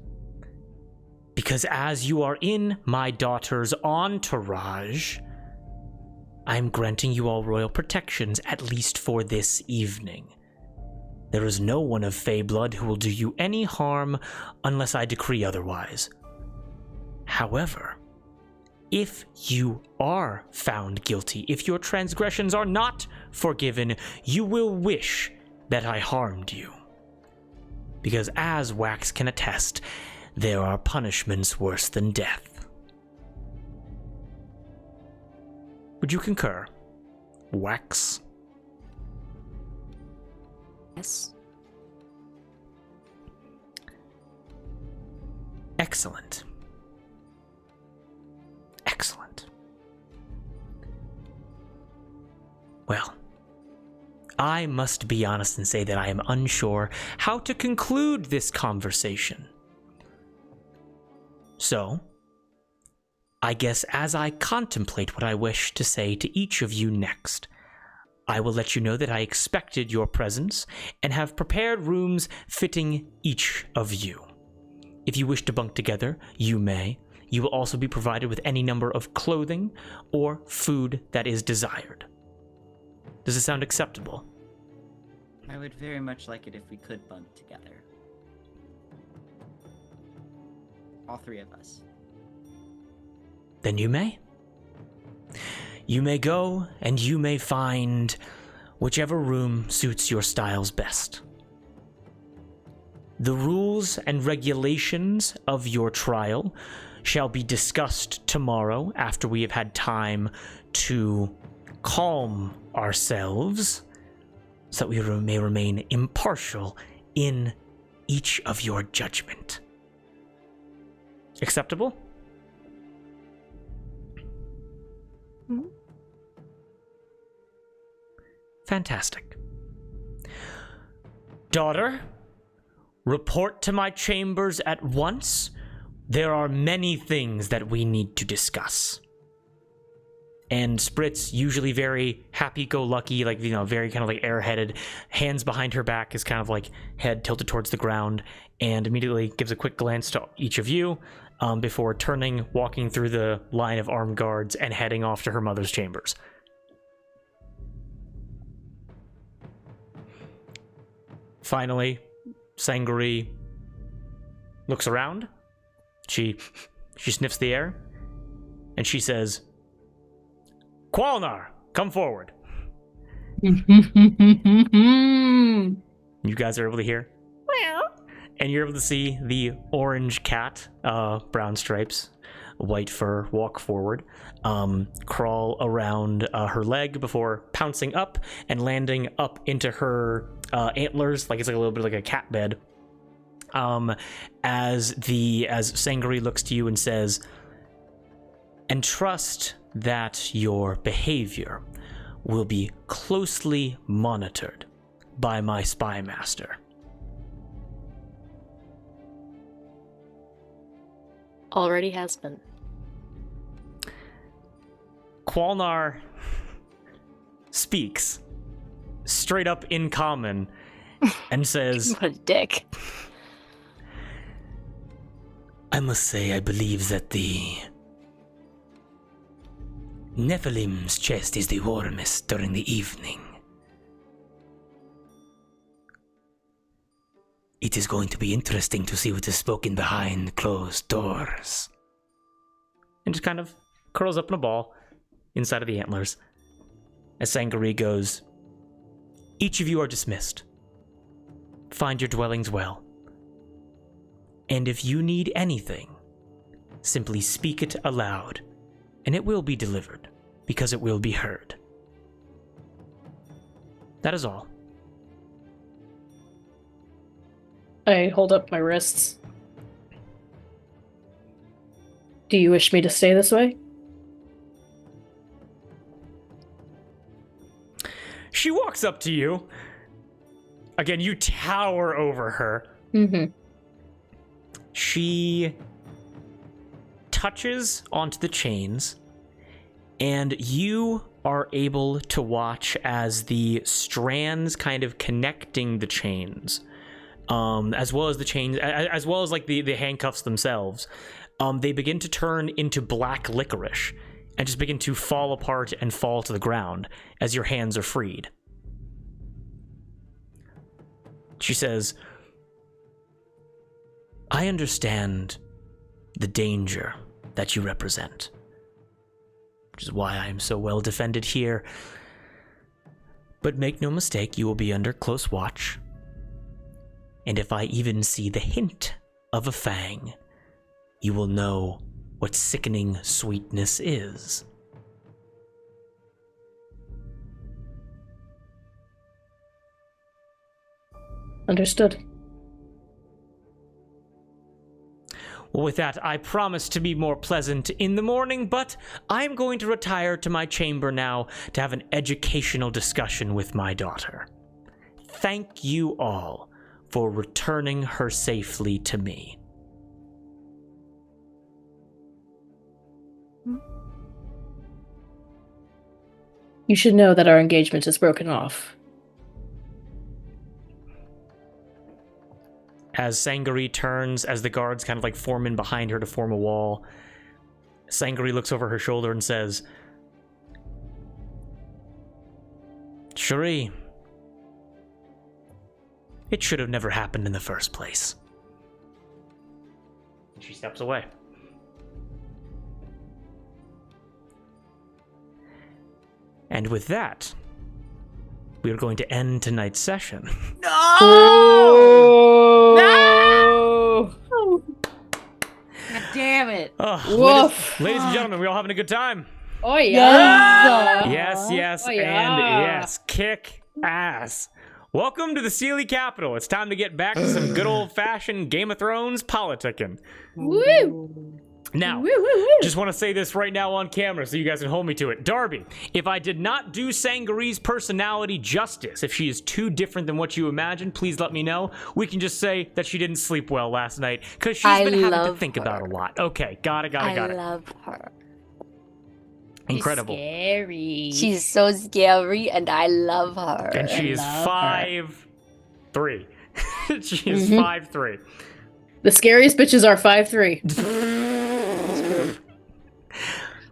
because as you are in my daughter's entourage, I am granting you all royal protections, at least for this evening. There is no one of Fey blood who will do you any harm unless I decree otherwise. However, if you are found guilty, if your transgressions are not forgiven, you will wish that I harmed you. Because as Wax can attest, there are punishments worse than death. Would you concur, Wax? Yes. Excellent. Excellent. Well, I must be honest and say that I am unsure how to conclude this conversation. So, I guess as I contemplate what I wish to say to each of you next, I will let you know that I expected your presence and have prepared rooms fitting each of you. If you wish to bunk together, you may. You will also be provided with any number of clothing or food that is desired. Does it sound acceptable? I would very much like it if we could bunk together. All three of us. Then you may. You may go and you may find whichever room suits your styles best. The rules and regulations of your trial shall be discussed tomorrow after we have had time to calm ourselves so that we may remain impartial in each of your judgment. Acceptable? Mm-hmm. Fantastic. Daughter, report to my chambers at once. There are many things that we need to discuss. And Spritz, usually very happy-go-lucky, like, very kind of like airheaded, hands behind her back, is kind of like head tilted towards the ground, and immediately gives a quick glance to each of you before turning, walking through the line of armed guards, and heading off to her mother's chambers. Finally, Sangori looks around. She sniffs the air, and she says, Qualnar, come forward. You guys are able to hear? And you're able to see the orange cat, brown stripes, white fur, walk forward, crawl around her leg before pouncing up and landing up into her antlers, like it's like a little bit like a cat bed, as Sangari looks to you and says, "And trust that your behavior will be closely monitored by my spy master." Already has been. Qualnar speaks straight up in common and says, What a dick. "I must say I believe that the Nephilim's chest is the warmest during the evening. It is going to be interesting to see what is spoken behind closed doors." and just kind of curls up in a ball inside of the antlers. As Sangari goes, "Each of you are dismissed. Find your dwellings well. And if you need anything, simply speak it aloud, and it will be delivered, because it will be heard." That is all. I hold up my wrists. Do you wish me to stay this way? She walks up to you. Again, you tower over her. Mm-hmm. She touches onto the chains, and you are able to watch as the strands kind of connecting the chains, as well as the chains, as well as like the handcuffs themselves, they begin to turn into black licorice and just begin to fall apart and fall to the ground as your hands are freed. She says, "I understand the danger that you represent, which is why I am so well defended here. But make no mistake, you will be under close watch. And if I even see the hint of a fang, you will know what sickening sweetness is." Understood. "Well, with that, I promise to be more pleasant in the morning, but I'm going to retire to my chamber now to have an educational discussion with my daughter. Thank you all for returning her safely to me." You should know that our engagement is broken off. As Sangari turns, as the guards kind of like form in behind her to form a wall, Sangari looks over her shoulder and says, "Cherie, it should have never happened in the first place." She steps away. And with that, we are going to end tonight's session. No! No! God damn it. Woof. Ladies and gentlemen, we all having a good time? Oh yeah! Yes, yes, Oh, and yeah. yes. Kick ass. Welcome to the Seelie Capitol. It's time to get back to some good old-fashioned Game of Thrones politicking. Woo! Now, Woo, woo, woo. just want to say this right now on camera so you guys can hold me to it. Darby, if I did not do Sangari's personality justice, if she is too different than what you imagine, please let me know. We can just say that she didn't sleep well last night because she's been having to think about a lot. Okay, got it. I love her. Incredible. She's scary. She's so scary, and I love her. And she is love her. 5'3". She is Mhm. 5'3". The scariest bitches are 5'3".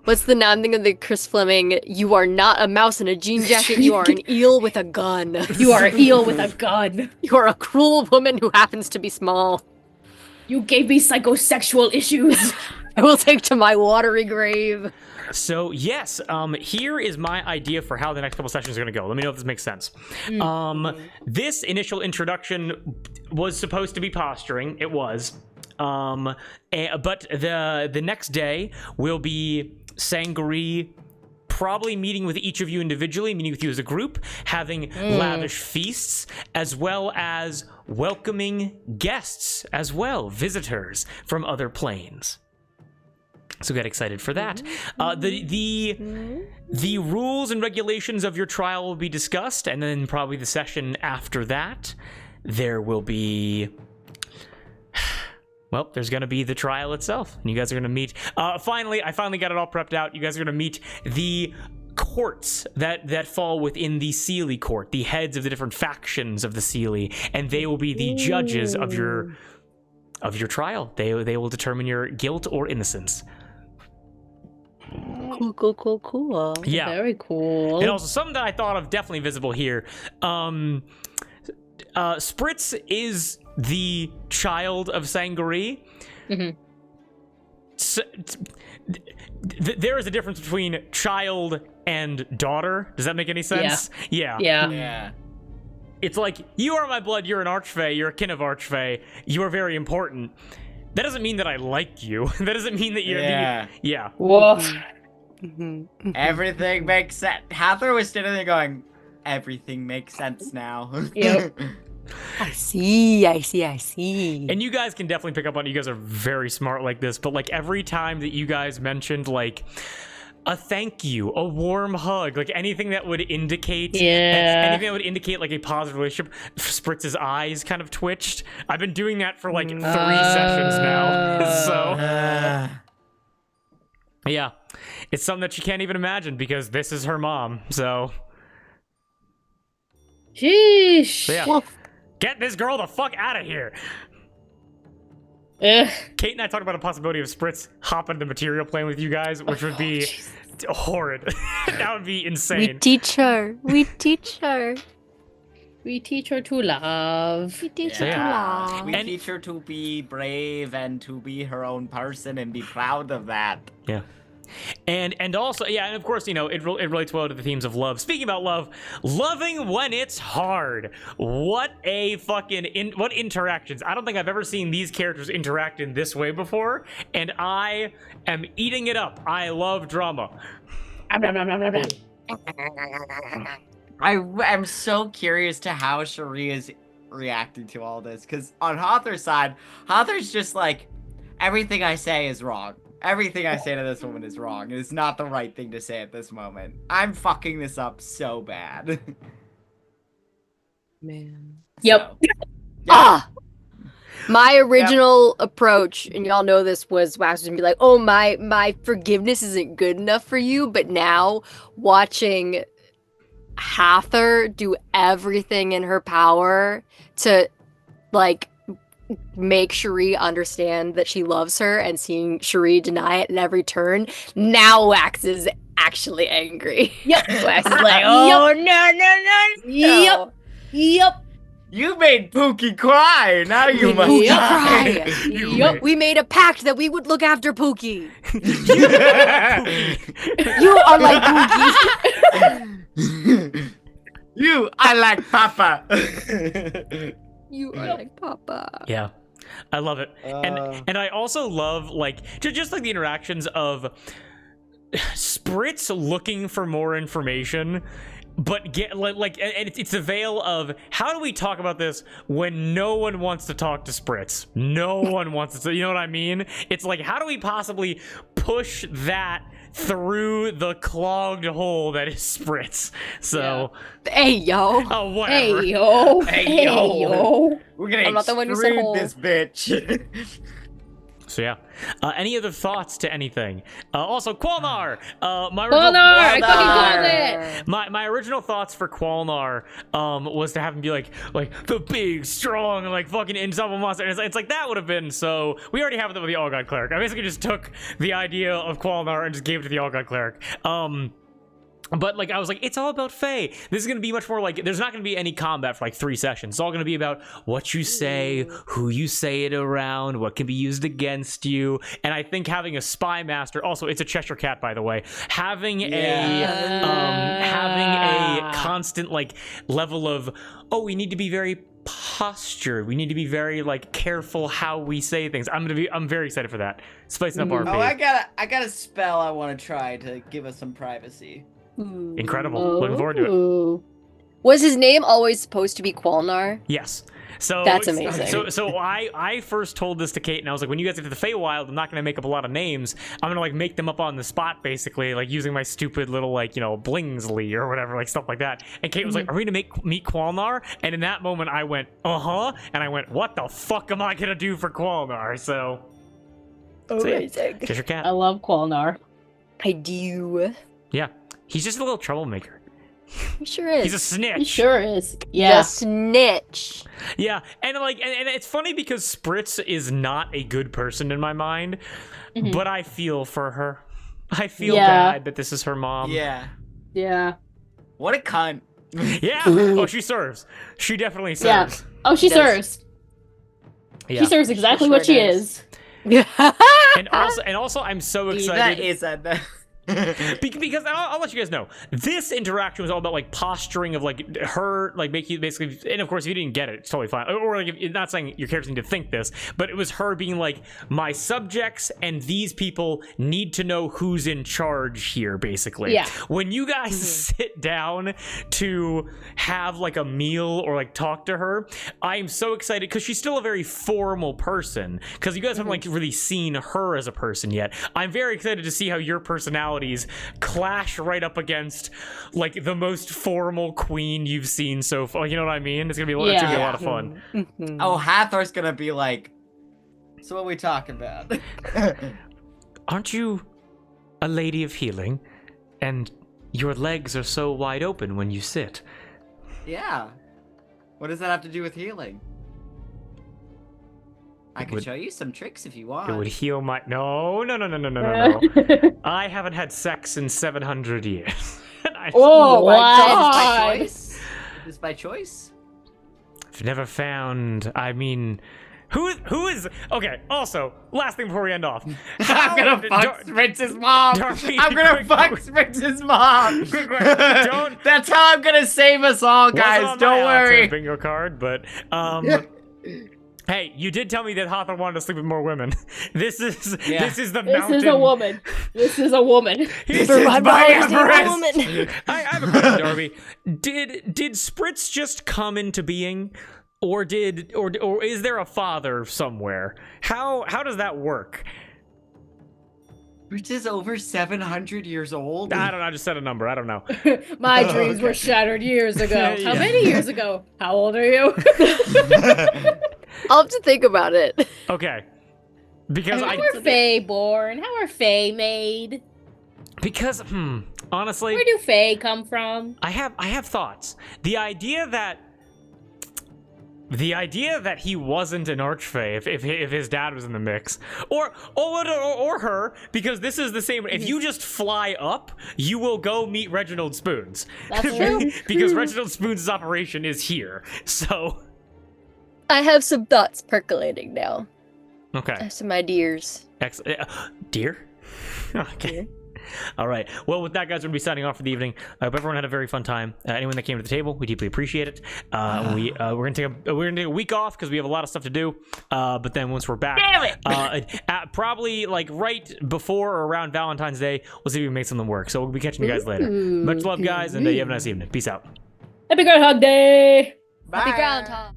What's the noun thing of the Chris Fleming? You are not a mouse in a jean jacket. You are an eel with a gun. You are an eel with a gun. You are a cruel woman who happens to be small. You gave me psychosexual issues. I will take to my watery grave. So yes, here is my idea for how the next couple sessions are going to go. Let me know if this makes sense. This initial introduction was supposed to be posturing. It was. But the next day will be Sangari probably meeting with each of you individually, meeting with you as a group, having lavish feasts, as well as welcoming guests as well, visitors from other planes. So get excited for that. The rules and regulations of your trial will be discussed, and then probably the session after that, there will be... Well, there's going to be the trial itself, and you guys are going to meet... I finally got it all prepped out. You guys are going to meet the courts that fall within the Seelie court, the heads of the different factions of the Seelie, and they will be the judges of your trial. They will determine your guilt or innocence. Cool. Yeah. Very cool. And also, something that I thought of definitely visible here. Spritz is the child of Sangaree. Mm-hmm. So, there is a difference between child and daughter. Does that make any sense? Yeah. Yeah. It's like, you are my blood, you're an Archfey, you're a kin of Archfey, you are very important. That doesn't mean that I like you. That doesn't mean that you're yeah. Woof. Everything makes sense. Hathor was sitting there going, everything makes sense now. Yep. I see. And you guys can definitely pick up on it. You guys are very smart like this, but like every time that you guys mentioned like a thank you, a warm hug, like anything that would indicate anything that would indicate like a positive relationship, Spritz's eyes kind of twitched. I've been doing that for like 3 sessions now. So yeah. It's something that she can't even imagine because this is her mom. So Sheesh. yeah. Get this girl the fuck out of here. Ugh. Kate and I talked about a possibility of Spritz hopping the material plane with you guys, which would be horrid. That would be insane. We teach her. We teach her to love. We teach her Yeah. to love. We And- teach her to be brave and to be her own person and be proud of that. Yeah. And also, yeah, and of course, you know, it relates well to the themes of love. Speaking about love, loving when it's hard. What a fucking, what interactions. I don't think I've ever seen these characters interact in this way before, and I am eating it up. I love drama. I am so curious to how Cherie is reacting to all this, because on Hathor's side, Hathor's just like, everything I say is wrong. Everything I say to this woman is wrong. It's not the right thing to say at this moment. I'm fucking this up so bad. Man. Yep. My original approach, and y'all know this, was Wax was gonna be like, "Oh, my forgiveness isn't good enough for you." But now, watching Hathor do everything in her power to, like, make Cherie understand that she loves her, and seeing Cherie deny it at every turn, now Wax is actually angry. Yep. Wax is like, "Oh no!" Yep. You made Pookie cry. Now you must Pookie cry. cry. Yep. We made a pact that we would look after Pookie. You You are like Pookie. I like Papa. You are like Papa. Yeah, I love it, and I also love like just like the interactions of Spritz looking for more information, but get like and it's a veil of how do we talk about this when no one wants to talk to Spritz? No one wants to. You know what I mean? It's like how do we possibly push that through the clogged hole that is Spritz? So Hey yo. oh whatever. Hey yo. Hey, yo. We're gonna I'm not the one who said extrude hole. this bitch. So yeah, any other thoughts to anything? Also, Qualnar. My Qualnar! I Qualnar! fucking called it. My original thoughts for Qualnar was to have him be like the big, strong, like fucking insufferable monster. And it's like that would have been so. We already have that with the All God Cleric. I basically just took the idea of Qualnar and just gave it to the All God Cleric. But like I was like, it's all about Fae. This is gonna be much more like there's not gonna be any combat for like 3 sessions. It's all gonna be about what you say, who you say it around, what can be used against you. And I think having a spy master, also it's a Cheshire cat by the way, having a constant like level of we need to be very posture. We need to be very like careful how we say things. I'm very excited for that. Spicing up RP. Oh, I got a spell I want to try to give us some privacy. Incredible. Looking forward to it. Ooh. Was his name always supposed to be Qualnar? Yes. So That's amazing. So I first told this to Kate, and I was like, when you guys get to the Feywild, I'm not gonna make up a lot of names. I'm gonna like make them up on the spot, basically, like using my stupid little like Blingsley or whatever, like stuff like that. And Kate was like, "Are we gonna meet Qualnar?" And in that moment, I went, "Uh-huh," and I went, "What the fuck am I gonna do for Qualnar?" So Amazing. kiss your cat. I love Qualnar. I do. Yeah, he's just a little troublemaker. He sure is. He's a snitch. He sure is. The Yeah. snitch. Yeah, and like, and it's funny because Spritz is not a good person in my mind, but I feel for her. I feel bad that this is her mom. Yeah. Yeah. What a cunt. Yeah. Oh, she serves. She definitely serves. Oh, she Does. serves. Yeah. She serves exactly She what she sure does. is. And also, I'm so That excited. is a... Because I'll let you guys know, this interaction was all about like posturing of like her like make you basically, and of course if you didn't get it, it's totally fine, or like if, not saying your characters need to think this, but it was her being like, my subjects and these people need to know who's in charge here, basically. Yeah. When you guys sit down to have like a meal or like talk to her, I'm so excited because she's still a very formal person, because you guys haven't like really seen her as a person yet. I'm very excited to see how your personalities clash right up against like the most formal queen you've seen so far. You know what I mean? It's gonna be, it's gonna be a lot of fun. Oh, Hathor's gonna be like, so what are we talking about? Aren't you a lady of healing? And your legs are so wide open when you sit. Yeah. What does that have to do with healing? I could show you some tricks if you want. It would heal my... No. I haven't had sex in 700 years. Oh, By what? choice? Is by choice? I've never found... I mean... Who is... Okay, also, last thing before we end off. I'm gonna fuck Spritz's mom! Darby, I'm gonna fuck Spritz's mom! Don't... That's how I'm gonna save us all, guys, Wasn't on don't my worry! bingo card, but... Hey, you did tell me that Hawthorne wanted to sleep with more women. This is the This mountain. is a woman. This is a woman. This For is my my Everest. Everest! I have a question, Darby. Did Spritz just come into being, or is there a father somewhere? How does that work? Which is over 700 years old? I don't know. I just said a number. I don't know. My dreams were shattered years ago. Yeah. How many years ago? How old are you? I'll have to think about it. Okay. Because How are Fae born? How are Fae made? honestly, Where do Fae come from? I have thoughts. The idea that he wasn't an archfey if his dad was in the mix, or her, because this is the same. If you just fly up, you will go meet Reginald Spoons. That's true. Because Reginald Spoons' operation is here. So I have some thoughts percolating now. I okay, have some ideas. dear. Okay. All right. Well, with that, guys, we're going to be signing off for the evening. I hope everyone had a very fun time. Anyone that came to the table, we deeply appreciate it. We're going to take a week off because we have a lot of stuff to do. But then once we're back, probably like right before or around Valentine's Day, we'll see if we can make something work. So we'll be catching you guys later. Much love, guys, and you have a nice evening. Peace out. Happy Groundhog Day! Bye. Happy Groundhog.